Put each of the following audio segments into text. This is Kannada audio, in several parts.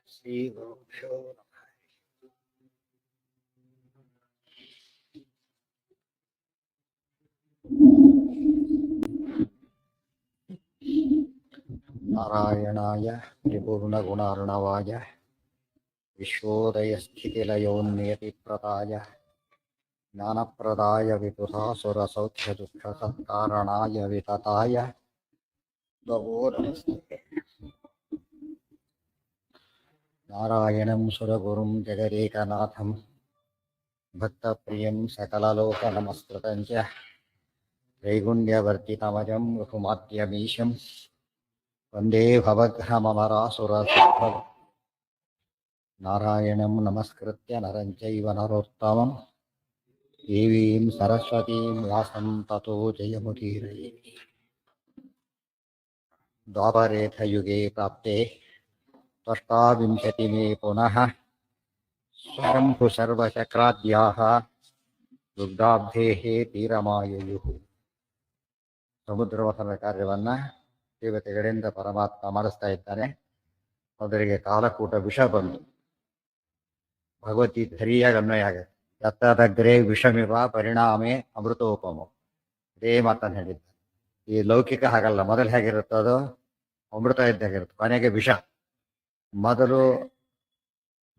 ಶ್ರೀ ಗುರುಭ್ಯೋ ನಮಃ. ನಾರಾಯಣಾಯ ಪರಿಪೂರ್ಣಗುಣಾರ್ಣವಾಯ ವಿಶ್ವೋದಯಸ್ಥಿತಿಲಯೋನ್ನಿಯತಿಪ್ರದಾಯ ಜ್ಞಾನಪ್ರದಾಯ ವಿಬುಧಾಸುರಸೌಖ್ಯದುಃಖಸತ್ಕಾರಣಾಯ ವಿತತಾಯ ನಮೋ ನಮಸ್ತೆ. ನಾರಾಯಣಂ ಸುರಗುರುಂ ಜಗದೇಕನಾಥಂ ಭಕ್ತಪ್ರಿಯಂ ಸಕಲಲೋಕನಮಸ್ಕೃತಂ ಚ ತ್ರೈಗುಣ್ಯವರ್ತಿತಮಜಂ ರಘುಮಾದ್ಯಮೀಶಂ ವಂದೇ ಭವಗ್ರಹಮರಾಸುರಸಿದ್ಧಂ. ನಾರಾಯಣಂ ನಮಸ್ಕೃತ್ಯ ನರಂ ಚೈವ ನರೋತ್ತಮಂ ದೇವೀಂ ಸರಸ್ವತೀಂ ವ್ಯಾಸಂ ತತೋ ಜಯಮುದೀರಯೇ. ದ್ವಾಪರೇಥಯುಗೆ ಪ್ರಾಪ್ತೆ ತ್ವಷ್ಟಾವಿಂಶತಿಮೇ ಪುನಃ ಸ್ವಶಂಭು ಸರ್ವಚಕ್ರಾದ್ಯಾಃ ದುಗ್ಧಾಬ್ಧೇಃ ತೀರಮಾಯಯುಃ. ಸಮುದ್ರವಸನ ಕಾರ್ಯವನ್ನ ದೇವತೆಗಳಿಂದ ಪರಮಾತ್ಮ ಮಾಡಿಸ್ತಾ ಇದ್ದಾನೆ. ಅವರಿಗೆ ಕಾಲಕೂಟ ವಿಷ ಬಂದು ಭಗವದ್ಗೀತೆ ಸರಿಯಾಗಿ ಅನ್ವಯ ಆಗುತ್ತೆ. ಯತ್ತದಗ್ರೆ ವಿಷಮಿವ ಪರಿಣಾಮೇ ಅಮೃತೋಪಮ. ಇದೇ ಮಾತನ್ನು ಹೇಳಿದ್ದ. ಈ ಲೌಕಿಕ ಹಾಗಲ್ಲ. ಮೊದಲು ಹೇಗಿರುತ್ತೋ ಅದು ಅಮೃತ ಇದ್ದಾಗಿರುತ್ತೆ, ಕೊನೆಗೆ ವಿಷ.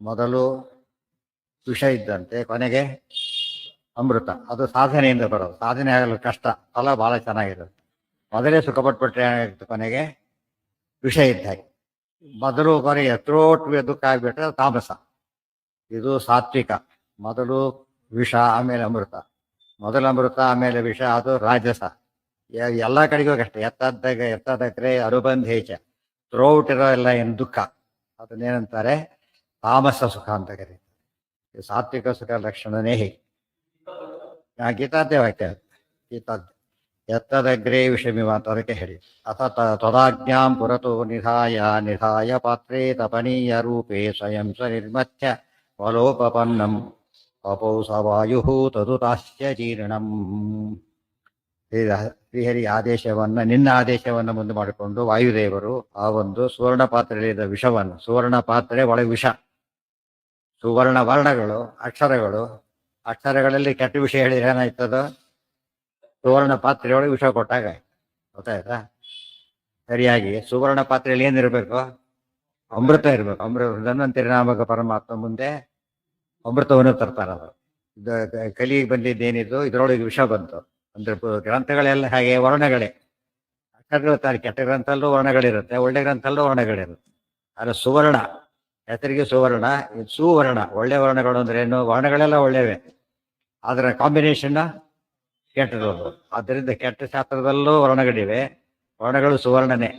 ಮೊದಲು ವಿಷ ಇದ್ದಂತೆ, ಕೊನೆಗೆ ಅಮೃತ. ಅದು ಸಾಧನೆಯಿಂದ ಬರೋದು. ಸಾಧನೆ ಆಗಲು ಕಷ್ಟ, ಫಲ ಬಹಳ ಚೆನ್ನಾಗಿರುತ್ತೆ. ಮೊದಲೇ ಸುಖಪಟ್ಬಿಟ್ರೆ ಏನಾಗುತ್ತೆ, ಕೊನೆಗೆ ವಿಷ ಇದ್ದಾಗೆ. ಮೊದಲು ಕೊನೆಗೆ ಥ್ರೋಟ್ ದುಃಖ ಆಗಿಬಿಟ್ರೆ ತಾಮಸ. ಇದು ಸಾತ್ವಿಕ. ಮೊದಲು ವಿಷ, ಆಮೇಲೆ ಅಮೃತ. ಮೊದಲು ಅಮೃತ, ಆಮೇಲೆ ವಿಷ, ಅದು ರಾಜಸ. ಎಲ್ಲ ಕಡೆಗೂ ಅಷ್ಟೇ. ಎತ್ತದಕ್ರೆ ಅನುಬಂಧೇಚ, ಥ್ರೋಟ್ ಇರೋ ಎಲ್ಲ ಏನು ದುಃಖ, ಅದನ್ನೇನಂತಾರೆ ತಾಮಸ ಸುಖ ಅಂತ ಕರೀತಾರೆ. ಸಾತ್ವಿಕ ಸುಖ ಲಕ್ಷಣನೇ ಹೇಗೆ. ಗೀತಾದ್ದೇ ವಾಕ್ಯ. ಗೀತಾದ್ಯ ಎತ್ತದಗ್ರೇ ವಿಷಮಿವ ಅಂತ ಅದಕ್ಕೆ ಹೇಳಿ. ಅಥ ತದಾಜ್ಞಾಂ ಪುರತೋ ನಿಧಾಯ ಪಾತ್ರೇ ತಪನೀಯ ರೂಪೇ ಸ್ವಯಂ ಸ್ವನಿರ್ಮಥ್ಯ ಫಲೋಪಪನ್ನಂ ಪಪೌ ಸ ವಾಯು ತದುತಾಶ್ಚ ಜೀರ್ಣಂ. ಶ್ರೀಹರಿ ಆದೇಶವನ್ನು, ನಿನ್ನ ಆದೇಶವನ್ನು ಮುಂದೆ ಮಾಡಿಕೊಂಡು ವಾಯುದೇವರು ಆ ಒಂದು ಸುವರ್ಣ ಪಾತ್ರೆಯಲ್ಲಿದ್ದ ವಿಷವನ್ನು, ಸುವರ್ಣ ಪಾತ್ರೆ ಒಳಗೆ ವಿಷ, ಸುವರ್ಣ ವರ್ಣಗಳು, ಅಕ್ಷರಗಳಲ್ಲಿ ಕೆಟ್ಟ ವಿಷಯ ಹೇಳಿದ್ರೆ ಏನಾಯ್ತದ, ಸುವರ್ಣ ಪಾತ್ರೆಯೊಳಗೆ ವಿಷ ಕೊಟ್ಟಾಗ. ಗೊತ್ತಾಯ್ತಾ? ಸರಿಯಾಗಿ ಸುವರ್ಣ ಪಾತ್ರೆಯಲ್ಲಿ ಏನಿರಬೇಕು, ಅಮೃತ ಇರಬೇಕು. ಧನ್ವಂತರಿ ನಾಮಕ ಪರಮಾತ್ಮ ಮುಂದೆ ಅಮೃತವನ್ನು ತರ್ತಾರದು. ಕಲಿಗೆ ಬಂದಿದ್ದೇನಿದ್ದು, ಇದರೊಳಗೆ ವಿಷ ಬಂತು ಅಂದ್ರೆ ಗ್ರಂಥಗಳೆಲ್ಲ ಹಾಗೆ ವರ್ಣಗಳೇ. ಅಕ್ಷರಗಳು ತಾರೆ. ಕೆಟ್ಟ ಗ್ರಂಥಲ್ಲೂ ವರ್ಣಗಳಿರುತ್ತೆ, ಒಳ್ಳೆ ಗ್ರಂಥಲ್ಲೂ ವರ್ಣಗಳಿರುತ್ತೆ. ಆದರೆ ಸುವರ್ಣ, ಹೆಸರಿಗೆ ಸುವರ್ಣ, ಇದು ಸುವರ್ಣ. ಒಳ್ಳೆ ವರ್ಣಗಳು ಅಂದ್ರೆ ಏನು, ವರ್ಣಗಳೆಲ್ಲ ಒಳ್ಳೆಯವೇ, ಅದರ ಕಾಂಬಿನೇಷನ್ ಕೆಟ್ಟದೊಂದು. ಆದ್ದರಿಂದ ಕೆಟ್ಟ ಶಾಸ್ತ್ರದಲ್ಲೂ ವರ್ಣಗಳಿವೆ, ವರ್ಣಗಳು ಸುವರ್ಣನೇ.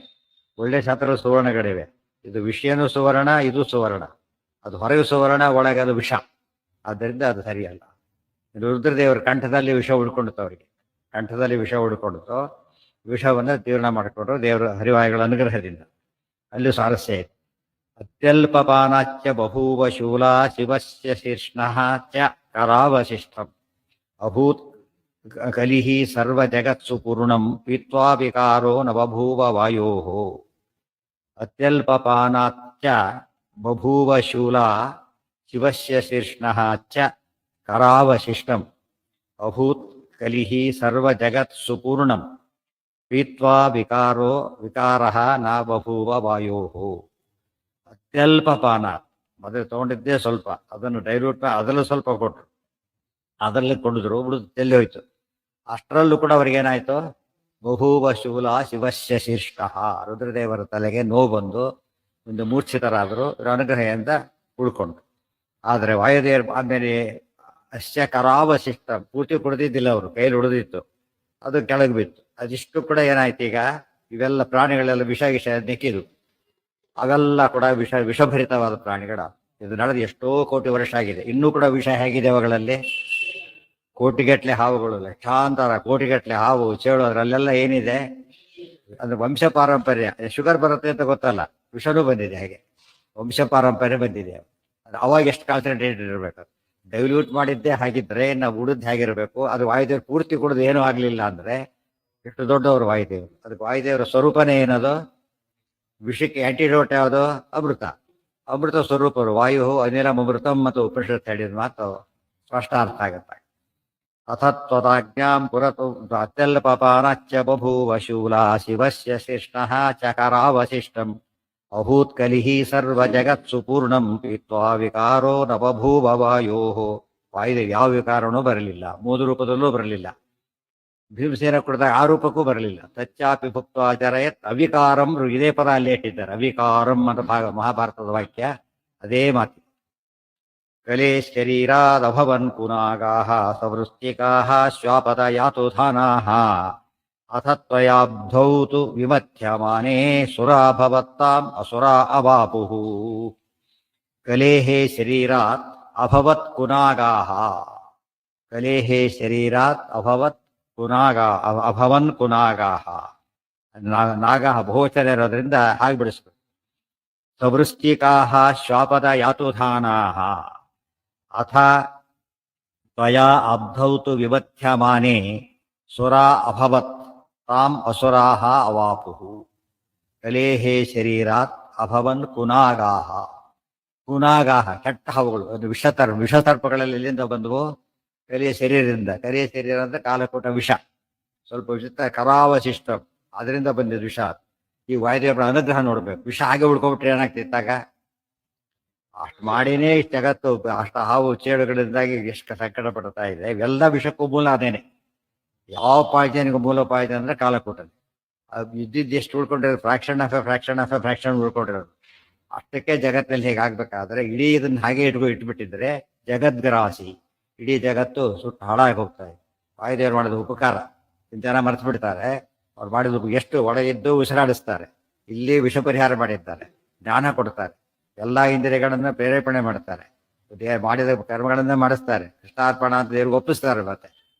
ಒಳ್ಳೆ ಶಾಸ್ತ್ರಗಳು ಸುವರ್ಣಗಳಿವೆ. ಇದು ವಿಷಯನೂ ಸುವರ್ಣ, ಇದು ಸುವರ್ಣ. ಅದು ಹೊರಗೆ ಸುವರ್ಣ, ಒಳಗೆ ಅದು ವಿಷ. ಆದ್ದರಿಂದ ಅದು ಸರಿಯಲ್ಲ. ಇದು ರುದ್ರದೇವರ ಕಂಠದಲ್ಲಿ ವಿಷ ಉಳ್ಕೊಂಡಿತ್ತು. ಅವರಿಗೆ ಕಂಠದಲ್ಲಿ ವಿಷ ಉಳ್ಕೊಂಡಿತ್ತು. ವಿಷವನ್ನು ತೀರ್ಣ ಮಾಡಿಕೊಂಡ್ರು ದೇವರ ಹರಿವಾಯುಗಳ ಅನುಗ್ರಹದಿಂದ. ಅಲ್ಲಿ ಸ್ವಾರಸ್ಯ ಇದೆ. ಅತ್ಯಲ್ಪಪಾನಾಚ್ಯ ಬಭೂವ ಶೂಲ ಶಿವಸ್ಯ ಶೀರ್ಷ್ಣಃ ಚ ಕರಾವಶಿಷ್ಟಂ ಅಭೂತ್ ಕಲಿಹಿ ಸರ್ವ ಜಗತ್ಸು ಪೂರ್ಣಂ ಪೀತ್ವಾ ವಿಕಾರೋ ನ ಬಭೂವ ವಾಯೋಃ. ಅತ್ಯಲ್ಪಪಾನಾಚ್ಯ ಬಭೂವ ಶೂಲ ಶಿವಸ್ಯ ಶೀರ್ಷ್ಣಃ ಚ ಕರಾವಶಿಷ್ಟಂ ಅಭೂತ್ ಕಲಿಹಿ ಸರ್ವ ಜಗತ್ಸು ಪೂರ್ಣಂ ಪೀತ್ವಾ ವಿಕಾರಃ ನ ಬಭೂವ ವಾಯೋಃ. ಅತ್ಯಲ್ಪ ಪಾನ, ಮೊದಲು ತಗೊಂಡಿದ್ದೇ ಸ್ವಲ್ಪ, ಅದನ್ನು ಡೈಲ್ಯೂಟ್ ಅದರಲ್ಲೂ ಸ್ವಲ್ಪ ಕೊಟ್ಟರು, ಅದರಲ್ಲಿ ಕೊಂಡಿದ್ರು, ಉಳಿದು ತೆಲ್ಲಿ ಹೋಯ್ತು. ಅಷ್ಟರಲ್ಲೂ ಕೂಡ ಅವ್ರಿಗೇನಾಯ್ತು, ಬಭೂವ ಶೂಲ ಶಿವಸ್ಯ ಶೀರ್ಷ. ರುದ್ರದೇವರ ತಲೆಗೆ ನೋವು ಬಂದು ಒಂದು ಮೂರ್ಛಿತರಾದರು. ಇವರ ಅನುಗ್ರಹದಿಂದ ಉಳ್ಕೊಂಡ್ರು. ಆದರೆ ವಾಯುದೇವರು ಆಮೇಲೆ ಅಶ್ಯ ಕರಾವಶಿಷ್ಟ, ಪೂರ್ತಿ ಕುಡಿದಿದ್ದಿಲ್ಲ, ಅವರು ಕೈಲಿ ಉಳಿದಿತ್ತು, ಅದು ಕೆಳಗೆ ಬಿತ್ತು. ಅದಿಷ್ಟು ಕೂಡ ಏನಾಯ್ತು, ಈಗ ಇವೆಲ್ಲ ಪ್ರಾಣಿಗಳೆಲ್ಲ ವಿಷ ನೆಕ್ಕಿದು. ಅವೆಲ್ಲ ಕೂಡ ವಿಷಭರಿತವಾದ ಪ್ರಾಣಿಗಳ. ಇದು ನಡೆದು ಎಷ್ಟೋ ಕೋಟಿ ವರ್ಷ ಆಗಿದೆ. ಇನ್ನೂ ಕೂಡ ವಿಷ ಹೇಗಿದೆ ಅವುಗಳಲ್ಲಿ. ಕೋಟಿಗಟ್ಟಲೆ ಹಾವುಗಳು, ಲಕ್ಷಾಂತರ ಕೋಟಿಗಟ್ಟಲೆ ಹಾವು, ಚೇಳು, ಅದರಲ್ಲೆಲ್ಲ ಏನಿದೆ ಅಂದ್ರೆ ವಂಶ ಪಾರಂಪರ್ಯ. ಶುಗರ್ ಬರುತ್ತೆ ಅಂತ ಗೊತ್ತಲ್ಲ, ವಿಷನೂ ಬಂದಿದೆ. ಹಾಗೆ ವಂಶ ಪಾರಂಪರ್ಯ ಬಂದಿದೆ. ಅದು ಅವಾಗ ಎಷ್ಟು ಕಾನ್ಸಂಟ್ರೇಟ್ ಇರಬೇಕು. ಡೈಲ್ಯೂಟ್ ಮಾಡಿದ್ದೇ ಹಾಗಿದ್ರೆ ನಾವು ಉಳಿದ್ ಹೇಗಿರ್ಬೇಕು. ಅದು ವಾಯುದೇವರು ಪೂರ್ತಿ ಕುಡಿದು ಏನೂ ಆಗ್ಲಿಲ್ಲ ಅಂದ್ರೆ ಎಷ್ಟು ದೊಡ್ಡವರು ವಾಯುದೇವರು. ಅದಕ್ಕೆ ವಾಯುದೇವರ ಸ್ವರೂಪನೇ ಏನದು, ವಿಷಕ್ಕೆ ಆಂಟಿಡೋಟ್ ಯಾವುದು, ಅಮೃತ. ಅಮೃತ ಸ್ವರೂಪರು. ವಾಯು ಅನಿಲಂ ಅಮೃತಂ ಮತ್ತು ಉಪನಿಷತ್ ಹೇಳಿದ ಮಾತು ಸ್ಪಷ್ಟ ಅರ್ಥ ಆಗುತ್ತೆ. ಅಥತ್ವದಾಜ್ಞಾಂ ಪುರತು ಅತ್ಯಲ್ಪಪಾನಚ್ಚ ಬಭೂವ ಶೂಲಾ ಶಿವಸ್ಯ ಶಿಷ್ಣಃ ಚಕರಾವಶಿಷ್ಟಂ ಅಭೂತ್ಕಲಿಃ ಸರ್ವಜಗತ್ಸು ಪೂರ್ಣಂ ಪೀತ್ವಾ ವಿಕಾರೋ ನ ಬಭೂವ ವಾಯೋಃ. ವಾಯುದೇವ್ ಯಾವ ವಿಕಾರನೂ ಬರಲಿಲ್ಲ, ಮೂರು ರೂಪದಲ್ಲೂ ಬರಲಿಲ್ಲ. ಭೀಮಸೇನ ಕುಡಿದಾಗ ಆ ರೂಪಕ್ಕೂ ಬರಲಿಲ್ಲ. ತಚ್ಚಾಪಿ ಭುಕ್ತಾಚರಯತ್ ಅವಿಕಾರಂ. ಇದೇ ಪದ ಅಲ್ಲಿ ಇಟ್ಟಿದ್ದಾರೆ, ಅವಿಕಾರಂ ಅಂತ ಮಹಾಭಾರತದ ವಾಕ್ಯ ಅದೇ ಮಾತಿ. ಕಲೆ ಶರೀರಾದಭವನ್ ಪುನಾಗಾಃ ಸವೃಶ್ಚಿಕಾಃ ಶ್ವಾಪದ ಯಾತುಧಾನಾಃ ಅಥತ್ವಯಾಬ್ಧೌ ತು ವಿಮಥ್ಯಮಾನೇ ಸುರಾ ಭವತ್ತಾಂ ಅಸುರಾ ಅವಾಪುಃ. ಕಲೇಃ ಶರೀರಾತ್ ಅಭವತ್ ಕುನಾಗಾಃ. ಕಲೇಃ ಶರೀರಾತ್ ಅಭವತ್ ಅಭವನ್ ಕುನಾಗಾಃ. ನಾಗಾಃ ಬಹುವಚನ ಇರೋದ್ರಿಂದ ಹಾಗೆ ಬಿಡಿಸ್ಬೇಕು. ಸವೃಶ್ಚಿಕಾಃ ಶ್ವಾಪದ ಯಾತುಧಾನಾಃ ಅಥ ತ್ವಯಾ ಅಬ್ಧೌ ತು ವಿಮಥ್ಯಮಾನೇ ಸುರಾ ಅಭವತ್ ತಾಂ ಅಸುರಾಃ ಅವಾಪುಃ. ಕಲೇಃ ಶರೀರಾತ್ ಅಭವನ್ ಕುನಾಗಾಃ. ಕುನಾಗಾಹ ಕೆಟ್ಟ ಹಾವುಗಳು, ಅದು ವಿಷಸರ್ಪಗಳಲ್ಲಿ ಎಲ್ಲಿಂದ ಬಂದವು? ಕಲಿಯ ಶರೀರದಿಂದ. ಕಲಿಯ ಶರೀರ ಅಂದ್ರೆ ಕಾಲಕೂಟ ವಿಷ, ಸ್ವಲ್ಪ ವಿಚಿತ್ರ. ಕರಾವಶಿಷ್ಟ ಅದರಿಂದ ಬಂದಿದ್ದು ವಿಷ. ಈ ವಾಯುದೇವರ ಅನುಗ್ರಹ ನೋಡ್ಬೇಕು. ವಿಷ ಹಾಗೆ ಉಳ್ಕೊಬಿಟ್ರೆ ಏನಾಗ್ತಿತ್ತಾಗ? ಅಷ್ಟು ಮಾಡಿನೇ ಇಷ್ಟು ಜಗತ್ತು ಅಷ್ಟು ಹಾವು ಚೇಡುಗಳಿಂದಾಗಿ ಎಷ್ಟು ಸಂಕಟ ಪಡ್ತಾ ಇದೆ. ಇವೆಲ್ಲ ವಿಷಕ್ಕೂ ಮೂಲ ಅದೇನೆ. ಯಾವ ಪಾಯ್ಜನ್ಗೂ ಮೂಲ ಪಾಯ್ಜನ್ ಅಂದ್ರೆ ಕಾಲಕೂಟ. ಅದು ಇದ್ದಿದ್ದು ಎಷ್ಟು ಉಳ್ಕೊಂಡಿರೋದು? ಫ್ರಾಕ್ಷನ್ ಆಫ್ ಎ ಫ್ರಾಕ್ಷನ್ ಉಳ್ಕೊಂಡಿರೋದು. ಅಷ್ಟಕ್ಕೆ ಜಗತ್ತಿನಲ್ಲಿ ಹೇಗಾಗಬೇಕಾದ್ರೆ ಇಡೀ ಇದನ್ನ ಹಾಗೆ ಇಟ್ಬಿಟ್ಟಿದ್ರೆ ಜಗದ್ಗ್ರಾಸಿ, ಇಡೀ ಜಗತ್ತು ಸುಟ್ಟು ಹಾಳಾಗಿ ಹೋಗ್ತಾ ಇದೆ. ವಾಯುದೇವರು ಮಾಡಿದ ಉಪಕಾರ ಜನ ಮರೆತು ಬಿಡ್ತಾರೆ. ಅವ್ರು ಮಾಡಿದ ಎಷ್ಟು ಒಳಗಿದ್ದು ಉಸಿರಾಡಿಸ್ತಾರೆ. ಇಲ್ಲಿ ವಿಷ ಪರಿಹಾರ ಮಾಡಿದ್ದಾರೆ, ಜ್ಞಾನ ಕೊಡ್ತಾರೆ, ಎಲ್ಲ ಇಂದ್ರಿಯಗಳನ್ನ ಪ್ರೇರೇಪಣೆ ಮಾಡ್ತಾರೆ, ಮಾಡಿದ ಕರ್ಮಗಳನ್ನ ಮಾಡಿಸ್ತಾರೆ, ಕೃಷ್ಣಾರ್ಪಣ ಅಂತ ದೇವ್ರಿಗೆ ಒಪ್ಪಿಸ್ತಾರೆ. ಮತ್ತೆ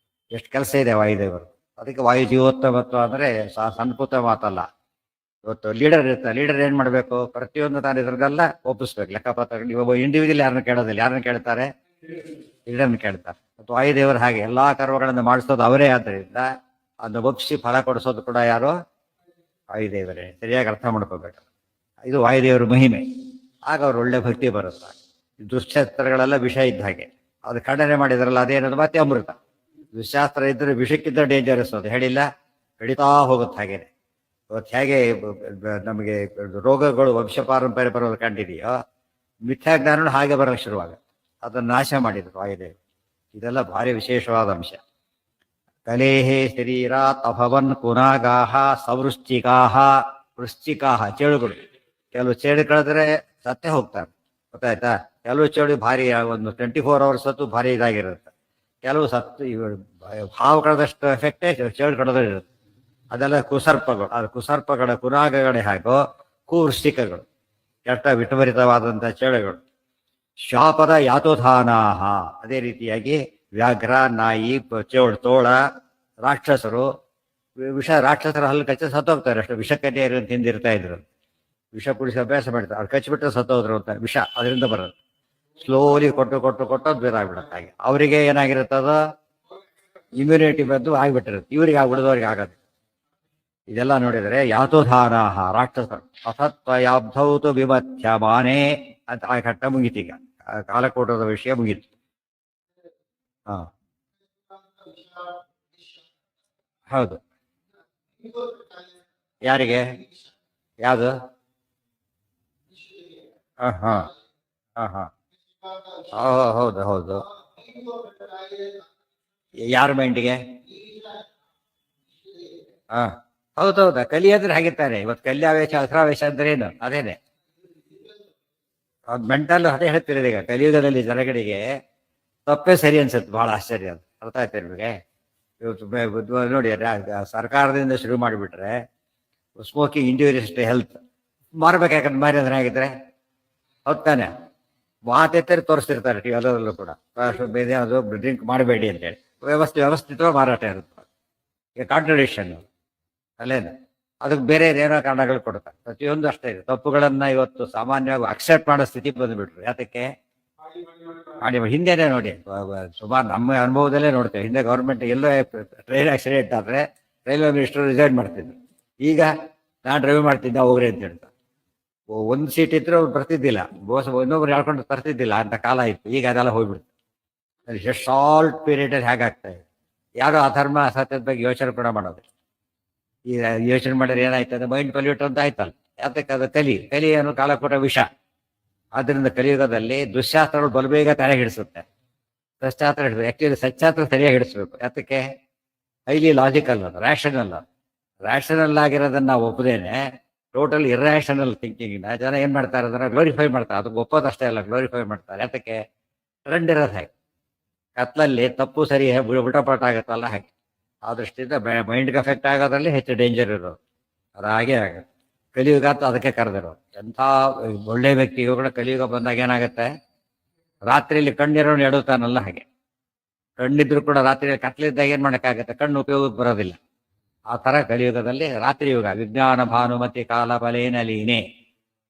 ಎಷ್ಟು ಕೆಲಸ ಇದೆ ವಾಯುದೇವರು. ಅದಕ್ಕೆ ವಾಯು ಜೀವೋತ್ತಮತ್ವ ಅಂದ್ರೆ ಸಣ್ಪುತ ಮಾತಲ್ಲ. ಇವತ್ತು ಲೀಡರ್ ಇರ್ತಾರೆ. ಲೀಡರ್ ಏನ್ ಮಾಡ್ಬೇಕು? ಪ್ರತಿಯೊಂದು ತಾನು ಇದ್ರದ್ದೆಲ್ಲ ಒಪ್ಪಿಸ್ಬೇಕು. ಲೆಕ್ಕಪತ್ರ ನೀವು ಇಂಡಿವಿಜುವಲ್ ಯಾರನ್ನ ಕೇಳೋದಿಲ್ಲ. ಯಾರನ್ನ ಕೇಳ್ತಾರೆ? ಲೀಡರ್ನ ಕೇಳ್ತಾರೆ. ಮತ್ತು ವಾಯುದೇವರು ಹಾಗೆ ಎಲ್ಲಾ ಕರ್ಮಗಳನ್ನು ಮಾಡಿಸೋದು ಅವರೇ. ಆದ್ದರಿಂದ ಅದನ್ನ ಒಪ್ಪಿಸಿ ಫಲ ಕೊಡಿಸೋದು ಕೂಡ ಯಾರು? ವಾಯುದೇವರೇ. ಸರಿಯಾಗಿ ಅರ್ಥ ಮಾಡ್ಕೋಬೇಕು. ಇದು ವಾಯುದೇವರ ಮಹಿಮೆ. ಆಗ ಅವ್ರು ಒಳ್ಳೆ ಭಕ್ತಿ ಬರುತ್ತೆ. ದುಶ್ಶಸ್ತ್ರಗಳೆಲ್ಲ ವಿಷ ಇದ್ದ ಹಾಗೆ, ಅದು ಖಂಡನೆ ಮಾಡಿದ್ರಲ್ಲ, ಅದೇನದು ಮತ್ತೆ ಅಮೃತ. ದುಶ್ಶಾಸ್ತ್ರ ಇದ್ರೆ ವಿಷಕ್ಕಿಂತ ಡೇಂಜರಸ್. ಅದು ಹೇಳಿಲ್ಲ, ಹಿಡಿತಾ ಹೋಗುತ್ತೆ. ಹಾಗೇನೆ ಇವತ್ತು ಹೇಗೆ ನಮಗೆ ರೋಗಗಳು ವಂಶ ಪಾರಂಪರ್ಯ ಬರೋದು ಕಂಡಿದೆಯೋ, ಮಿಥ್ಯಾಜ್ಞಾನ ಹಾಗೆ ಬರೋಕ್ಕೆ ಶುರುವಾಗುತ್ತೆ. ಅದನ್ನು ನಾಶ ಮಾಡಿದ್ರು ವಾಯುದೇವರು. ಇದೆಲ್ಲ ಭಾರಿ ವಿಶೇಷವಾದ ಅಂಶ. ಕಲೇಹೇ ಶರೀರಾತ್ ಅಭವನ್ ಕುನಾಗಾಹ ಸವೃಶ್ಚಿಕಾಹ. ವೃಶ್ಚಿಕಾಹ ಚೇಳುಗಳು. ಕೆಲವು ಚೇಳು ಕಳೆದ್ರೆ ಸತ್ತೇ ಹೋಗ್ತಾರೆ, ಗೊತ್ತಾಯ್ತಾ? ಕೆಲವು ಚೇಳು ಭಾರಿ ಒಂದು 24 hours ಹೊತ್ತು ಭಾರಿ ಇದಾಗಿರುತ್ತೆ. ಕೆಲವು ಸತ್ತು ಹಾವು ಕಳೆದಷ್ಟು ಎಫೆಕ್ಟೇ ಚೇಳು ಕಳೆದ್ರೆ ಇರುತ್ತೆ. ಅದೆಲ್ಲ ಕುಸರ್ಪಗಳು. ಅದು ಕುಸರ್ಪಗಳ ಕುನಾಗಗಳೇ ಹಾಗೋ ಕುವೃಶ್ಚಿಕಗಳು, ಕೆಟ್ಟ ವಿಟಭರಿತವಾದಂಥ ಚೇಳುಗಳು. ಶಾಪದ ಯಾತೋಧಾನಾಹ. ಅದೇ ರೀತಿಯಾಗಿ ವ್ಯಾಘ್ರ, ನಾಯಿ, ತೋಳ, ರಾಕ್ಷಸರು. ರಾಕ್ಷಸರ ಹಲ್ಲು ಕಚ್ಚಿ ಸತ್ತೋಗ್ತಾರೆ. ಅಷ್ಟು ವಿಷಕನ್ಯರು ತಿಂದಿರ್ತಾ ಇದ್ರು. ವಿಷ ಕುಡಿಸಿ ಅಭ್ಯಾಸ ಮಾಡ್ತಾರೆ. ಅವ್ರು ಕಚ್ಚಿಬಿಟ್ರೆ ಸತ್ತೋದ್ರು ಅಂತ. ವಿಷ ಅದರಿಂದ ಬರೋದು. ಸ್ಲೋಲಿ ಕೊಟ್ಟು ಕೊಟ್ಟು ಕೊಟ್ಟು ಅದು ಬೇರಾಗ್ಬಿಡುತ್ತೆ. ಹಾಗೆ ಅವರಿಗೆ ಏನಾಗಿರುತ್ತದ? ಇಮ್ಯುನಿಟಿ ಬಂದು ಆಗ್ಬಿಟ್ಟಿರುತ್ತೆ. ಇವರಿಗೆ ಆಗ್ಬಿಡೋದವ್ರಿಗೆ ಆಗೋದು. ಇದೆಲ್ಲ ನೋಡಿದರೆ ಯಾತೋಧಾನಾಹ ರಾಕ್ಷಸರು. ಅಸತ್ವಯಾಬ್ಧೌತು ವಿಮಥ್ಯಮಾನೇ ಅಂತ ಆ ಘಟ್ಟ ಮುಗೀತೀಗ. ಕಾಲಕೂಟದ ವಿಷಯ ಮುಗೀತು. ಹಾ, ಹೌದು. ಯಾರಿಗೆ? ಯಾವುದು? ಹಾ ಹಾ ಹಾ ಹಾ ಹೌದು ಹೌದು. ಯಾರ ಮೈಂಡಿಗೆ? ಹಾ, ಹೌದೌದಾ. ಕಲಿಯೋದ್ರೆ ಹಾಗಿರ್ತಾರೆ. ಇವತ್ತು ಕಲ್ಯಾವೇಶ ಅಸ್ರಾವೇಶ ಅಂದ್ರೆ ಏನು? ಅದೇನೆ ಅದು ಮೆಂಟಲ್. ಅದೇ ಹೇಳ್ತಿರೋದು. ಈಗ ಕಲಿಯುಗದಲ್ಲಿ ಜನಗಳಿಗೆ ತಪ್ಪೇ ಸರಿ ಅನ್ಸುತ್ತೆ. ಬಹಳ ಆಶ್ಚರ್ಯ ಅಂತ. ಅರ್ಥ ಆಯ್ತಾ ನಿಮಗೆ? ಇವತ್ತು ನೋಡಿ, ಸರ್ಕಾರದಿಂದ ಶುರು ಮಾಡಿಬಿಟ್ರೆ ಸ್ಮೋಕಿಂಗ್ ಇಂಡಿವಿಜುವಲ್ ಹೆಲ್ತ್ ಮಾರ್ಬೇಕಾದ್ರೆ ಮಾರಿ ಅಂದ್ರೆ ಹೇಗಿದ್ರೆ ಹೊತ್ತಾನೆ ಮಾತೆತ್ತರಿ ತೋರಿಸ್ತಿರ್ತಾರೆ ಟಿ ಎಲ್ಲದರಲ್ಲೂ ಕೂಡ. ಅದು ಡ್ರಿಂಕ್ ಮಾಡಬೇಡಿ ಅಂತೇಳಿ ವ್ಯವಸ್ಥಿತವಾಗಿ ಮಾರಾಟ ಇರುತ್ತೆ. ಈಗ ಕಾಂಟ್ರಡಿಕ್ಷನ್ ಅಲ್ಲೇನು? ಅದಕ್ಕೆ ಬೇರೆ ಏನೋ ಕಾರಣಗಳು ಕೊಡ್ತಾರೆ. ಪ್ರತಿಯೊಂದು ಅಷ್ಟೇ ಇದೆ. ತಪ್ಪುಗಳನ್ನ ಇವತ್ತು ಸಾಮಾನ್ಯವಾಗಿ ಅಕ್ಸೆಪ್ಟ್ ಮಾಡೋ ಸ್ಥಿತಿ ಬಂದುಬಿಟ್ರು. ಯಾತಕ್ಕೆ? ಮಾಡಿ ಹಿಂದೆನೇ ನೋಡಿ, ಸುಮಾರು ನಮ್ಮ ಅನುಭವದಲ್ಲೇ ನೋಡ್ತೇವೆ. ಹಿಂದೆ ಗೌರ್ಮೆಂಟ್ ಎಲ್ಲೋ ಟ್ರೈನ್ ಆಕ್ಸಿಡೆಂಟ್ ಆದರೆ ರೈಲ್ವೆ ಮಿನಿಸ್ಟರ್ ರಿಸೈನ್ ಮಾಡ್ತಿದ್ರು. ಈಗ ನಾನು ಡ್ರೈವ್ ಮಾಡ್ತಿದ್ದೆ ಹೋಗ್ರಿ ಅಂತ ಹೇಳ್ತಾರೆ. ಒಂದು ಸೀಟ್ ಇದ್ರೆ ಅವ್ರು ಬರ್ತಿದ್ದಿಲ್ಲ, ಇನ್ನೊಬ್ರು ಹೇಳ್ಕೊಂಡು ತರ್ತಿದ್ದಿಲ್ಲ ಅಂತ ಕಾಲ ಇತ್ತು. ಈಗ ಅದೆಲ್ಲ ಹೋಗ್ಬಿಡ್ತು. ಎಷ್ಟು ಶಾರ್ಟ್ ಪೀರಿಯಡ್ ಅಲ್ಲಿ ಹೇಗಾಗ್ತಾ ಇದೆ. ಯಾರೋ ಅಧರ್ಮ ಅಸತ್ಯದ ಬಗ್ಗೆ ಯೋಚನೆ ಕೂಡ ಮಾಡೋದು. ಈಗ ಯೋಚನೆ ಮಾಡಿದ್ರೆ ಏನಾಯ್ತದೆ, ಮೈಂಡ್ ಪೊಲ್ಯೂಟ್ ಅಂತ ಆಯ್ತಲ್ಲ. ಯಾತಕ್ಕೆ ಅದು ಕಲಿ ಅನ್ನೋ ಕಾಲಕೂಟ ವಿಷ. ಆದ್ರಿಂದ ಕಲಿಯುಗದಲ್ಲಿ ದುಶ್ಶಾಸ್ತ್ರಗಳು ಬಲಬೇಗ ತಲೆ ಹಿಡಿಸುತ್ತೆ. ಸಚ್ಚಾಸ್ತ್ರ ಹಿಡಿದು ಆಕ್ಚುಲಿ ಸಚ್ಚಾಸ್ತ್ರ ಸರಿಯಾಗಿ ಹಿಡಿಸ್ಬೇಕು. ಯಾತಕ್ಕೆ ಹೈಲಿ ಲಾಜಿಕಲ್, ಅದು ರ್ಯಾಷನಲ್. ರ್ಯಾಷನಲ್ ಆಗಿರೋದನ್ನ ನಾವು ಒಪ್ಪದೇನೆ ಟೋಟಲ್ ಇರ್ಯಾಷನಲ್ ಥಿಂಕಿಂಗ್ ಜನ ಏನ್ ಮಾಡ್ತಾರೆ ಅದನ್ನ ಗ್ಲೋರಿಫೈ ಮಾಡ್ತಾರೆ. ಅದಕ್ಕೆ ಒಪ್ಪೋದಷ್ಟೇ ಅಲ್ಲ, ಗ್ಲೋರಿಫೈ ಮಾಡ್ತಾರೆ. ಯಾತಕ್ಕೆ ಟ್ರೆಂಡ್ ಇರೋದು ಹಾಗೆ. ಕತ್ಲಲ್ಲಿ ತಪ್ಪು ಸರಿ ಉಲ್ಟಪಾಟ ಆಗುತ್ತಲ್ಲ ಹಾಗೆ. ಆ ದೃಷ್ಟಿಯಿಂದ ಮೈಂಡ್ಗೆ ಅಫೆಕ್ಟ್ ಆಗೋದ್ರಲ್ಲಿ ಹೆಚ್ಚು ಡೇಂಜರ್ ಇರೋದು. ಅದು ಹಾಗೆ ಆಗುತ್ತೆ. ಕಲಿಯುಗ ಅಂತ ಅದಕ್ಕೆ ಕರೆದಿರೋದು. ಎಂಥ ಒಳ್ಳೆ ವ್ಯಕ್ತಿಗೂ ಕೂಡ ಕಲಿಯುಗ ಬಂದಾಗ ಏನಾಗುತ್ತೆ, ರಾತ್ರಿಯಲ್ಲಿ ಕಣ್ಣಿರೋನು ಎಡುತ್ತಾನಲ್ಲ ಹಾಗೆ. ಕಣ್ಣಿದ್ರು ಕೂಡ ರಾತ್ರಿಯಲ್ಲಿ ಕತ್ಲಿದ್ದಾಗ ಏನ್ ಮಾಡೋಕ್ಕಾಗತ್ತೆ, ಕಣ್ಣು ಉಪಯೋಗಕ್ಕೆ ಬರೋದಿಲ್ಲ. ಆ ತರ ಕಲಿಯುಗದಲ್ಲಿ ರಾತ್ರಿ ಯುಗ ವಿಜ್ಞಾನ ಭಾನುಮತಿ ಕಾಲ ಬಲೇನ ಲೀನೆ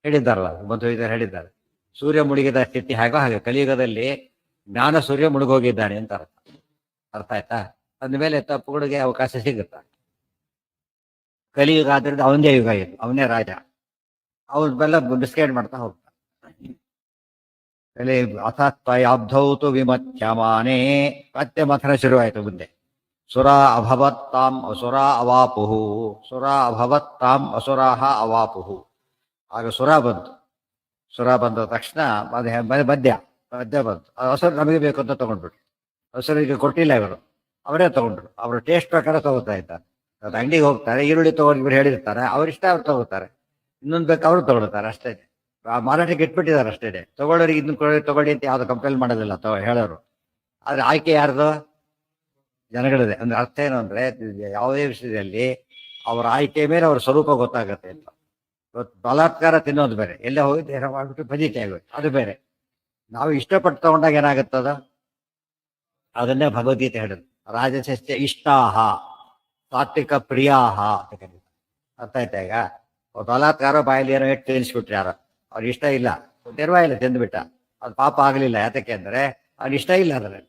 ಹೇಳಿದ್ದಾರಲ್ಲ, ಮಧ್ವಿದರು ಹೇಳಿದ್ದಾರೆ. ಸೂರ್ಯ ಮುಳುಗಿದ ಸ್ಥಿತಿ ಹಾಗೋ ಹಾಗೆ ಕಲಿಯುಗದಲ್ಲಿ ಜ್ಞಾನ ಸೂರ್ಯ ಮುಳುಗೋಗಿದ್ದಾನೆ ಅಂತ ಅರ್ಥ ಆಯ್ತಾ. ಅಂದಮೇಲೆ ತಪ್ಪುಗಳಿಗೆ ಅವಕಾಶ ಸಿಗುತ್ತ. ಕಲಿಯುಗ ಆದ್ರಿಂದ ಅವನದೇ ಯುಗ ಇದು, ಅವನೇ ರಾಜ. ಅವನ ಬೆಲ್ಲ ಬಿಸ್ಕೆಟ್ ಮಾಡ್ತಾ ಹೋಗ್ತಾನೆ. ಅಥತ್ವಯಾಬ್ಧೌತು ವಿಮಥ್ಯಮಾನೇ, ಮತ್ತೆ ಮಥನ ಶುರುವಾಯಿತು ಮುಂದೆ. ಸುರ ಅಭವತ್ತಾಂ ಅಸುರ ಅವಾಪುಹು, ಸುರ ಅಭವತ್ತಾಂ ಅಸುರಾಹ ಅವಾಪುಹು. ಆಗ ಸುರ ಬಂತು. ಸುರ ಬಂದ ತಕ್ಷಣ ಮದ್ಯ ಬಂತು. ಹಸುರು ನಮಗೆ ಬೇಕು ಅಂತ ತಗೊಂಡ್ಬಿಟ್ರು. ಹಸುರಿಗೆ ಕೊಟ್ಟಿಲ್ಲ ಇವರು, ಅವರೇ ತಗೊಂಡ್ರು. ಅವರು ಟೇಸ್ಟ್ ಪ್ರಕಾರ ತಗೋತಾ ಇದ್ದಾರೆ. ಅದು ಅಂಗಡಿಗೆ ಹೋಗ್ತಾರೆ, ಈರುಳ್ಳಿ ತಗೊಂಡು ಇವ್ರು ಹೇಳಿರ್ತಾರೆ, ಅವ್ರಿಷ್ಟ ಅವ್ರು ತಗೋತಾರೆ. ಇನ್ನೊಂದು ಬೇಕು ಅವರು ತಗೊಳ್ತಾರೆ ಅಷ್ಟೇ. ಮಾರಾಟಕ್ಕೆ ಇಟ್ಬಿಟ್ಟಿದ್ದಾರೆ ಅಷ್ಟೇ. ತಗೊಳ್ಳೋರಿಗೆ ಇದನ್ನ ತಗೊಳ್ಳಿ ಅಂತ ಯಾವ್ದು ಕಂಪೇಲ್ ಮಾಡೋದಿಲ್ಲ ಹೇಳೋರು. ಆದ್ರೆ ಆಯ್ಕೆ ಯಾರ್ದು, ಜನಗಳದೆ. ಅಂದ್ರೆ ಅರ್ಥ ಏನು ಅಂದ್ರೆ, ಯಾವುದೇ ವಿಷಯದಲ್ಲಿ ಅವರ ಆಯ್ಕೆ ಮೇಲೆ ಅವ್ರ ಸ್ವರೂಪ ಗೊತ್ತಾಗತ್ತೆ ಅಂತ. ಇವತ್ತು ಬಲಾತ್ಕಾರ ತಿನ್ನೋದು ಬೇರೆ, ಎಲ್ಲೇ ಹೋಗಿ ದೇಹ ಮಾಡ್ಬಿಟ್ಟು ಭಜಿಕೆ ಆಗೋದು ಅದು ಬೇರೆ. ನಾವು ಇಷ್ಟಪಟ್ಟು ತಗೊಂಡಾಗ ಏನಾಗುತ್ತದ, ಅದನ್ನೇ ಭಗವದ್ಗೀತೆ ಹೇಳಿದ್ರು. ರಾಜಸಸ್ಯ ಇಷ್ಟಾಹ ಸಾತ್ವಿಕ ಪ್ರಿಯಾಹ ಅಂತ ಕರೀತಾರೆ. ಅರ್ಥ ಆಯ್ತಾ? ಈಗ ಬಲಾತ್ಕಾರ ಬಾಯಲ್ಲಿ ಏನೋ ಇಟ್ಟು ತಿನ್ನಿಸ್ಬಿಟ್ರು ಯಾರು, ಅವ್ರಿಗೆ ಇಷ್ಟ ಇಲ್ಲ, ನಿರ್ವಾಯಿಲ್ಲ ತಿಂದ್ಬಿಟ್ಟ, ಅದು ಪಾಪ ಆಗಲಿಲ್ಲ. ಯಾತಕ್ಕೆ ಅಂದ್ರೆ ಅವ್ನಿಗೆ ಇಷ್ಟ ಇಲ್ಲ ಅದರಲ್ಲಿ.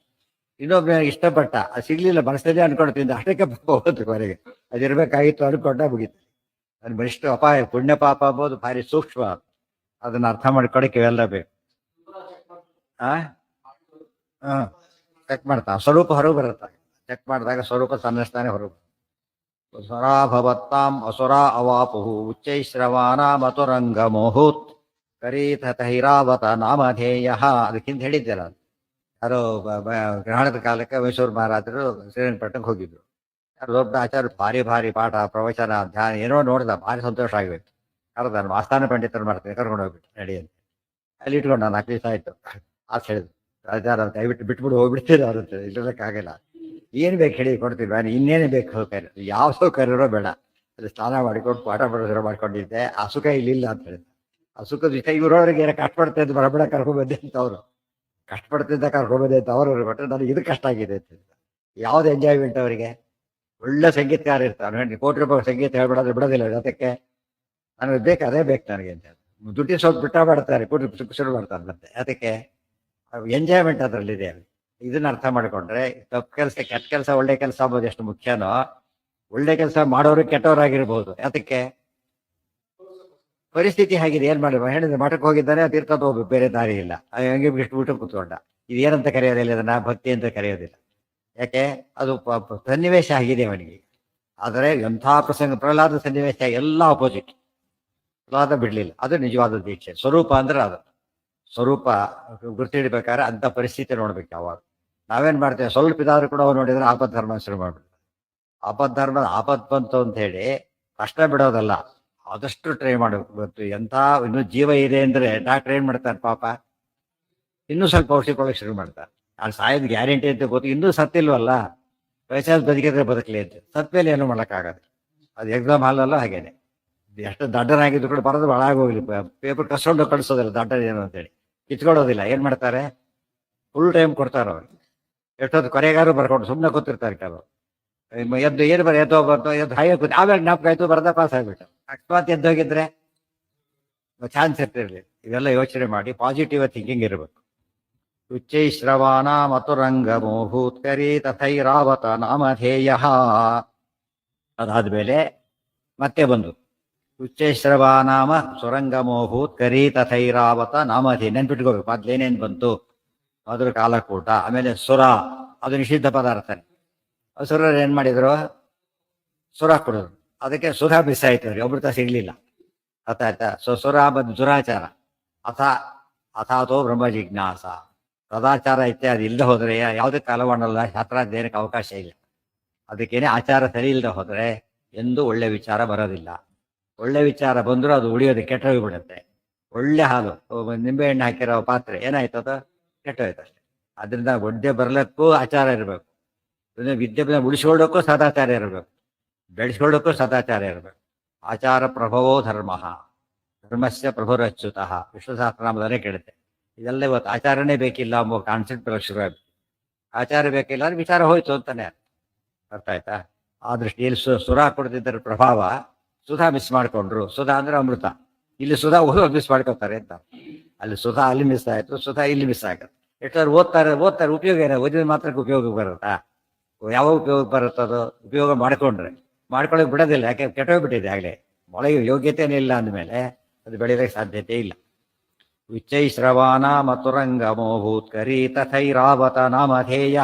ಇನ್ನೊಬ್ಬ ಇಷ್ಟಪಟ್ಟ, ಅದು ಸಿಗ್ಲಿಲ್ಲ, ಮನಸ್ಸಲ್ಲಿ ಅನ್ಕೊಂಡು ತಿಂದ, ಅಷ್ಟಕ್ಕೆ ಪಾಪ ಹೋಗುತ್ತೆ ಹೊರಗೆ. ಅದಿರ್ಬೇಕಾಗಿತ್ತು ಅನ್ಕೊಂಡ ಮುಗೀತು. ಅದು ಬರಿಷ್ಠ ಅಪಾಯ. ಪುಣ್ಯ ಪಾಪ ಅಂಬೋದು ಭಾರಿ ಸೂಕ್ಷ್ಮ. ಅದನ್ನ ಅರ್ಥ ಮಾಡ್ಕೊಳಕ್ಕೆ ಇವೆಲ್ಲ ಬೇಕು. ಚೆಕ್ ಮಾಡ್ತಾ ಸ್ವರೂಪ ಹೊರಗೆ ಬರುತ್ತೆ. ಚೆಕ್ ಮಾಡಿದಾಗ ಸ್ವರೂಪ ಸನ್ನಿಸ್ತಾನೆ ಹೊರಗೆ. ಸುರಾಭವತ್ತಾಂ ಅಸುರ ಅವಾಪುಹು ಉಚ್ಚೈಶ್ರವಾನ ಮತುರಂಗ ಮೋಹುತ್ ಕರೀತ ತೈರಾವತ ನಾಮಧೇಯ. ಅದಕ್ಕಿಂತ ಹೇಳಿದ್ದೆಲ್ಲ, ಯಾರೋ ಗ್ರಹಣದ ಕಾಲಕ್ಕೆ ಮೈಸೂರು ಮಹಾರಾಜರು ಶ್ರೀರಂಗಪಟ್ಟಣಕ್ಕೆ ಹೋಗಿದ್ರು. ಯಾರು ದೊಡ್ಡ ಆಚಾರ್ಯ, ಭಾರಿ ಪಾಠ ಪ್ರವಚನ ಧ್ಯಾನ ಏನೋ ನೋಡಿದ, ಭಾರಿ ಸಂತೋಷ ಆಗಿತ್ತು. ಕರೆದ, ನಾನು ಆಸ್ಥಾನ ಪಂಡಿತರು ಮಾಡ್ತೀನಿ, ಕರ್ಕೊಂಡು ಹೋಗ್ಬಿಟ್ಟು ನಡಿ ಅಂತ. ಅಲ್ಲಿ ಇಟ್ಕೊಂಡು ನಾನು 4 ದಿವಸ ಆಯ್ತು ಅಂತ ಹೇಳಿದ್ರು. ಆಚಾರ ದಯವಿಟ್ಟು ಬಿಟ್ಬಿಟ್ಟು ಹೋಗ್ಬಿಡ್ತೀರ ಅವ್ರಂತ. ಇಲ್ಲಕ್ಕಾಗಲ್ಲ, ಏನ್ ಬೇಕು ಹೇಳಿ ಕೊಡ್ತೀವಿ, ನಾನು ಇನ್ನೇನು ಬೇಕು ಸೌಕರ್ಯ, ಯಾವ ಸೌಕರ್ಯರೋ ಬೇಡ, ಅಲ್ಲಿ ಸ್ನಾನ ಮಾಡಿಕೊಂಡು ಪಾಠ ಬರೋದ್ರ ಮಾಡ್ಕೊಂಡಿದ್ದೆ, ಆ ಸುಖ ಇಲ್ಲಿಲ್ಲ ಅಂತ ಹೇಳಿದ್ರು. ಆ ಸುಖದ ವಿಷಯ ಇವ್ರವ್ರಿಗೆ ಏನೋ ಕಷ್ಟಪಡ್ತಾ ಇದ್ದು ಬರಬೇಡ ಕರ್ಕೊಂಡ್ಬಂದೆ ಅಂತ ಅವರು, ಕಷ್ಟಪಡ್ತಿದ್ದ ಕರ್ಕೊಂಡ್ಬಂದೆ ಅಂತ ಅವ್ರವ್ರಿಗೆ ಕೊಟ್ಟರೆ ನನಗೆ ಇದು ಕಷ್ಟ ಆಗಿದೆ ಅಂತ. ಯಾವ್ದು ಎಂಜಾಯ್ಮೆಂಟ್ ಅವರಿಗೆ. ಒಳ್ಳೆ ಸಂಗೀತಕಾರ ಇರ್ತಾರೆ, ಕೋಟಿ ರೂಪಾಯಿ ಸಂಗೀತ ಹೇಳ್ಬಿಡೋದ್ರೆ ಬಿಡೋದಿಲ್ಲ. ಜೊತೆಗೆ ನನಗೆ ಬೇಕು, ಅದೇ ಬೇಕು ನನಗೆ ಅಂತ ದುಡ್ಡಿ ಸ್ವಲ್ಪ ಬಿಟ್ಟ ಮಾಡ್ತಾರೆ, ಕೋಟಿ ಶುರು ಮಾಡ್ತಾರೆ ಮತ್ತೆ. ಅದಕ್ಕೆ ಎಂಜಾಯ್ಮೆಂಟ್ ಅದರಲ್ಲಿದೆ. ಇದನ್ನ ಅರ್ಥ ಮಾಡ್ಕೊಂಡ್ರೆ ತಪ್ಪು ಕೆಲಸ, ಕೆಟ್ಟ ಕೆಲಸ, ಒಳ್ಳೆ ಕೆಲಸ ಆಗ್ಬೋದು ಎಷ್ಟು ಮುಖ್ಯನೋ, ಒಳ್ಳೆ ಕೆಲಸ ಮಾಡೋರು ಕೆಟ್ಟವರಾಗಿರ್ಬೋದು. ಅದಕ್ಕೆ ಪರಿಸ್ಥಿತಿ ಹಾಗಿದೆ, ಏನ್ ಮಾಡಿ ಹೇಳಿದ್ರೆ ಮಠಕ್ಕೆ ಹೋಗಿದ್ದಾನೆ, ತೀರ್ಥದ ಹೋಗ್ಬೇಕು, ಬೇರೆ ದಾರಿ ಇಲ್ಲ. ಹಂಗೆ ಇಷ್ಟು ಊಟ ಕೂತ್ಕೊಂಡ. ಇದೇನಂತ ಕರೆಯೋದಿಲ್ಲ, ಇದನ್ನ ಭಕ್ತಿ ಅಂತ ಕರೆಯೋದಿಲ್ಲ. ಯಾಕೆ, ಅದು ಸನ್ನಿವೇಶ ಆಗಿದೆ ಅವನಿಗೆ. ಆದರೆ ಎಂಥ ಪ್ರಸಂಗ, ಪ್ರಹ್ಲಾದ ಸನ್ನಿವೇಶ ಎಲ್ಲ ಅಪೋಸಿಟ್. ಪ್ರಹ್ಲಾದ ಬಿಡ್ಲಿಲ್ಲ, ಅದು ನಿಜವಾದ ದೀಕ್ಷೆ. ಸ್ವರೂಪ ಅಂದ್ರೆ ಅದು. ಸ್ವರೂಪ ಗುರ್ತಿಡ್ಬೇಕಾದ್ರೆ ಅಂತ ಪರಿಸ್ಥಿತಿ ನೋಡ್ಬೇಕು ಯಾವಾಗ. ನಾವೇನ್ ಮಾಡ್ತೇವೆ, ಸ್ವಲ್ಪ ಇದಾದ್ರೂ ಕೂಡ ಅವ್ರು ನೋಡಿದ್ರೆ ಆಪತ್ ಧರ್ಮ ಶುರು ಮಾಡ್ಬಿಡ್ತಾರೆ. ಆಪತ್ ಬಂತು ಅಂತ ಹೇಳಿ ಕಷ್ಟ ಬಿಡೋದಲ್ಲ, ಆದಷ್ಟು ಟ್ರೈ ಮಾಡಬೇಕು. ಇವತ್ತು ಎಂಥ ಇನ್ನೂ ಜೀವ ಇದೆ ಅಂದ್ರೆ ಡಾಕ್ಟರ್ ಏನ್ ಮಾಡ್ತಾರೆ ಪಾಪ, ಇನ್ನೂ ಸ್ವಲ್ಪ ಔಷಧಿ ಕೊಡೋಕೆ ಶುರು ಮಾಡ್ತಾರೆ. ನಾನು ಸಾಯೋದು ಗ್ಯಾರಂಟಿ ಅಂತ ಗೊತ್ತು, ಇನ್ನೂ ಸತ್ತಿಲ್ವಲ್ಲ, ವಯಸ್ಸಾದ ಬದುಕಿದ್ರೆ ಬದುಕಲಿ ಅಂತ. ಸತ್ ಮೇಲೆ ಏನು ಮಾಡೋಕ್ಕಾಗದು. ಅದು ಎಕ್ಸಾಮ್ ಹಾಲಲ್ಲ ಹಾಗೇನೆ. ಎಷ್ಟು ದಡ್ಡನಾಗಿದ್ರು ಕೂಡ ಬರೋದು ಹಾಳಾಗೋಗ್ಲಿ, ಪೇಪರ್ ಕಸ್ಕೊಂಡು ಕಳಿಸೋದಿಲ್ಲ ದಡ್ಡ ಏನು ಅಂತೇಳಿ, ಕಿತ್ಕೊಡೋದಿಲ್ಲ. ಏನ್ ಮಾಡ್ತಾರೆ, ಫುಲ್ ಟೈಮ್ ಕೊಡ್ತಾರೆ ಅವ್ರಿಗೆ. ಎಷ್ಟೊತ್ತು ಕೊನೆಗಾರು ಬರ್ಕೊಂಡು ಸುಮ್ಮನೆ ಕೂತಿರ್ತಾರೆ ಕೆಲವರು. ಎದ್ದು ಏನು ಎದ್ದೋ ಬರ್ತು, ಎದ್ದು ಹಾಗೆ ಕೂತು ಆಮೇಲೆ ಜ್ಞಾಪಕ ಆಯ್ತು, ಬರದ ಪಾಸ್ ಆಗ್ಬಿಟ್ಟು. ಅಕಸ್ಮಾತ್ ಎದ್ದೋಗಿದ್ರೆ ಚಾನ್ಸ್ ಇರ್ತಿರ್ಲಿ. ಇವೆಲ್ಲ ಯೋಚನೆ ಮಾಡಿ ಪಾಸಿಟಿವ್ ಥಿಂಕಿಂಗ್ ಇರಬೇಕು. ಉಚ್ಚೈಶ್ರವಾನ ಮತುರಂಗ ಮೋಹೂತ್ಕರಿ ತಥೈರಾವತ ನಾಮಧೇಯ. ಅದಾದ್ಮೇಲೆ ಮತ್ತೆ ಬಂದು ಉಚ್ಚೈಶ್ರವಾ ನಾಮ ಸುರಂಗಮೋಭೂತ್ ಕರಿ ತಥೈರಾವತ ನಾಮಧಿ ನೆನ್ಪಿಟ್ಕೋಬೇಕು. ಮೊದ್ಲೇನೇನು ಬಂತು? ಮೊದಲು ಕಾಲಕೂಟ, ಆಮೇಲೆ ಸುರ, ಅದು ನಿಷಿದ್ಧ ಪದಾರ್ಥನೇ. ಸುರರು ಏನ್ ಮಾಡಿದ್ರು? ಸುರ ಕೊಡೋರು. ಅದಕ್ಕೆ ಸುಧಾ ಮಿಸ್ ಆಯ್ತು ಅವ್ರಿಗೆ, ಅಮೃತ ಸಿಗ್ಲಿಲ್ಲ. ಅರ್ಥಾಯ್ತಾ? ಸುರ ಬಂದು ದುರಾಚಾರ. ಅಥ ಅಥಾತೋ ಬ್ರಹ್ಮ ಜಿಜ್ಞಾಸ. ಸದಾಚಾರ ಇತ್ಯಾದಿ ಇಲ್ಲದೆ ಹೋದ್ರೆ ಯಾವುದೇ ಕಾಲವನ್ನಲ್ಲ, ಶಾಸ್ತ್ರಾಧ್ಯಯನಕ್ಕೆ ಅವಕಾಶ ಇಲ್ಲ. ಅದಕ್ಕೇನೆ ಆಚಾರ ಸರಿ ಇಲ್ಲದೆ ಹೋದ್ರೆ ಎಂದೂ ಒಳ್ಳೆ ವಿಚಾರ ಬರೋದಿಲ್ಲ. ಒಳ್ಳೆ ವಿಚಾರ ಬಂದರೂ ಅದು ಉಳಿಯೋದು, ಕೆಟ್ಟೋಗ್ಬಿಡುತ್ತೆ. ಒಳ್ಳೆ ಹಾಲು, ನಿಂಬೆ ಹಣ್ಣು ಹಾಕಿರೋ ಪಾತ್ರೆ ಏನಾಯ್ತದ? ಕೆಟ್ಟೋಯ್ತು ಅಷ್ಟೇ. ಅದರಿಂದ ಒಡ್ಡೆ ಬರ್ಲಕ್ಕೂ ಆಚಾರ ಇರಬೇಕು. ವಿದ್ಯೆ ಉಳಿಸ್ಕೊಳ್ಳೋಕ್ಕೂ ಸದಾಚಾರ ಇರಬೇಕು, ಬೆಳೆಸ್ಕೊಳ್ಳೋಕ್ಕೂ ಸದಾಚಾರ ಇರಬೇಕು. ಆಚಾರ ಪ್ರಭವೋ ಧರ್ಮ, ಧರ್ಮಸ್ಯ ಪ್ರಭುರಚ್ಯುತಃ ವಿಷ್ಣು ಸಹಸ್ರನಾಮದಲ್ಲೇ ಕೇಳುತ್ತೆ. ಇದೆಲ್ಲ ಇವತ್ತು ಆಚಾರನೇ ಬೇಕಿಲ್ಲ ಎಂಬ ಕಾನ್ಸೆಪ್ಟ್ ಶುರು ಆಗುತ್ತೆ. ಆಚಾರ ಬೇಕಿಲ್ಲ ಅಂದ್ರೆ ವಿಚಾರ ಹೋಯ್ತು ಅಂತಾನೆ ಅರ್ಥ ಆಯ್ತಾ? ಆ ದೃಷ್ಟಿಯಲ್ಲಿ ಸುಧಾ ಕೊಡ್ತಿದ್ದರ ಪ್ರಭಾವ ಸುಧಾ ಮಿಸ್ ಮಾಡ್ಕೊಂಡ್ರು. ಸುಧಾ ಅಂದ್ರೆ ಅಮೃತ, ಇಲ್ಲಿ ಸುಧಾ ಓದೋದು ಮಿಸ್ ಮಾಡ್ಕೊತಾರೆ ಅಂತ. ಅಲ್ಲಿ ಸುಧಾ ಅಲ್ಲಿ ಮಿಸ್ ಆಯ್ತು, ಸುಧಾ ಇಲ್ಲಿ ಮಿಸ್ ಆಗತ್ತೆ. ಎಷ್ಟಾದ್ರು ಓದ್ತಾರೆ ಉಪಯೋಗ ಏನೋ, ಓದಿದ ಮಾತ್ರಕ್ಕೆ ಉಪಯೋಗ ಬರುತ್ತಾ? ಯಾವಾಗ ಉಪಯೋಗ ಬರುತ್ತದೋ ಉಪಯೋಗ ಮಾಡ್ಕೊಳ್ಳೋಕೆ ಬಿಡೋದಿಲ್ಲ. ಯಾಕೆ? ಕೆಟ್ಟೋಗ್ಬಿಟ್ಟಿದೆ ಆಗಲೇ. ಮೊಳಗೆ ಯೋಗ್ಯತೆನೇ ಇಲ್ಲ ಅಂದಮೇಲೆ ಅದು ಬೆಳೆಯೋದಕ್ಕೆ ಸಾಧ್ಯತೆ ಇಲ್ಲ. ಉಚ್ಚೈಶ್ರವಾನ ಮತುರಂಗಮೋಭೂತ್ಕರಿ ತಥೈರಾವತ ನಾಮಧೇಯ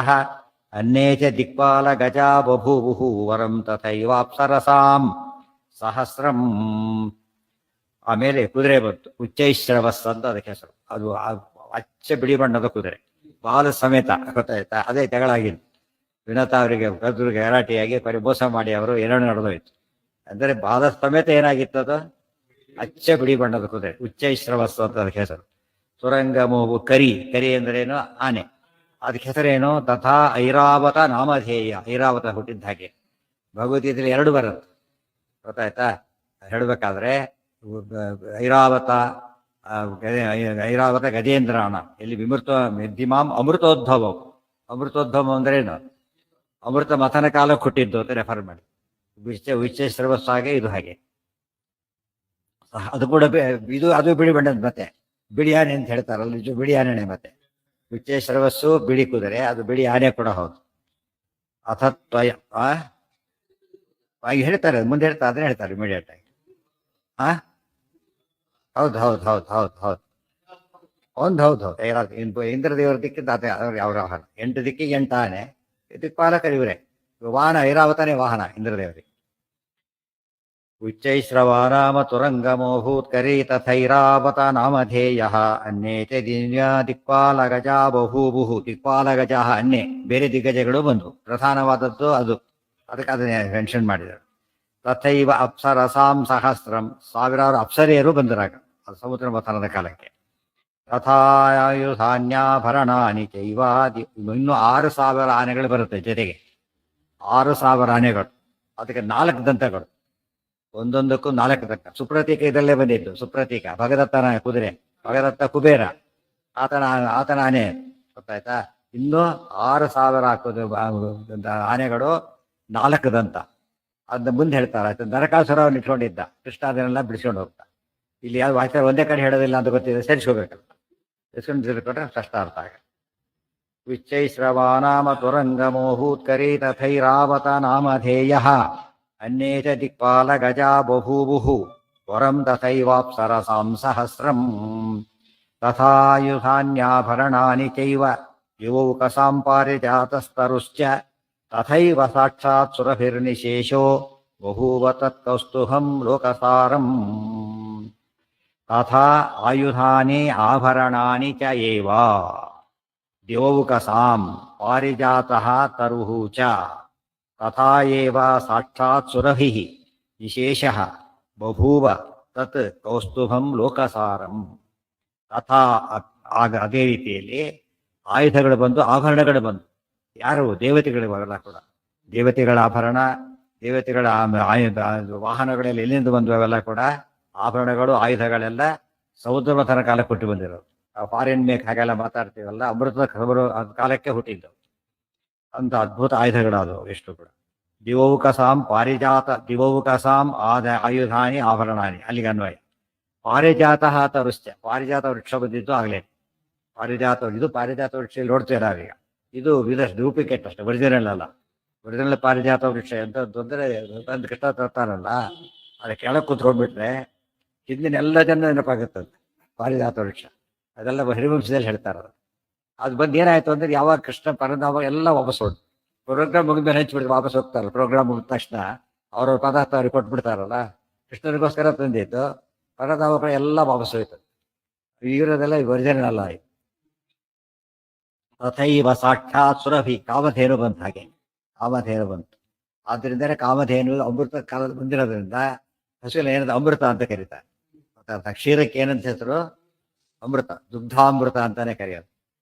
ಅನ್ಯೇ ಚ ದಿಕ್ಪಾಲ ಗಜಾ ಬಭೂವು ವರಂ ತಥೈವಾಪ್ಸರಸಾಂ ಸಹಸ್ರಂ. ಆಮೇಲೆ ಕುದುರೆ ಬಂತು, ಉಚ್ಚೈಶ್ರವಸ್ ಅಂತ ಅದಕ್ಕೆ ಹೆಸರು. ಅದು ಅಚ್ಚ ಬಿಳಿ ಬಣ್ಣದ ಕುದುರೆ, ಬಾಲ ಸಮೇತ. ಗೊತ್ತಾಯ್ತಾ? ಅದೇ ಜಗಳಾಗಿದ್ದು. ವಿನತ ಅವರಿಗೆ ಗದ್ರಿಗೆ ಗಲಾಟೆಯಾಗಿ ಮೋಸ ಮಾಡಿ ಅವರು ಏನೋ ನಡೆದೋಯ್ತು. ಅಂದರೆ ಬಾಲ ಸಮೇತ ಏನಾಗಿತ್ತು ಅದು? ಅಚ್ಚ ಬಿಳಿ ಬಣ್ಣದ ಕುದುರೆ, ಉಚ್ಚೈಶ್ರವಸ್ಸು ಅಂತ ಅದಕ್ಕೆ ಹೆಸರು. ಸುರಂಗಮೋವು ಕರಿ, ಕರಿ ಅಂದ್ರೇನು? ಆನೆ. ಅದಕ್ಕೆ ಹೆಸರೇನು? ತಥಾ ಐರಾವತ ನಾಮಧೇಯ, ಐರಾವತ ಹುಟ್ಟಿದ್ದ ಹಾಗೆ. ಭಗವದ್ಗೀತೆಯಲ್ಲಿ 2 ಬರುತ್ತೆ, ಗೊತ್ತಾಯ್ತಾ? ಹೇಳಬೇಕಾದ್ರೆ ಐರಾವತ ಐರಾವತ ಗಜೇಂದ್ರಾಣ, ಇಲ್ಲಿ ವಿದ್ಧಿಮಾಂ ಅಮೃತೋದ್ಭವ. ಅಮೃತೋದ್ಭವ ಅಂದ್ರೇನು? ಅಮೃತ ಮಥನ ಕಾಲಕ್ಕೆ ಹುಟ್ಟಿದ್ದು ಅಂತ ರೆಫರ್ ಮಾಡಿ. ಉಚ್ಚೈಶ್ರವಸ್ಸು ಹಾಗೆ, ಇದು ಹಾಗೆ. ಅದು ಕೂಡ ಅದು ಬಿಳಿ ಬಣ್ಣದ. ಮತ್ತೆ ಬಿಳಿ ಆನೆ ಅಂತ ಹೇಳ್ತಾರಲ್ಲ, ನಿಜ ಬಿಳಿ ಆನೆನೆ. ಮತ್ತೆ ಉಚ್ಚೈಶ್ರವಸ್ಸು ಬಿಳಿ ಕುದುರೆ, ಅದು ಬಿಳಿ ಆನೆ ಕೂಡ ಹೌದು. ಅಥತ್ವಯ ಹೇಳ್ತಾರೆ, ಮುಂದೆ ಹೇಳ್ತಾರೆ, ಅದನ್ನೇ ಹೇಳ್ತಾರೆ ಇಮಿಡಿಯೇಟ್ ಆಗಿ. ಹೌದು ಹೌದು ಹೌದು ಹೌದು ಹೌದು ಹೌದು ಇಂದ್ರದೇವರ ದಿಕ್ಕಿಂದ ಅದೇ ಅವ್ರ ವಾಹನ. 8 ದಿಕ್ಕಿಗೆ 8 ಆನೆ, ದಿಕ್ಪಾಲಕರು ಇವರೇ. ವಾಹನ ಐರಾವತನೇ ವಾಹನ ಇಂದ್ರದೇವರಿಗೆ. ಉಚ್ಚೈಶ್ರವಾರಾಮ ತುರಂಗಮೋಭೂತ್ಕರಿ ತಥೈರಾವತ ನಾಮಧೇಯ ಅನ್ಯೇ ಚ ದಿಕ್ಪಾಲ ಗಜಾ ಬಹೂಬುಹು. ದಿಕ್ಪಾಲ ಗಜಾ ಅನ್ಯೇ, ಬೇರೆ ದಿಗ್ಗಜಗಳು ಬಂದು, ಪ್ರಧಾನವಾದದ್ದು ಅದು. ಅದಕ್ಕೆ ಅದನ್ನೇ ಮೆನ್ಷನ್ ಮಾಡಿದರು. ತಥೈವ ಅಪ್ಸರಸಾಂ ಸಹಸ್ರಂ, ಸಾವಿರಾರು ಅಪ್ಸರೆಯರು ಬಂದರಾಗ, ಅದು ಸಮುದ್ರ ಮಥನದ ಕಾಲಕ್ಕೆ. ತಥಾಯುಧಾನ್ಯಾಭರಣಾನಿ ಚೈವ, ಇನ್ನೂ 6,000 ಆನೆಗಳು ಬರುತ್ತೆ ಜೊತೆಗೆ. 6,000 ಆನೆಗಳು, ಅದಕ್ಕೆ 4 ದಂತಗಳು, ಒಂದೊಂದಕ್ಕೂ 4 ದಂತ. ಸುಪ್ರತೀಕ ಇದರಲ್ಲೇ ಬಂದಿದ್ದು. ಸುಪ್ರತೀಕ ಭಗದತ್ತನ ಕುದುರೆ, ಭಗದತ್ತ ಕುಬೇರ, ಆತನ ಆನೆ. ಗೊತ್ತಾಯ್ತಾ? ಇನ್ನೂ 6,000 ಆನೆಗಳು, 4 ದಂತ. ಅದನ್ನ ಮುಂದೆ ಹೇಳ್ತಾರೆ. ನರಕಾಸುರವನ್ನು ಇಟ್ಕೊಂಡಿದ್ದ, ಕೃಷ್ಣ ಅದನ್ನೆಲ್ಲ ಬಿಡಿಸ್ಕೊಂಡು ಹೋಗ್ತಾ. ಇಲ್ಲಿ ಯಾವ್ದು ವಾಕ್ಯ ಒಂದೇ ಕಡೆ ಹೇಳೋದಿಲ್ಲ ಅಂತ ಗೊತ್ತಿದೆ, ಸೇರಿಸ್ಕೋಬೇಕಲ್ಲ. ಸೇರಿಸ್ಕೊಂಡು ತಿಳ್ಕೊಂಡ್ರೆ ಕಷ್ಟ ಅರ್ಥ ಆಗ. ವಿಚ್ಚೈಶ್ರವಾನಾಮ ತುರಂಗಮೋಭೂತ್ಕರಿ ತಥೈರಾವತ ನಾಮಧೇಯ ಅನ್ಯೇ ಚ ದಿಕ್ಪಾಲ ಗಜಾ ಬಭೂವು ವರಂ ತಥೈವಾಪ್ಸರಸಾಂ ಸಹಸ್ರಂ. ತಥಾಯುಧಾನ್ಯಾಭರಣಾನಿ ಚೈವ ಯುವೌಕಸಾಂ ಪಾರಿಜಾತಸ್ತರುಶ್ಚ ತಥೈವ ಸಾಕ್ಷಾತ್ ಸುರಭಿರ್ನಿಶೇಷೋ ಬಭೂವ ತತ್ಕೌಸ್ತುಭಂ ಲೋಕಸಾರಂ. ತಥಾ ಆಯುಧಾನಿ ಆಭರಣಾನಿ ಚ ಏವ ದ್ಯೌಕಸಾಂ ಪಾರಿಜಾತಃ ತರುಃ ಚ ತಥಾ ಏವ ಸಾಕ್ಷಾತ್ ಸುರಭಿಃ ವಿಶೇಷಃ ಬಭೂವ ತತ್ ಕೌಸ್ತುಭಂ ಲೋಕಸಾರಂ. ತಥಾ ಆಗ ಅದೇ ರೀತಿಯಲ್ಲಿ ಆಯುಧಗಳು ಬಂದು, ಆಭರಣಗಳು ಬಂದು. ಯಾರು? ದೇವತೆಗಳು. ಅವೆಲ್ಲ ಕೂಡ ದೇವತೆಗಳ ಆಭರಣ, ದೇವತೆಗಳ ವಾಹನಗಳೆಲ್ಲ ಎಲ್ಲಿಂದ ಬಂದು? ಅವೆಲ್ಲ ಕೂಡ ಆಭರಣಗಳು, ಆಯುಧಗಳೆಲ್ಲ ಸಮುದ್ರ ಮಥನ ಕಾಲಕ್ಕೆ ಹುಟ್ಟಿ ಬಂದಿರೋದು. ಫಾರಿನ್ ಮೇಕ್ ಹಾಗೆಲ್ಲ ಮಾತಾಡ್ತೀವಲ್ಲ, ಅಮೃತದ ಕಾಲಕ್ಕೆ ಹುಟ್ಟಿದ್ದು ಅಂತ ಅದ್ಭುತ ಆಯುಧಗಳಾದವು ಎಷ್ಟು ಕೂಡ. ದಿವೌಕಸಾಂ ಪಾರಿಜಾತ, ದಿವೌಕಸಾಂ ಆಯುಧಾನಿ ಆಭರಣಾನಿ, ಅಲ್ಲಿಗೆ ಅನ್ವಯ. ಪಾರಿಜಾತಃ ತರುಶ್ಚ, ಪಾರಿಜಾತ ವೃಕ್ಷ ಬಂದಿದ್ದು ಆಗಲೇ. ಪಾರಿಜಾತ, ಇದು ಪಾರಿಜಾತ ವೃಕ್ಷ ನೋಡ್ತೀರ ನಾವೀಗ. ಇದು ಡೂಪ್ಲಿಕೇಟ್ ಅಷ್ಟೇ, ಒರಿಜಿನಲ್ ಅಲ್ಲ. ಒರಿಜಿನಲ್ ಪಾರಿಜಾತ ವೃಕ್ಷ ಅಂತ ತೊಂದರೆ ಕೃಷ್ಣ ತರ್ತಾರಲ್ಲ, ಅದಕ್ಕೆ ಕೆಳಗೆ ಕೂತ್ಕೊಂಡ್ಬಿಟ್ರೆ ಹಿಂದಿನ ಎಲ್ಲ ಜನ ನೆನಪಾಗುತ್ತದೆ ಪಾರಿಜಾತ ವೃಕ್ಷ. ಅದೆಲ್ಲ ಹರಿವಂಶದಲ್ಲಿ ಹೇಳ್ತಾರೆ. ಅದು ಬಂದು ಏನಾಯ್ತು ಅಂದ್ರೆ ಯಾವಾಗ ಕೃಷ್ಣ ಪರನಾಮ ಎಲ್ಲ ವಾಪಸ್ ಹೋದ್. ಪ್ರೋಗ್ರಾಮ್ ಮುಗಿದ ಮೇಲೆ ಹಂಚ್ಬಿಡ್ತಾರೆ, ವಾಪಸ್ ಹೋಗ್ತಾರಲ್ಲ. ಪ್ರೋಗ್ರಾಮ್ ಮುಗಿದ ತಕ್ಷಣ ಅವ್ರವ್ರ ಪದಾರ್ಥ ಅವ್ರಿಗೆ ಕೊಟ್ಬಿಡ್ತಾರಲ್ಲ. ಕೃಷ್ಣನಿಗೋಸ್ಕರ ತಂದಿತ್ತು, ಪರನಾಮಗಳು ಎಲ್ಲ ವಾಪಸ್ ಹೋಯ್ತು. ಇರೋದೆಲ್ಲ ಒರಿಜಿನಲ್ ಅಲ್ಲ. ತಥೈವ ಸಾಕ್ಷಾತ್ ಸುರಭಿ, ಕಾಮಧೇನು ಬಂತು. ಹಾಗೆ ಕಾಮಧೇನು ಬಂತು. ಆದ್ರಿಂದಲೇ ಕಾಮಧೇನು ಅಮೃತ ಕಾಲದ ಬಂದಿರೋದ್ರಿಂದ ಹಸುವಿನ ಏನಂತ ಅಮೃತ ಅಂತ ಕರೀತಾರೆ. ಕ್ಷೀರಕ್ಕೆ ಏನಂತ ಹೆಸರು? ಅಮೃತ, ದುಗ್ಧಾಮೃತ ಅಂತಾನೆ ಕರೆಯೋದು.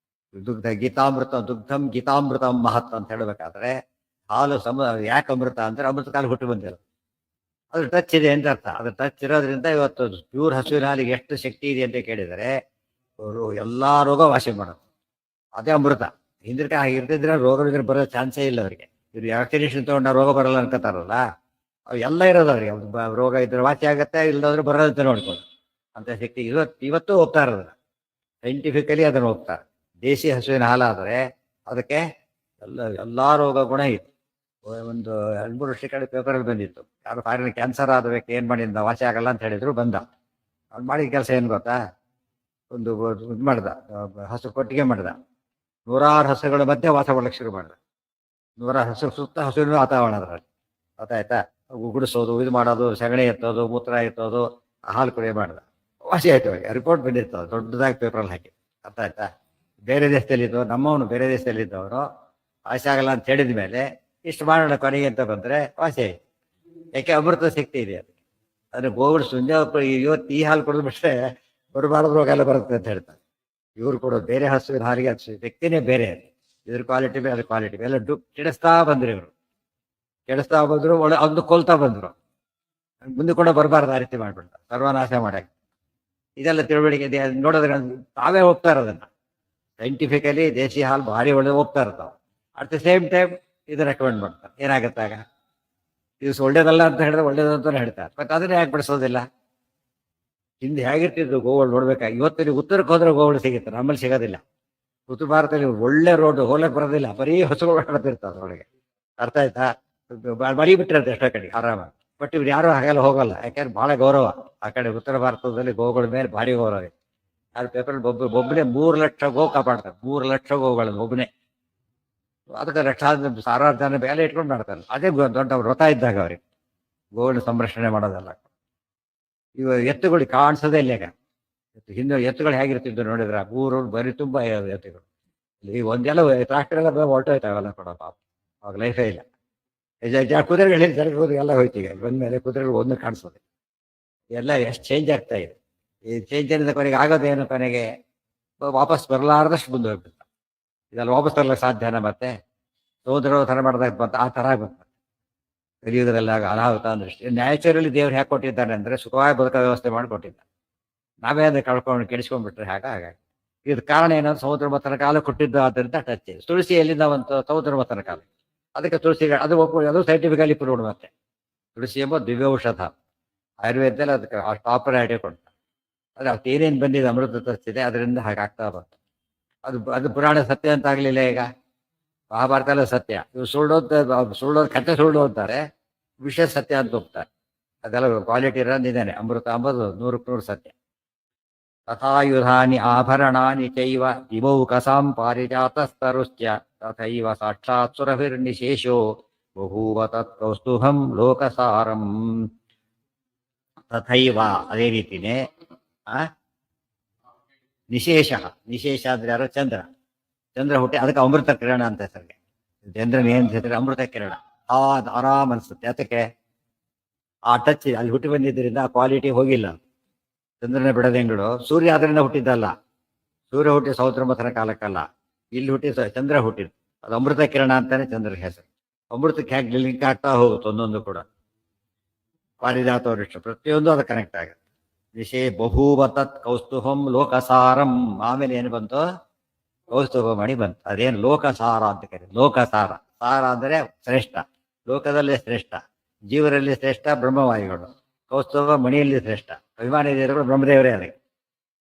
ದುಗ್ಧ ಗೀತಾಮೃತ, ದುಗ್ಧಂ ಗೀತಾಮೃತಂ ಮಹತ್ ಅಂತ ಹೇಳಬೇಕಾದ್ರೆ ಹಾಲು ಯಾಕೆ ಅಮೃತ ಅಂದ್ರೆ ಅಮೃತ ಕಾಲ ಹುಟ್ಟು ಬಂದಿರೋದು. ಅದ್ರ ಟಚ್ ಇದೆ ಅಂತ ಅರ್ಥ. ಅದ್ರ ಟಚ್ ಇರೋದ್ರಿಂದ ಇವತ್ತು ಪ್ಯೂರ್ ಹಸುವಿನ ಹಾಲಿಗೆ ಎಷ್ಟು ಶಕ್ತಿ ಇದೆ ಅಂತ ಕೇಳಿದರೆ ಎಲ್ಲಾ ರೋಗ ವಾಸಿ ಮಾಡೋದು ಅದೇ ಅಮೃತ. ಹಿಂದಿನ ಇರ್ತಿದ್ರೆ ರೋಗ ಬರೋ ಚಾನ್ಸೇ ಇಲ್ಲ ಅವರಿಗೆ. ಇವ್ರು ವ್ಯಾಕ್ಸಿನೇಷನ್ ತಗೊಂಡ ರೋಗ ಬರಲ್ಲ ಅನ್ಕೋತಾರಲ್ಲ, ಅವು ಎಲ್ಲ ಇರೋದು ಅವ್ರಿಗೆ. ರೋಗ ಇದ್ರೆ ವಾಸಿ ಆಗತ್ತೆ, ಇಲ್ಲದ್ರೆ ಬರೋದಂತ ನೋಡ್ಕೊಂಡು ಅಂತ ಶಕ್ತಿ ಇವತ್ತು ಹೋಗ್ತಾ ಇರೋದು. ಸೈಂಟಿಫಿಕಲಿ ಅದನ್ನು ಹೋಗ್ತಾರೆ. ದೇಸಿ ಹಸುವಿನ ಹಾಲಾದರೆ ಅದಕ್ಕೆ ಎಲ್ಲಾ ರೋಗ ಗುಣ ಇತ್ತು. ಒಂದು 2-3 ವರ್ಷ ಕಡೆ ಪೇಪರಲ್ಲಿ ಬಂದಿತ್ತು, ಯಾರು ಫಾರಿನ್ ಕ್ಯಾನ್ಸರ್ ಆದ ವ್ಯಕ್ತಿ ಏನ್ ಮಾಡಿದ ವಾಸಿ ಆಗಲ್ಲ ಅಂತ ಹೇಳಿದ್ರು. ಬಂದ ಅವ್ನು ಮಾಡಿದ ಕೆಲಸ ಏನ್ ಗೊತ್ತಾ? ಒಂದು ಇದು ಮಾಡ್ದ, ಹಸು ಕೊಟ್ಟಿಗೆ ಮಾಡ್ದ. 100 ಹಸುಗಳ ಮಧ್ಯೆ ವಾಸ ಮಾಡಲಿಕ್ಕೆ ಶುರು ಮಾಡ್ದ. 100 ಹಸು ಸುತ್ತ ಹಸುವಿನ ವಾತಾವರಣ ಅದರಲ್ಲಿ. ಗೊತ್ತಾಯ್ತಾ? ಗುಡಿಸೋದು, ಇದು ಮಾಡೋದು, ಸಗಣಿ ಎತ್ತೋದು, ಮೂತ್ರ ಎತ್ತೋದು, ಹಾಲು ಕುಡಿಯ ಮಾಡ್ದ. ವಾಸಿ ಆಯ್ತು. ರಿಪೋರ್ಟ್ ಬಂದಿತ್ತು, ದೊಡ್ಡದಾಗಿ ಪೇಪರಲ್ಲಿ ಹಾಕಿ. ಅರ್ಥ ಆಯ್ತಾ? ಬೇರೆ ದೇಶದಲ್ಲಿದ್ದು, ನಮ್ಮವನು ಬೇರೆ ದೇಶದಲ್ಲಿದ್ದವನು ವಾಸಿ ಆಗಲ್ಲ ಅಂತ ಹೇಳಿದ ಮೇಲೆ ಇಷ್ಟು ಮಾಡೋಣ ಕೊನೆಗೆ ಅಂತ ಬಂದ್ರೆ ವಾಸಿ ಆಯ್ತು. ಯಾಕೆ? ಅಮೃತ ಶಕ್ತಿ ಇದೆ ಅದಕ್ಕೆ. ಅದನ್ನ ಗೋವಿಡ್ ಇವತ್ತು ಈ ಹಾಲು ಕುಡಿದು ಬಿಟ್ರೆ ಬರಬಾರ್ದು ರೋಗ ಎಲ್ಲ ಬರುತ್ತೆ ಅಂತ ಹೇಳ್ತಾರೆ. ಇವ್ರು ಕೊಡೋದು ಬೇರೆ ಹಸುವಿನ ಹಾಲಿಗೆ ವ್ಯಕ್ತಿನೇ ಬೇರೆ. ಇದ್ರ ಕ್ವಾಲಿಟಿ ಬೇರೆ, ಅದ್ರ ಕ್ವಾಲಿಟಿ ಬೇರೆ. ಎಲ್ಲ ಕೆಡಿಸ್ತಾ ಬಂದ್ರು ಇವರು, ಕೆಡಿಸ್ತಾ ಬಂದ್ರು. ಅದನ್ನು ಕೊಲ್ತಾ ಬಂದ್ರು. ಮುಂದೆ ಕೂಡ ಬರಬಾರ್ದು ಆ ರೀತಿ ಮಾಡ್ಬಿಡ್ತಾರೆ, ಸರ್ವನಾಶ ಮಾಡಕ್ಕೆ. ಇದೆಲ್ಲ ತಿಳುವಳಿಕೆ ನೋಡೋದ್ರೆ ತಾವೇ ಹೋಗ್ತಾ ಇರೋದನ್ನ. ಸೈಂಟಿಫಿಕಲಿ ದೇಸಿ ಹಾಲು ಭಾರಿ ಒಳ್ಳೆ ಹೋಗ್ತಾ ಇರ್ತಾವೆ. ಅಟ್ ದ ಸೇಮ್ ಟೈಮ್ ಇದು ರೆಕಮೆಂಡ್ ಮಾಡ್ತಾರೆ. ಏನಾಗುತ್ತಾಗ ಇದು ಒಳ್ಳೇದಲ್ಲ ಅಂತ ಹೇಳಿದ್ರೆ ಒಳ್ಳೇದಂತಾನೆ ಹೇಳ್ತಾರೆ. ಮತ್ತೆ ಅದನ್ನೇ ಯಾಕೆ ಬಿಡಿಸೋದಿಲ್ಲ? ಹಿಂದೆ ಹೇಗಿರ್ತಿದ್ದು ಗೋಗಳು ನೋಡ್ಬೇಕಾಗಿ. ಇವತ್ತು ನೀವು ಉತ್ತರಕ್ಕೆ ಹೋದ್ರೆ ಗೋಗಳು ಸಿಗುತ್ತೆ, ನಮ್ಮಲ್ಲಿ ಸಿಗೋದಿಲ್ಲ. ಉತ್ತರ ಭಾರತದಲ್ಲಿ ಒಳ್ಳೆ ರೋಡ್ ಹೋಲಕ್ಕೆ ಬರೋದಿಲ್ಲ, ಬರೀ ಹಸುಗಳು ಆಡ್ತಿರ್ತಾವೆ ಅದರೊಳಗೆ. ಅರ್ಥ ಆಯ್ತಾ? ಮರಿ ಬಿಟ್ಟಿರುತ್ತೆ ಎಷ್ಟೋ ಕಡೆ ಆರಾಮ. ಬಟ್ ಇವ್ರು ಯಾರು ಹಾಗೆಲ್ಲ ಹೋಗಲ್ಲ, ಯಾಕೆಂದ್ರೆ ಬಹಳ ಗೌರವ ಆ ಕಡೆ ಉತ್ತರ ಭಾರತದಲ್ಲಿ ಗೋಗಳ ಮೇಲೆ ಭಾರಿ ಗೌರವ ಇದೆ. ಯಾರು ಪೇಪರ್ ಒಬ್ಬನೇ 3 ಲಕ್ಷ ಗೋ ಕಾಪಾಡ್ತಾರೆ. 3 ಲಕ್ಷ ಗೋಗಳನ್ನು ಒಬ್ಬನೇ. ಅದಕ್ಕೆ ಲಕ್ಷಾಂತರ ಸಾವಿರಾರು ಜನ ಬೇಲೆ ಇಟ್ಕೊಂಡು ಮಾಡ್ತಾರೆ. ಅದೇ ದೊಡ್ಡ ವ್ರತ ಇದ್ದಾಗ ಅವ್ರಿಗೆ ಗೋವಿನ ಸಂರಕ್ಷಣೆ ಮಾಡೋದಲ್ಲ. ಇವ ಎತ್ತುಗಳು ಕಾಣಿಸೋದೇ ಇಲ್ಲ ಈಗ. ಹಿಂದೆ ಎತ್ತುಗಳು ಹೇಗಿರ್ತಿದ್ದು ನೋಡಿದ್ರೆ ಊರು ಬರೀ ತುಂಬಾ ಎತ್ತುಗಳು. ಈ ಒಂದೆಲ್ಲ ಟ್ರಾಕ್ಟರ್ ಎಲ್ಲ ಹೊರಟೋಯ್ತು, ಅವೆಲ್ಲ ಕೂಡ ಪಾಪ ಅವಾಗ ಲೈಫೇ ಇಲ್ಲ. ಕುದುರೆಗಳು ಜರಗೋದು ಎಲ್ಲ ಹೋಯ್ತು. ಈಗ ಬಂದ್ಮೇಲೆ ಕುದುರೆಗಳು ಒಂದು ಕಾಣಿಸೋದು ಎಲ್ಲ ಎಷ್ಟು ಚೇಂಜ್ ಆಗ್ತಾ ಇದೆ. ಈ ಚೇಂಜ್ ಏನಿದೆ ಕೊನೆಗೆ ಆಗೋದೇನು? ಕೊನೆಗೆ ವಾಪಸ್ ಬರಲಾರ್ದಷ್ಟು ಮುಂದೆ ಹೋಗ್ಬಿಡ್ತಾರೆ. ಇದೆಲ್ಲ ವಾಪಸ್ ತರಲಿಕ್ಕೆ ಸಾಧ್ಯನ? ಮತ್ತೆ ಸೋದರ ಥರ ಮಾಡಿದಾಗ ಬಂತ ಆ ಥರ ಬಂತ ಕಲಿಯುವುದರಲ್ಲಿ ಆಗ ಅನಾಹುತ ಅಂದ್ರೆ ನ್ಯಾಚುರಲಿ ದೇವ್ರು ಹೇಗೆ ಕೊಟ್ಟಿದ್ದಾನೆ ಅಂದ್ರೆ ಸುಖವಾಗಿ ಬದುಕೋ ವ್ಯವಸ್ಥೆ ಮಾಡಿ ಕೊಟ್ಟಿದ್ದಾನೆ. ನಾವೇ ಅದನ್ನ ಕಳ್ಕೊಂಡು ಕೆಡಿಸ್ಕೊಂಡ್ಬಿಟ್ರೆ ಹಾಗಾಗಿ ಇದ್ರ ಕಾರಣ ಏನಂದ್ರೆ ಸಮುದ್ರ ಮಥನ ಕಾಲ ಕೊಟ್ಟಿದ್ದು. ಆದ್ದರಿಂದ ಟಚ್ ಇದೆ. ತುಳಸಿ ಎಲ್ಲಿಂದ ಒಂದು ಸಮುದ್ರ ಮಥನ ಕಾಲ, ಅದಕ್ಕೆ ತುಳಸಿ ಅದು ಅದು ಸೈಂಟಿಫಿಕಲಿ ಪ್ರೂವ್ಡ್. ಮತ್ತೆ ತುಳಸಿ ಎಂಬ ದಿವ್ಯ ಔಷಧ ಆಯುರ್ವೇದದಲ್ಲಿ ಅದಕ್ಕೆ ಅಷ್ಟು ಆಪರೇಟಿವ್ ಕೊಡ್ತಾರೆ. ಅದು ಅವತ್ತು ಏನೇನು ಬಂದಿದೆ ಅಮೃತ ತರಿಸಿದೆ, ಅದರಿಂದ ಹಾಗಾಗ್ತಾ ಬಂತು. ಅದು ಪುರಾಣ ಸತ್ಯ ಅಂತ ಆಗ್ಲಿಲ್ಲ. ಈಗ ಮಹಾಭಾರತ ಎಲ್ಲ ಸತ್ಯ. ಇವು ಸುಳ್ಳೋದು ಕಥೆ ಸುಳ್ಳು ಅಂತಾರೆ, ವಿಷಯ ಸತ್ಯ ಅಂತ ಹೋಗ್ತಾರೆ. ಅದೆಲ್ಲ ಕ್ವಾಲಿಟಿ ಇರೋದಿದ್ದಾನೆ. ಅಮೃತ ಅಂಬುದು 100ಕ್ಕೆ 100 ಸತ್ಯ. ತಥಾಯುಧಾನಿ ಆಭರಣಾನಿ ಚೈವ ಇಮೌ ಕಸಾಂ ಪಾರಿಜಾತಸ್ತರುಶ್ಚ ತಥೈವ ಸಾಕ್ಷಾತ್ ಸುರಭಿರ್ನಿಶೇಷೋ ಬಭೂವ ತತ್ಕೌಸ್ತುಭಂ ಲೋಕಸಾರಂ. ತಥೈವ ಅದೇ ರೀತಿನೇ ನಿಶೇಷ. ನಿಶೇಷ ಅಂದ್ರೆ ಯಾರು? ಚಂದ್ರ. ಚಂದ್ರ ಹುಟ್ಟಿ ಅದಕ್ಕೆ ಅಮೃತ ಕಿರಣ ಅಂತ ಹೆಸರಿಗೆ. ಚಂದ್ರನ ಏನ್ ಹೆಸರು? ಅಮೃತ ಕಿರಣ. ಆರಾಮ್ ಅನ್ಸುತ್ತೆ. ಅದಕ್ಕೆ ಆ ಟಚ್ ಅಲ್ಲಿ ಹುಟ್ಟಿ ಬಂದಿದ್ದರಿಂದ ಆ ಕ್ವಾಲಿಟಿ ಹೋಗಿಲ್ಲ. ಚಂದ್ರನ ಬಿಡದೆಂಗಳು. ಸೂರ್ಯ ಅದರಿಂದ ಹುಟ್ಟಿದ್ದಲ್ಲ. ಸೂರ್ಯ ಹುಟ್ಟಿ ಸಮುದ್ರ ಮಥನ ಕಾಲಕ್ಕಲ್ಲ, ಇಲ್ಲಿ ಹುಟ್ಟಿ ಚಂದ್ರ ಹುಟ್ಟಿದ್ದು. ಅದು ಅಮೃತ ಕಿರಣ ಅಂತಾನೆ ಚಂದ್ರನ ಹೆಸರು. ಅಮೃತಕ್ಕೆ ಹೇಗೆ ಲಿಂಕ್ ಆಗ್ತಾ ಹೋಗುತ್ತೆ ಒಂದೊಂದು ಕೂಡ. ಪಾರಿಜಾತ ವೃಕ್ಷ ಪ್ರತಿಯೊಂದು ಅದು ಕನೆಕ್ಟ್ ಆಗುತ್ತೆ. ವಿಷಯ ಬಹೂವ ತತ್ ಕೌಸ್ತುಭಂ ಲೋಕಸಾರಂ. ಆಮೇಲೆ ಏನು ಬಂತು? ಕೌಸ್ತುಭ ಮಣಿ ಬಂತು. ಅದೇನು ಲೋಕಸಾರ ಅಂತ ಕರೀತಾರೆ. ಲೋಕಸಾರ, ಸಾರ ಅಂದರೆ ಶ್ರೇಷ್ಠ, ಲೋಕದಲ್ಲೇ ಶ್ರೇಷ್ಠ, ಜೀವರಲ್ಲಿ ಶ್ರೇಷ್ಠ ಬ್ರಹ್ಮವಾಯುಗಳು. ಕೌಸ್ತುಭ ಮಣಿಯಲ್ಲಿ ಶ್ರೇಷ್ಠ. ಅಭಿಮಾನಿ ದೇವರುಗಳು ಬ್ರಹ್ಮದೇವರೇ. ಅದಕ್ಕೆ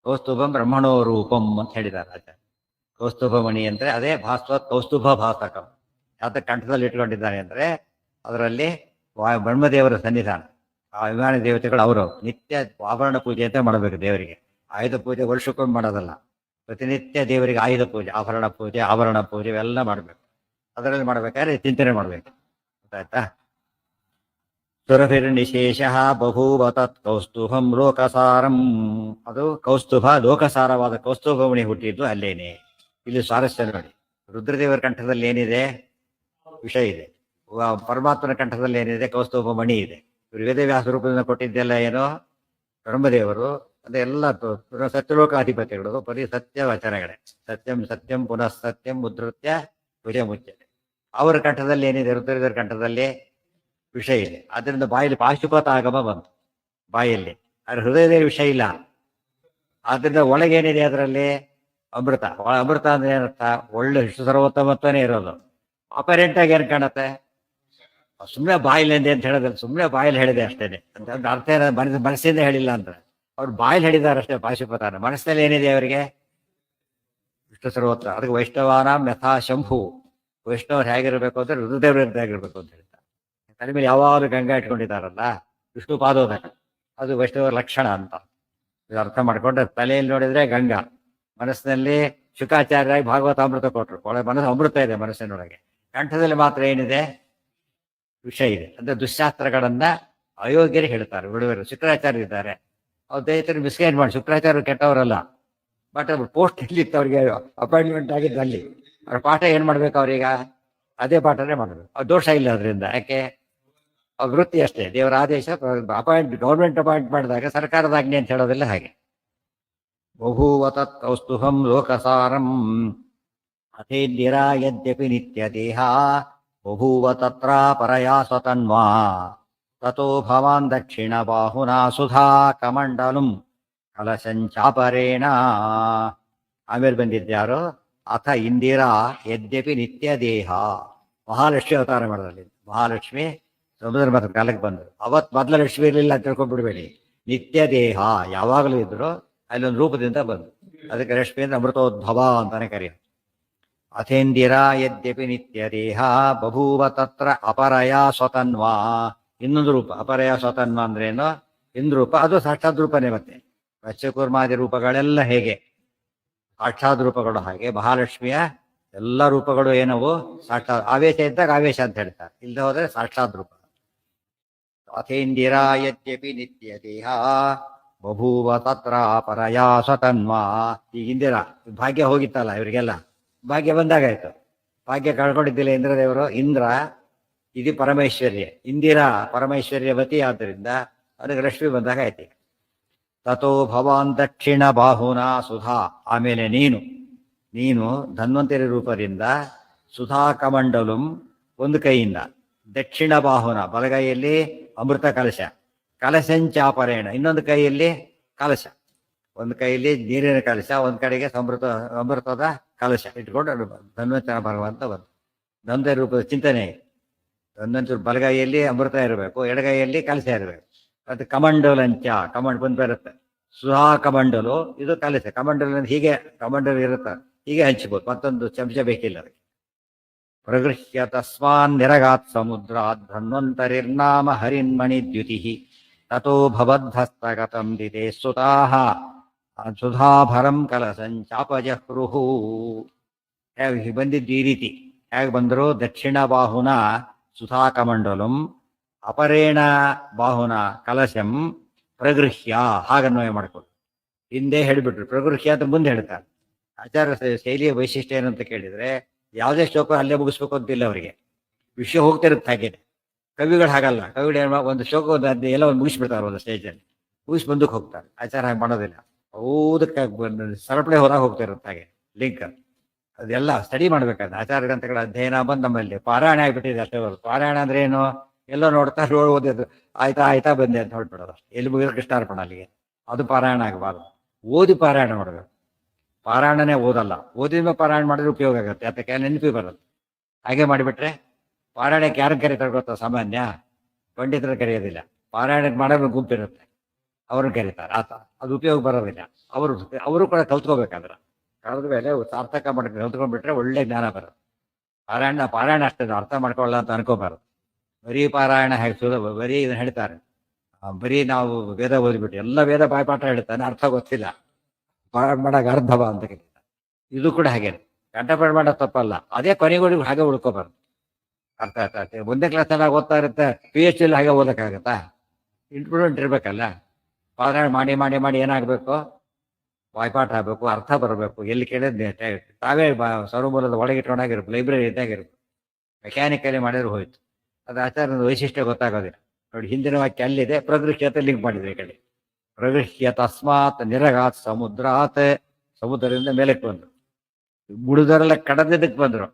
ಕೌಸ್ತುಭಂ ಬ್ರಹ್ಮಣೋ ರೂಪಂ ಅಂತ ಹೇಳಿದ್ದಾರೆ ಆಚಾರ್ಯ. ಕೌಸ್ತುಭ ಮಣಿ ಅಂದ್ರೆ ಅದೇ ಭಾಸ್ವತ್ ಕೌಸ್ತುಭ ಭಾಸಕಂ. ಯಾತ ಕಂಠದಲ್ಲಿ ಇಟ್ಕೊಂಡಿದ್ದಾನೆ ಅಂದ್ರೆ ಅದರಲ್ಲಿ ಬ್ರಹ್ಮದೇವರ ಸನ್ನಿಧಾನ. ಆ ಅಭಿಮಾನಿ ದೇವತೆಗಳು ಅವರು ನಿತ್ಯ ಆಭರಣ ಪೂಜೆ ಅಂತ ಮಾಡಬೇಕು ದೇವರಿಗೆ. ಆಯುಧ ಪೂಜೆ ವರ್ಷಕ್ಕೊಮ್ಮೆ ಮಾಡೋದಲ್ಲ, ಪ್ರತಿನಿತ್ಯ ದೇವರಿಗೆ ಆಯುಧ ಪೂಜೆ, ಆಭರಣ ಪೂಜೆ ಇವೆಲ್ಲ ಮಾಡಬೇಕು. ಅದರಲ್ಲಿ ಮಾಡ್ಬೇಕಾದ್ರೆ ಚಿಂತನೆ ಮಾಡಬೇಕು. ಗೊತ್ತಾಯ್ತಾ? ಸುರಭಿರ್ನಿಶೇಷ ಬಭೂವ ತತ್ ಕೌಸ್ತುಭಂ ಲೋಕಸಾರಂ. ಅದು ಕೌಸ್ತುಭ ಲೋಕಸಾರವಾದ ಕೌಸ್ತುಭಮಣಿ ಹುಟ್ಟಿದ್ದು ಅಲ್ಲೇನೆ. ಇಲ್ಲಿ ಸ್ವಾರಸ್ಯ ನೋಡಿ, ರುದ್ರದೇವರ ಕಂಠದಲ್ಲಿ ಏನಿದೆ? ವಿಷ ಇದೆ. ಪರಮಾತ್ಮನ ಕಂಠದಲ್ಲಿ ಏನಿದೆ? ಕೌಸ್ತುಭ ಮಣಿ ಇದೆ. ಇವರು ವೇದವ್ಯಾಸ ರೂಪದಿಂದ ಕೊಟ್ಟಿದ್ದೆಲ್ಲ ಏನೋ ಬ್ರಹ್ಮದೇವರು, ಅದೆಲ್ಲ ಸತ್ಯಲೋಕಾಧಿಪತಿಗಳು, ಬರೀ ಸತ್ಯ ವಚನಗಳೇ. ಸತ್ಯಂ ಸತ್ಯಂ ಪುನಃ ಸತ್ಯಂ ಉದ್ಧತ್ಯ ಭುಜ ಮುಚ್ಚತೆ. ಅವರ ಕಂಠದಲ್ಲಿ ಏನಿದೆ? ರುದ್ರದೇವರ ಕಂಠದಲ್ಲಿ ವಿಷ ಇದೆ. ಅದರಿಂದ ಬಾಯಲ್ಲಿ ಪಾಶುಪತ ಆಗಮ ಬಂತು ಬಾಯಲ್ಲಿ. ಆದ್ರೆ ಹೃದಯದಲ್ಲಿ ವಿಷಯ ಇಲ್ಲ. ಆದ್ರಿಂದ ಒಳಗೇನಿದೆ? ಅದರಲ್ಲಿ ಅಮೃತ. ಅಮೃತ ಅಂದ್ರೆ ಏನರ್ಥ? ಒಳ್ಳೆ ಸರ್ವೋತ್ತಮತ್ವನೇ ಇರೋದು. ಅಪರೆಂಟ್ ಆಗಿ ಏನ್ ಕಾಣತ್ತೆ? ಸುಮ್ಮನೆ ಬಾಯಿಲಿಂದೆ ಅಂತ ಹೇಳೋದಿಲ್ಲ, ಸುಮ್ಮನೆ ಬಾಯಲ್ಲಿ ಹೇಳಿದೆ ಅಷ್ಟೇನೆ ಅಂತ ಅರ್ಥ. ಏನ ಮನಸ್ಸಿಂದ ಹೇಳಿಲ್ಲ ಅಂತ, ಅವ್ರು ಬಾಯಲ್ಲಿ ಹೇಳಿದಾರೆ ಅಷ್ಟೇ. ಪಾಶುಪತಾನ ಮನಸ್ಸಿನಲ್ಲಿ ಏನಿದೆ ಅವರಿಗೆ? ವಿಷ್ಣು ಸರ್ವೋತ್ತ. ಅದಕ್ಕೆ ವೈಷ್ಣವಾನಾಂ ಯಥಾ ಶಂಭು. ವೈಷ್ಣವರು ಹೇಗಿರ್ಬೇಕು ಅಂದ್ರೆ ರುದ್ರದೇವರಂತೆ ಆಗಿರ್ಬೇಕು ಅಂತ ಹೇಳ್ತಾರೆ. ತಲೆ ಮೇಲೆ ಯಾವಾಗಲೂ ಗಂಗಾ ಇಟ್ಕೊಂಡಿದ್ದಾರಲ್ಲ, ವಿಷ್ಣು ಪಾದೋದಕ, ಅದು ವೈಷ್ಣವರ ಲಕ್ಷಣ ಅಂತ. ಇದು ಅರ್ಥ ಮಾಡ್ಕೊಂಡ್ರೆ ತಲೆಯಲ್ಲಿ ನೋಡಿದ್ರೆ ಗಂಗಾ, ಮನಸ್ಸಿನಲ್ಲಿ ಶುಕಾಚಾರ್ಯರಾಗಿ ಭಾಗವತಾಮೃತ ಕೊಟ್ಟರು. ಒಳಗೆ ಮನಸ್ಸು ಅಮೃತ ಇದೆ ಮನಸ್ಸಿನೊಳಗೆ. ಕಂಠದಲ್ಲಿ ಮಾತ್ರ ಏನಿದೆ? ವಿಷ ಇದೆ. ಅಂದ್ರೆ ದುಶ್ಶಾಸ್ತ್ರಗಳನ್ನ ಅಯೋಗ್ಯರು ಹೇಳ್ತಾರೆ, ಬಿಡುವರು. ಶುಕ್ರಾಚಾರ್ಯ ಇದ್ದಾರೆ, ಅವ್ರ ದೈತ್ಯರು ಮಿಸ್ಗೈಡ್ ಮಾಡಿ. ಶುಕ್ರಾಚಾರ್ಯ ಕೆಟ್ಟವರಲ್ಲ, ಬಟ್ ಅವ್ರು ಪೋಸ್ಟ್ ಇಲ್ಲಿತ್ತು, ಅವ್ರಿಗೆ ಅಪಾಯಿಂಟ್ಮೆಂಟ್ ಆಗಿದ್ದು ಅಲ್ಲಿ. ಅವ್ರ ಪಾಠ ಏನ್ ಮಾಡ್ಬೇಕು? ಅವ್ರೀಗ ಅದೇ ಪಾಠನೇ ಮಾಡಬೇಕು. ಅವ್ರ ದೋಷ ಇಲ್ಲ ಅದರಿಂದ. ಯಾಕೆ? ಅವ್ರ ವೃತ್ತಿ ಅಷ್ಟೇ. ದೇವರ ಆದೇಶ. ಗೌರ್ಮೆಂಟ್ ಅಪಾಯಿಂಟ್ ಮಾಡಿದಾಗ ಸರ್ಕಾರದ ಆಜ್ಞೆ ಅಂತ ಹೇಳೋದಿಲ್ಲ ಹಾಗೆ. ಬಭೂವ ತತ್ ಕೌಸ್ತುಭಂ ಲೋಕಸಾರಂ ಅಥೇಂದಿರಾ ಯದ್ಯಪಿ ನಿತ್ಯ ದೇಹ ಬಭೂವ ತತ್ರ ಪರಯಾ ಸ್ವತನ್ವಾ ತಥೋ ಭವಾನ್ ದಕ್ಷಿಣ ಬಾಹುನಾ ಸುಧಾ ಕಮಂಡಲಂ ಕಲಶಂಚಾಪರೇಣ. ಆಮೇಲೆ ಬಂದಿದ್ಯಾರು? ಅಥ ಇಂದಿರಾ ಯದ್ಯಪಿ ನಿತ್ಯ ದೇಹ. ಮಹಾಲಕ್ಷ್ಮಿ ಅವತಾರ ಮಾಡೋದ್ರಲ್ಲಿ ಮಹಾಲಕ್ಷ್ಮಿ ಸಮುದ್ರ ಮತ ಕಾಲಕ್ಕೆ ಬಂದರು. ಅವತ್ ಮೊದಲ ಲಕ್ಷ್ಮಿ ಇರಲಿಲ್ಲ ಅಂತ ತಿಳ್ಕೊಂಡ್ಬಿಡ್ಬೇಡಿ. ನಿತ್ಯ ದೇಹ ಯಾವಾಗಲೂ ಇದ್ರು, ಅಲ್ಲೊಂದು ರೂಪದಿಂದ ಬಂದು. ಅದಕ್ಕೆ ಲಕ್ಷ್ಮಿ ಅಂದ್ರೆ ಅಮೃತೋದ್ಭವ ಅಂತಾನೆ ಕರೆಯೋದು. ಅಥೇಂದಿರಾ ಯದ್ಯಪಿ ನಿತ್ಯ ದೇಹ ಬಭೂವ ತತ್ರ ಅಪರಯ ಸ್ವತನ್ವಾ. ಇನ್ನೊಂದು ರೂಪ ಅಪರಯ ಸ್ವತನ್ವ ಅಂದ್ರೇನು? ಇಂದ್ರೂಪ. ಅದು ಸಾಕ್ಷಾತ್ ರೂಪನೇ. ಮತ್ತೆ ಮತ್ಸ್ಯಕೂರ್ಮಾದಿ ರೂಪಗಳೆಲ್ಲ ಹೇಗೆ ಸಾಕ್ಷಾತ್ ರೂಪಗಳು, ಹಾಗೆ ಮಹಾಲಕ್ಷ್ಮಿಯ ಎಲ್ಲ ರೂಪಗಳು ಏನವು? ಸಾಕ್ಷಾತ್. ಆವೇಶ ಇದ್ದಾಗ ಆವೇಶ ಅಂತ ಹೇಳ್ತಾರೆ, ಇಲ್ಲದೆ ಹೋದ್ರೆ ಸಾಕ್ಷಾತ್ ರೂಪ. ಅಥೇಂದಿರಾ ಯದ್ಯಪಿ ನಿತ್ಯ ದೇಹ ಬಭೂವ ತತ್ರ ಪರಯಾ ಸ್ವತನ್ವಾ. ಈಗ ಇಂದಿರಾ ಭಾಗ್ಯ ಹೋಗಿತ್ತಲ್ಲ ಇವರಿಗೆಲ್ಲ, ಭಾಗ್ಯ ಬಂದಾಗಾಯ್ತು. ಭಾಗ್ಯ ಕಳ್ಕೊಂಡಿದ್ದಿಲ್ಲ ಇಂದ್ರದೇವರು. ಇಂದ್ರ ಇದು ಪರಮೈಶ್ವರ್ಯ, ಇಂದಿರಾ ಪರಮೈಶ್ವರ್ಯವತಿ. ಆದ್ದರಿಂದ ಅದಕ್ಕೆ ಲಕ್ಷ್ಮಿ ಬಂದಾಗ ಆಯ್ತು. ತಥೋ ಭವಾನ್ ದಕ್ಷಿಣ ಬಾಹುನಾ ಸುಧಾ. ಆಮೇಲೆ ನೀನು ಧನ್ವಂತರಿ ರೂಪದಿಂದ ಸುಧಾ ಕಮಂಡಲಂ ಒಂದು ಕೈಯಿಂದ, ದಕ್ಷಿಣ ಬಾಹುನ ಬಲಗೈಯಲ್ಲಿ ಅಮೃತ ಕಲಶ, ಕಲಶಂಚಾಪರೇಣ ಇನ್ನೊಂದು ಕೈಯಲ್ಲಿ ಕಲಶ. ಒಂದು ಕೈಯಲ್ಲಿ ನೀರಿನ ಕಲಶ, ಒಂದ್ ಕಡೆಗೆ ಅಮೃತದ ಕಲಶ ಇಟ್ಕೊಂಡು ಧನ್ವಂತರ ಭಗವಂತ ಬಂತು. ಧನ್ವಂತರಿ ರೂಪದ ಚಿಂತನೆ. ಧನ್ವಂತರ ಬಲಗೈಯಲ್ಲಿ ಅಮೃತ ಇರಬೇಕು, ಎಡಗೈಯಲ್ಲಿ ಕಲಶ ಇರಬೇಕು. ಅದು ಕಮಂಡಲಂಚ, ಕಮಂಡ್ ಬಂದು ಬರುತ್ತೆ. ಸುಧಾ ಕಮಂಡಲು, ಇದು ಕಲಶ. ಕಮಂಡಲ ಹೀಗೆ ಕಮಂಡಲು ಇರುತ್ತೆ, ಹೀಗೆ ಹಂಚ್ಬೋದು. ಮತ್ತೊಂದು ಚಮಚ ಬೇಕಿಲ್ಲ ಅದಕ್ಕೆ. ಪ್ರಗೃಹ್ಯ ತಸ್ಮಾನ್ ನಿರಗಾತ್ ಸಮುದ್ರಾತ್ ಧನ್ವಂತರಿರ್ನಾಮ ಹರಿನ್ಮಣಿ ದ್ಯುತಿ ತಥೋ ಭವದ್ಧಸ್ತಗತಂ ದಿತೆ ಸುತಾಹ ಸುಧಾಭರಂ ಕಲಸಂಚಾಪಜಹೃಹು. ಹೇಗೆ ಬಂದಿದ್ದು? ಈ ರೀತಿ ಹೇಗೆ ಬಂದರು? ದಕ್ಷಿಣ ಬಾಹುನ ಸುಧಾ ಕಮಂಡಲಂ ಅಪರೇಣ ಬಾಹುನ ಕಲಶಂ ಪ್ರಗೃಹ್ಯ. ಹಾಗನ್ವಯ ಮಾಡ್ಕೊಂಡು ಹಿಂದೆ ಹೇಳಿಬಿಟ್ರು. ಪ್ರಗೃಹ್ಯ ಅಂತ ಮುಂದೆ ಹೇಳ್ತಾರೆ. ಆಚಾರ್ಯ ಶೈಲಿಯ ವೈಶಿಷ್ಟ್ಯ ಏನಂತ ಕೇಳಿದ್ರೆ, ಯಾವುದೇ ಶ್ಲೋಕ ಅಲ್ಲೇ ಮುಗಿಸ್ಬೇಕು ಅಂತಿಲ್ಲ ಅವರಿಗೆ. ವಿಷಯ ಹೋಗ್ತಿರುತ್ತೆ ಹಾಗೇನೆ. ಕವಿಗಳು ಹಾಗಲ್ಲ. ಕವಿಗಳು ಒಂದು ಶ್ಲೋಕ ಎಲ್ಲ ಒಂದು ಮುಗಿಸ್ಬಿಡ್ತಾರೆ ಒಂದು ಸ್ಟೇಜಲ್ಲಿ, ಮುಗಿಸಿ ಮುಂದಕ್ಕೆ ಹೋಗ್ತಾರೆ. ಆಚಾರ ಹಾಗೆ ಮಾಡೋದಿಲ್ಲ. ಓದಕ್ಕೆ ಸರಪಳೆ ಹೊರಗೆ ಹೋಗ್ತಾ ಇರುತ್ತೆ ಹಾಗೆ ಲಿಂಕ್. ಅದೆಲ್ಲ ಸ್ಟಡಿ ಮಾಡ್ಬೇಕಾದ್ರೆ ಆಚಾರ ಗ್ರಂಥಗಳ ಅಧ್ಯಯನ ಬಂದು ನಮ್ಮಲ್ಲಿ ಪಾರಾಯಣ ಆಗಿಬಿಟ್ಟಿದೆ ಅಷ್ಟೇ. ಪಾರಾಯಣ ಅಂದ್ರೆ ಏನು? ಎಲ್ಲೋ ನೋಡ್ತಾ ಓದಿದ್ದು ಆಯ್ತಾ ಬಂದೆ ಅಂತ ಹೊರಟ್ಬಿಡೋದು. ಎಲ್ಲಿ ಮುಗಿದ್ರೆ ಕೃಷ್ಣಾರ್ಪಣ ಅಲ್ಲಿಗೆ. ಅದು ಪಾರಾಯಣ ಆಗಬಾರ್ದು. ಓದಿ ಪಾರಾಯಣ ಮಾಡಬೇಕು. ಪಾರಾಯಣನೇ ಓದಲ್ಲ. ಓದಿದ ಪಾರಾಯಣ ಮಾಡಿದ್ರೆ ಉಪಯೋಗ ಆಗುತ್ತೆ, ಅದಕ್ಕೆ ನೆನಪಿ ಬರುತ್ತೆ. ಹಾಗೆ ಮಾಡಿಬಿಟ್ರೆ ಪಾರಾಯಣಕ್ಕೆ ಯಾರನ್ನ ಕರೀತಾರೆ ಗೊತ್ತಾ? ಸಾಮಾನ್ಯ ಪಂಡಿತರ ಕರೆಯೋದಿಲ್ಲ. ಪಾರಾಯಣಕ್ಕೆ ಮಾಡೋದು ಗುಂಪಿರುತ್ತೆ, ಅವ್ರನ್ನ ಕರೀತಾರೆ. ಅದು ಉಪಯೋಗ ಬರೋದಿಲ್ಲ. ಅವರು ಕೂಡ ಕಲ್ತ್ಕೋಬೇಕಾದ್ರೆ ಕಳೆದ ಮೇಲೆ ಸಾರ್ಥಕ ಮಾಡ್ಕೊಂಡು ಕಲ್ತ್ಕೊಂಡ್ಬಿಟ್ರೆ ಒಳ್ಳೆ ಜ್ಞಾನ ಬರುತ್ತೆ. ಪಾರಾಯಣ ಅಷ್ಟೇ ಅರ್ಥ ಮಾಡ್ಕೊಳ್ಳಲ್ಲ ಅಂತ ಅನ್ಕೋಬಾರದು. ಬರೀ ಪಾರಾಯಣ ಹೇಗೆ ಬರೀ ಇದನ್ನ ಹೇಳ್ತಾರೆ. ಬರೀ ನಾವು ವೇದ ಓದ್ಬಿಟ್ಟು ಎಲ್ಲ ವೇದ ಬಾಯ್ಪಾಠ ಹೇಳ್ತಾನೆ, ಅರ್ಥ ಗೊತ್ತಿಲ್ಲ, ಮಾಡಾಗ ಅರ್ಧವ ಅಂತ ಕೇಳ್ತಾನೆ. ಇದು ಕೂಡ ಹಾಗೆ, ಕಂಠಪಾಠ ಮಾಡೋದು ತಪ್ಪಲ್ಲ, ಅದೇ ಕೊನೆಗೂ ಹಾಗೆ ಉಳ್ಕೋಬಾರ್ದು. ಅರ್ಥ ಆಯ್ತಾ? ಒಂದೇ ಕ್ಲಾಸ್ ಚೆನ್ನಾಗಿ ಓದ್ತಾ ಇರುತ್ತೆ, PhD ಅಲ್ಲಿ ಹಾಗೆ ಓದಕ್ಕಾಗತ್ತಾ? ಇಂಪ್ರೂವ್ಮೆಂಟ್ ಇರ್ಬೇಕಲ್ಲ. ಪಾರಾಯಣ ಮಾಡಿ ಮಾಡಿ ಮಾಡಿ ಏನಾಗಬೇಕು, ಬಾಯ್ಪಾಠ ಆಗಬೇಕು, ಅರ್ಥ ಬರಬೇಕು. ಎಲ್ಲಿ ಕೇಳಿದ್ರೆ ತಾವೇ ಸರ್ವಮೂಲದ ಒಳಗೆ ಇಟ್ಕೊಂಡಾಗಿರ್ಬೇಕು, ಲೈಬ್ರರಿ ಇದ್ದಾಗಿರ್ಬೇಕು. ಮೆಕ್ಯಾನಿಕಲಿ ಮಾಡಿದ್ರೆ ಹೋಯ್ತು. ಅದು ಆಚಾರ್ಯದ ವೈಶಿಷ್ಟ್ಯ ಗೊತ್ತಾಗೋದಿಲ್ಲ. ನೋಡಿ, ಹಿಂದಿನ ವಾಕ್ಯ ಅಲ್ಲಿದೆ, ಪ್ರಗೃಹ್ಯತೆ ಲಿಂಕ್ ಮಾಡಿದ್ರೆ ಈ ಕಡೆ. ಪ್ರಗೃಹ್ಯ ತಸ್ಮಾತ್ ನಿರಗಾತ್ ಸಮುದ್ರಾತ್, ಸಮುದ್ರದಿಂದ ಮೇಲಕ್ಕೆ ಬಂದ್ರು. ಮುಡಿದವರೆಲ್ಲ ಕಡದಿದ್ದಕ್ಕೆ ಬಂದ್ರು.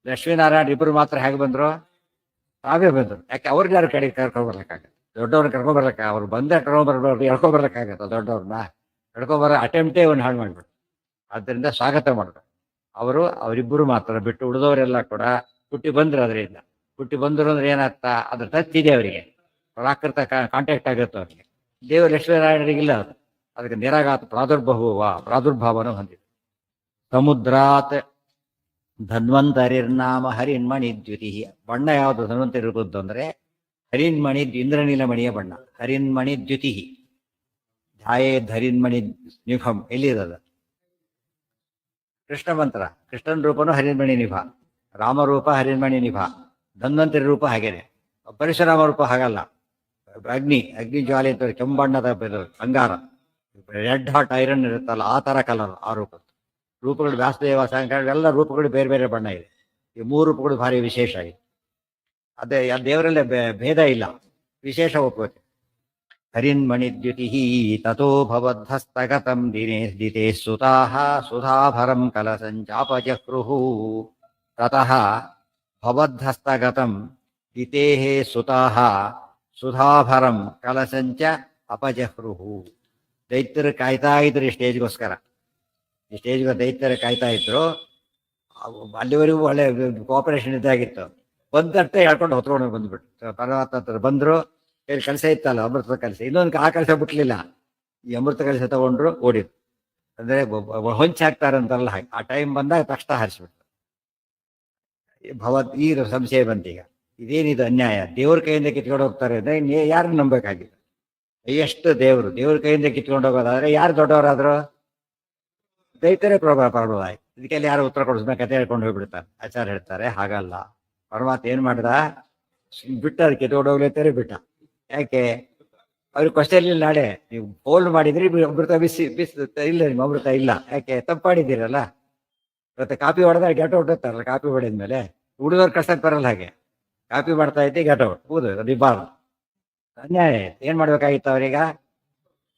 ಲಕ್ಷ್ಮೀನಾರಾಯಣ ಇಬ್ಬರು ಮಾತ್ರ ಹೇಗೆ ಬಂದ್ರು? ತಾವೇ ಬಂದ್ರು. ಯಾಕೆ ಅವ್ರಿಗೆ ಯಾರು ಕಡೆ ಕರ್ಕೊಂಡ್ಬರ್ಬೇಕಾಗತ್ತೆ? ದೊಡ್ಡವ್ರನ್ನ ಕರ್ಕೊಂಡ್ಬರ್ಲಕ್ಕ, ಅವ್ರು ಬಂದೇ ಕರ್ಕೊಂಡ್ಬರ್ಬಾರ್ದು, ಎಳ್ಕೊಂಡ್ಬರ್ಲಿಕ್ಕಾಗತ್ತ? ದೊಡ್ಡವ್ರನ್ನ ಎಳ್ಕೊಂಬರೋ ಅಟೆಂಪ್ಟೇ ಒಂದು ಹಾಳು ಮಾಡ್ಬಿಟ್ಟು. ಆದ್ದರಿಂದ ಸ್ವಾಗತ ಮಾಡ್ಬೇಕು. ಅವರಿಬ್ಬರು ಮಾತ್ರ ಬಿಟ್ಟು ಉಳಿದವರೆಲ್ಲ ಕೂಡ ಹುಟ್ಟಿ ಬಂದ್ರು. ಅದರಿಂದ ಹುಟ್ಟಿ ಬಂದ್ರು ಅಂದ್ರೆ ಏನರ್ಥ? ಅದ್ರ ಟಚ್ ಇದೆ ಅವರಿಗೆ, ಪ್ರಾಕೃತ ಕಾಂಟ್ಯಾಕ್ಟ್ ಆಗುತ್ತೆ ಅವರಿಗೆ. ದೇವ ಲಕ್ಷ್ಮೀನಾರಾಯಣರಿಗಿಲ್ಲ ಅದು. ಅದಕ್ಕೆ ನಿರಾಘಾತ ಪ್ರಾದುರ್ಭಾವನ ಹೊಂದಿದೆ. ಸಮುದ್ರಾತ್ ಧನ್ವಂತರಿರ್ನಾಮ ಹರಿನ್ಮಣಿ ದ್ಯುತಿ. ಬಣ್ಣ ಯಾವುದು ಧನ್ವಂತರಿರ್ಬೋದು ಅಂದ್ರೆ ಹರಿನ್ಮಣಿ, ಇಂದ್ರನೀಲಮಣಿಯ ಬಣ್ಣ. ಹರಿನ್ಮಣಿ ದ್ಯುತಿ ಧ್ಯಾಯೇ ಹರಿನ್ಮಣಿ ನಿಭಂ. ಎಲ್ಲಿರೋದು? ಕೃಷ್ಣ ಮಂತ್ರ. ಕೃಷ್ಣನ ರೂಪನು ಹರಿನ್ಮಣಿ ನಿಭ, ರಾಮರೂಪ ಹರಿನ್ಮಣಿ ನಿಭ, ಧನ್ವಂತರಿ ರೂಪ ಹಾಗೇನೆ. ಪರಶುರಾಮ ರೂಪ ಹಾಗಲ್ಲ, ಅಗ್ನಿ ಜ್ವಾಲೆ ಅಂತ ಕೆಂಬಣ್ಣದ ಅಂಗಾರ, ರೆಡ್ ಹಾಟ್ ಐರನ್ ಇರುತ್ತಲ್ಲ, ಆ ತರ ಕಲರ್ ಆ ರೂಪಗಳು. ವ್ಯಾಸದೇವ ಸಾಯಂಕಾಲ ಎಲ್ಲ ರೂಪಗಳು ಬೇರೆ ಬೇರೆ ಬಣ್ಣ ಇದೆ. ಈ ಮೂರು ರೂಪಗಳು ಭಾರಿ ವಿಶೇಷ ಇದೆ. ಅದೇ ದೇವರಲ್ಲೇ ಭೇದ ಇಲ್ಲ, ವಿಶೇಷ ಒಪ್ಪುತ್ತೆ. ಹರಿನ್ಮಣಿ ದ್ಯುತಿ ತಥೋ ಭವದ್ಹಸ್ತಗತಂ ದಿನೇ ದಿತೆ ಸುತಾಃ ಸುಧಾಭರಂ ಕಲಸಂಚಾಪಜಹೃಹು. ತತಃ ಭವದ್ಹಸ್ತಗತಂ ದಿತೇಃ ಸುತಾಃ ಸುಧಾಭರಂ ಕಲಸಂಚ ಅಪಜಹೃಹು. ದೈತ್ಯರು ಕಾಯ್ತಾ ಇದ್ರು ಈ ಸ್ಟೇಜ್ಗೋಸ್ಕರ. ಈ ಸ್ಟೇಜ್ಗೆ ದೈತ್ಯರು ಕಾಯ್ತಾ ಇದ್ರು. ಅಲ್ಲಿವರೆಗೂ ಒಳ್ಳೆ ಕೋಆಪರೇಷನ್ ಇದ್ದಾಗಿತ್ತು. ಬಂದಟ್ಟೆ ಹೇಳ್ಕೊಂಡು ಹೊತ್ಕೊಂಡು ಬಂದ್ಬಿಟ್ಟು ಪರಮಾತ್ಮ ಹತ್ರ ಬಂದ್ರು. ಕಲಸ ಇತ್ತಲ್ಲ, ಅಮೃತದ ಕಲಸ, ಇನ್ನೊಂದು ಆ ಕಲಸ ಬಿಟ್ಲಿಲ್ಲ, ಈ ಅಮೃತ ಕಲಸ ತಗೊಂಡ್ರು, ಓಡಿದ್ರು. ಅಂದ್ರೆ ಹೊಂಚಾಕ್ತಾರಂತಾರಲ್ಲ ಹಾಗೆ. ಆ ಟೈಮ್ ಬಂದಾಗ ತಕ್ಷಣ ಹಾರಿಸ್ಬಿಟ್ಟು ಈ ಸಂಶಯ ಬಂತೀಗ. ಇದೇನಿದು ಅನ್ಯಾಯ? ದೇವ್ರ ಕೈಯಿಂದ ಕಿತ್ಕೊಂಡು ಹೋಗ್ತಾರೆ ಅಂದ್ರೆ ಯಾರನ್ನ ನಂಬೇಕಾಗಿದೆ? ಎಷ್ಟು ದೇವ್ರ ಕೈಯಿಂದ ಕಿತ್ಕೊಂಡು ಹೋಗೋದಾದ್ರೆ ಯಾರು ದೊಡ್ಡವರಾದ್ರು? ದೈತರೇ ಪ್ರಾಬ್ಲಮ್ ಆಯ್ತು. ಇದಕ್ಕೆಲ್ಲ ಯಾರು ಉತ್ತರ ಕೊಡಿಸ್ಬೇಕು? ಕತೆ ಹೇಳ್ಕೊಂಡು ಹೋಗ್ಬಿಡ್ತಾರೆ. ಆಚಾರ್ಯ ಹೇಳ್ತಾರೆ ಹಾಗಲ್ಲ. ಪರಮಾತ್ಮ ಏನ್ ಮಾಡಿದ? ಬಿಟ್ಟ, ಅದಕ್ಕೆ ಕಿತ್ಕೊಂಡೋಗ್ಲೇತಾರೆ ಬಿಟ್ಟ. ಯಾಕೆ? ಅವ್ರಿಗೆ ಕ್ವಶನ್ ಇಲ್ಲ. ನಾಳೆ ನೀವು ಹೋಲ್ಡ್ ಮಾಡಿದ್ರಿ, ಅಮೃತ ಇಲ್ಲ, ನಿಮ್ಮ ಅಮೃತ ಇಲ್ಲ. ಯಾಕೆ? ತಪ್ಪಾಡಿದ್ದೀರಲ್ಲ. ಮತ್ತೆ ಕಾಪಿ ಹೊಡೆದಾಗ ಗೆಟ್ ಔಟ್ ಇರ್ತಾರಲ್ಲ, ಕಾಪಿ ಹೊಡೆದ್ಮೇಲೆ ಹುಡುಗರು ಕಳ್ಸಕ್ ಬರಲ್ಲ. ಹಾಗೆ ಕಾಪಿ ಮಾಡ್ತಾ ಇದ್ದೆ, ಗೆಟ್ ಔಟ್. ಹೌದು, ನಿಬಾರ್ದು. ಅನ್ಯಾಯ. ಏನ್ ಮಾಡ್ಬೇಕಾಗಿತ್ತು ಅವ್ರೀಗ?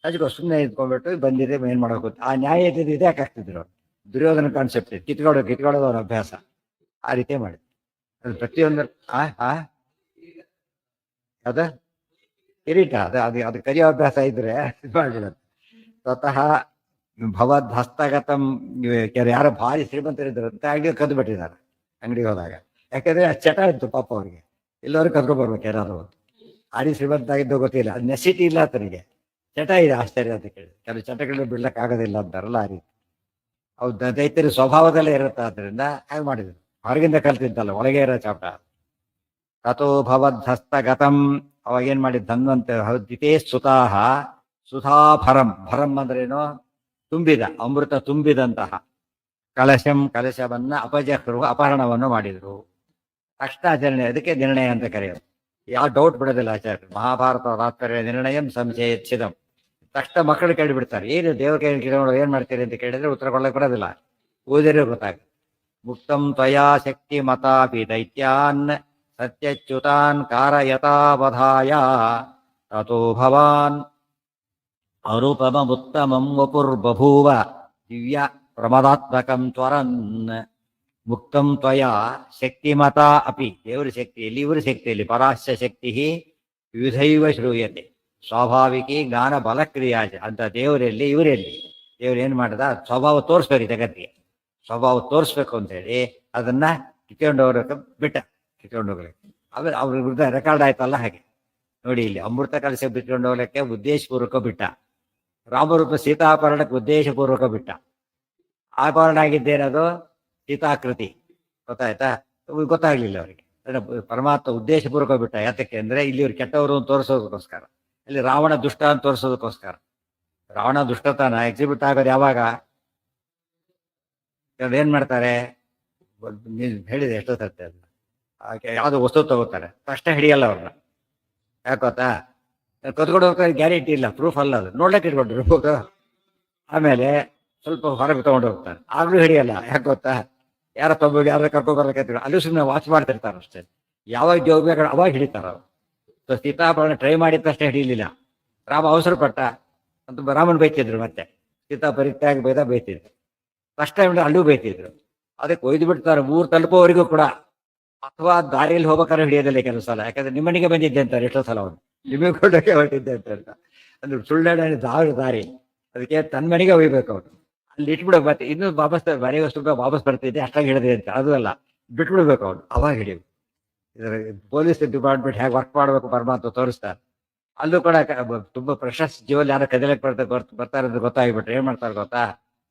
ಹಚ್ಕೋ, ಸುಮ್ಮನೆ ಇದ್ಕೊಂಡ್ಬಿಟ್ಟು ಬಂದಿದೆ, ಏನ್ ಮಾಡೋಕೆ? ಆ ನ್ಯಾಯ ಇದ್ದಿದ್ದು ಇದೇ ಹಾಕ್ತಿದ್ರು. ದುರ್ಯೋಧನ ಕಾನ್ಸೆಪ್ಟ್ ಕಿತ್ಕೊಳ್ಳೋದು ಅವ್ರ ಅಭ್ಯಾಸ. ಆ ರೀತಿ ಮಾಡಿ ಅದು ಪ್ರತಿಯೊಂದು ಅದ ಕಿರೀಟ, ಅದು ಕರಿಯೋ ಅಭ್ಯಾಸ ಇದ್ರೆ ಮಾಡ್ಬಿಡೋದು. ಸ್ವತಃ ಭವದ್ ಹಸ್ತಗತಂ. ಯಾರೋ ಭಾರಿ ಶ್ರೀಮಂತರಿದ್ರು ಅಂತ ಅಂಗಡಿ ಕದ್ದು ಬಿಟ್ಟಿದ್ದಾರೆ. ಅಂಗಡಿಗೆ ಹೋದಾಗ ಯಾಕಂದ್ರೆ ಚಟ ಇತ್ತು ಪಾಪ ಅವ್ರಿಗೆ. ಎಲ್ಲರೂ ಕದ್ಕೊಂಡು ಬರ್ಬೇಕು ಯಾರು. ಭಾರಿ ಶ್ರೀಮಂತ ಆಗಿದ್ದು ಗೊತ್ತಿಲ್ಲ, ಅದು ನೆಸಿಟಿ ಇಲ್ಲ ಆತನಿಗೆ, ಚಟ ಇದೆ. ಆಶ್ಚರ್ಯ ಅಂತ ಕೇಳಿ ಕೆಲವು ಚಟಗಳನ್ನ ಬಿಡ್ಲಕ್ಕೆ ಆಗೋದಿಲ್ಲ ಅಂತಾರಲ್ಲ, ಆ ರೀತಿ ಅವ್ರು ದೈತ್ಯರ ಸ್ವಭಾವದಲ್ಲೇ ಇರುತ್ತೆ. ಆದ್ರಿಂದ ಹಾಗೆ ಮಾಡಿದ್ರು. ಹೊರಗಿಂದ ಕಲ್ತಿದ್ದಲ್ಲ, ಒಳಗೆ ಇರೋ ಚಾಪಟ. ತಥೋ ಭವದ್ಹಸ್ತಗತಂ. ಅವಾಗ ಏನ್ ಮಾಡಿದ್? ಧನ್ವಂತ ದಿತೇ ಸುತಾಹ ಸುಧಾಭರಂ. ಭರಂ ಅಂದ್ರೇನು? ತುಂಬಿದ, ಅಮೃತ ತುಂಬಿದಂತಹ ಕಲಶವನ್ನ ಅಪಜಹೃ, ಅಪಹರಣವನ್ನು ಮಾಡಿದ್ರು. ತಕ್ಷಣ ಆಚರಣೆ, ಅದಕ್ಕೆ ನಿರ್ಣಯ ಅಂತ ಕರೆಯೋದು. ಯಾವ ಡೌಟ್ ಬಿಡೋದಿಲ್ಲ ಆಚಾರ್ಯ. ಮಹಾಭಾರತ ತಾತ್ಪರ್ಯ ನಿರ್ಣಯಂ ಸಂಶಯಚ್ಛಿದಂ. ತಕ್ಷಣ ಮಕ್ಕಳು ಕೇಳಿಬಿಡ್ತಾರೆ, ಏನು ದೇವ್ರ ಕೈ ಕೇಳೋದು ಏನ್ ಮಾಡ್ತೀರಿ ಅಂತ ಕೇಳಿದ್ರೆ ಉತ್ತರ ಕೊಡಕ್ಕೆ ಬರೋದಿಲ್ಲ. ಓದಿರೋ ಗೊತ್ತಾಗುತ್ತೆ. ಮುಕ್ತಂ ತ್ವಯಾ ಶಕ್ತಿ ಮತಾಪಿ ದೈತ್ಯಾನ್ ಸತ್ಯಚ್ಯುತಾನ್ ಕಾರಯತಾವಧಾಯ ತಥೋ ಭವಾನ್ ಅರೂಪಮುತ್ತಮಂ ವಪುರ್ಬಭೂವ ದಿವ್ಯ ಪ್ರಮದಾತ್ಮಕಂ ತ್ವರನ್. ಮುಕ್ತಂ ತ್ವಯಾ ಶಕ್ತಿಮತ ಅಪಿ. ದೇವರ ಶಕ್ತಿಯಲ್ಲಿ, ಇವರ ಶಕ್ತಿಯಲ್ಲಿ, ಪರಾಶ್ಯ ಶಕ್ತಿ ವಿವಿಧೈವ ಶ್ರೂಯತೆ. ಸ್ವಾಭಾವಿಕಿ ಜ್ಞಾನ ಬಲಕ್ರಿಯಾಚ ಅಂತ ದೇವರಲ್ಲಿ, ಇವರಲ್ಲಿ. ದೇವರು ಏನ್ ಮಾಡಿದ? ಸ್ವಭಾವ ತೋರಿಸ್ಬೇಕು ಜಗತ್ತಿಗೆ. ಸ್ವಭಾವ ತೋರಿಸ್ಬೇಕು ಅಂತ ಹೇಳಿ ಅದನ್ನ ಕಿತ್ಕೊಂಡೋಗ್ಬೇಕು ಬಿಟ್ಟ. ಕಿತ್ಕೊಂಡೋಗ್ಲಿಕ್ಕೆ ಆಮೇಲೆ ಅವ್ರ ವಿರುದ್ಧ ರೆಕಾರ್ಡ್ ಆಯ್ತಲ್ಲ. ಹಾಗೆ ನೋಡಿ, ಇಲ್ಲಿ ಅಮೃತ ಕಲಶ ಬಿಟ್ಕೊಂಡು ಹೋಗ್ಲಿಕ್ಕೆ ಉದ್ದೇಶಪೂರ್ವಕ ಬಿಟ್ಟ. ರಾಮರೂಪ ಸೀತಾಪರಣಕ್ಕೆ ಉದ್ದೇಶಪೂರ್ವಕ ಬಿಟ್ಟ. ಆಪರಣ ಆಗಿದ್ದೇನದು? ಸೀತಾಕೃತಿ. ಗೊತ್ತಾಯ್ತಾ? ಗೊತ್ತಾಗ್ಲಿಲ್ಲ ಅವರಿಗೆ. ಪರಮಾತ್ಮ ಉದ್ದೇಶಪೂರ್ವಕ ಬಿಟ್ಟ. ಯಾತಕ್ಕೆ ಅಂದ್ರೆ ಇಲ್ಲಿ ಇವ್ರು ಕೆಟ್ಟವರು ತೋರಿಸೋದಕ್ಕೋಸ್ಕರ. ಅಲ್ಲಿ ರಾವಣ ದುಷ್ಟ ಅಂತ ತೋರಿಸೋದಕ್ಕೋಸ್ಕರ. ರಾವಣ ದುಷ್ಟತನ ಎಕ್ಸಿಬಿಟ್ ಆಗೋದು ಯಾವಾಗ? ಇವ್ರು ಏನ್ ಮಾಡ್ತಾರೆ, ನೀನ್ ಹೇಳಿದೆ ಎಷ್ಟೋ ಸತ್ಯ ಅದು, ಯಾವ್ದು ವಸ್ತು ತಗೋತಾರೆ ಫಸ್ಟ್ ಹಿಡಿಯಲ್ಲ ಅವ್ರನ್ನ. ಯಾಕೋತಾ ಕತ್ಕೊಂಡು ಹೋಗ್ತಾರೆ, ಗ್ಯಾರಂಟಿ ಇಲ್ಲ, ಪ್ರೂಫ್ ಅಲ್ಲ, ಅದು ನೋಡ್ಲಿಕ್ಕೆ ಇಟ್ಕೊಂಡ್ರು. ಆಮೇಲೆ ಸ್ವಲ್ಪ ಹೊರಗೆ ತಗೊಂಡು ಹೋಗ್ತಾರೆ, ಆಗ್ಲೂ ಹಿಡಿಯಲ್ಲ. ಯಾಕೆ ಗೊತ್ತಾ, ಯಾರ ತಗೊಂಡು ಯಾರ ಕರ್ಕೊಂಡು ಬರ್ಬೇಕಂತ ಅಲ್ಲಿ ಸುಮ್ಮನೆ ವಾಚ್ ಮಾಡ್ತಿರ್ತಾರೆ ಅಷ್ಟೇ. ಯಾವಾಗ ಜೋಗ ಬೇಕು ಅವಾಗ ಹಿಡಿತಾರ ಅವ್ರು. ಸೊ ಸೀತಾಪರಣ ಟ್ರೈ ಮಾಡಿದ್ದಷ್ಟೇ ಹಿಡಿಯಲಿಲ್ಲ. ರಾಮ ಅವಸರ ಪಟ್ಟ ಅಂತ ರಾಮನ್ ಬೈತಿದ್ರು, ಮತ್ತೆ ಸೀತಾ ಪರಿತ್ಯಾಗ ಬೈತಿದ್ರು. ಫಸ್ಟ್ ಟೈಮ್ ಅಲ್ಲೂ ಬೈತಿದ್ರು. ಅದಕ್ಕೆ ಒಯ್ದು ಬಿಡ್ತಾರೆ ಊರು ತಲುಪೋವರೆಗೂ ಕೂಡ. ಅಥವಾ ದಾರಿಯಲ್ಲಿ ಹೋಗ್ಬೇಕಾದ್ರೆ ಹಿಡಿಯೋದಿಲ್ಲ ಕೆಲವು ಸಲ, ಯಾಕಂದ್ರೆ ನಿಮ್ಮನಿಗೆ ಬಂದಿದ್ದೆ ಅಂತಾರೆ ಎಷ್ಟೋ ಸಲ ಅವನು, ನಿಮಗೆ ಕೊಡೋಕೆ ಹೊರಟಿದ್ದೆ ಅಂತ. ಅಂದ್ರೆ ಸುಳ್ಳು ದಾರಿ, ಅದಕ್ಕೆ ತನ್ನ ಮನೆಗೆ ಒಯ್ಬೇಕು ಅವನು. ಅಲ್ಲಿ ಇಟ್ಬಿಡೋಕೆ ಮತ್ತೆ ಇನ್ನೂ ವಾಪಸ್ ಮನೆಗೆ ಅಷ್ಟು ವಾಪಸ್ ಬರ್ತಿದ್ದೆ ಅಷ್ಟಾಗಿ ಹಿಡಿದೆ ಅಂತ, ಅದು ಅಲ್ಲ, ಬಿಟ್ಬಿಡ್ಬೇಕು ಅವನು, ಅವಾಗ ಹಿಡಿಬೇಕು. ಇದರ ಪೊಲೀಸ್ ಡಿಪಾರ್ಟ್ಮೆಂಟ್ ಹೇಗೆ ವರ್ಕ್ ಮಾಡಬೇಕು ಪರಮಾತ್ಮ ತೋರಿಸ್ತಾರೆ. ಅಲ್ಲೂ ಕೂಡ ತುಂಬಾ ಪ್ರಶಸ್ತ ಜೀವಲ್ಲಿ ಯಾರು ಕದಿಲಕ್ಕೆ ಬರ್ತಾರೆ ಅಂತ ಗೊತ್ತಾಗ್ಬಿಟ್ರೆ ಏನ್ ಮಾಡ್ತಾರೆ ಗೊತ್ತಾ,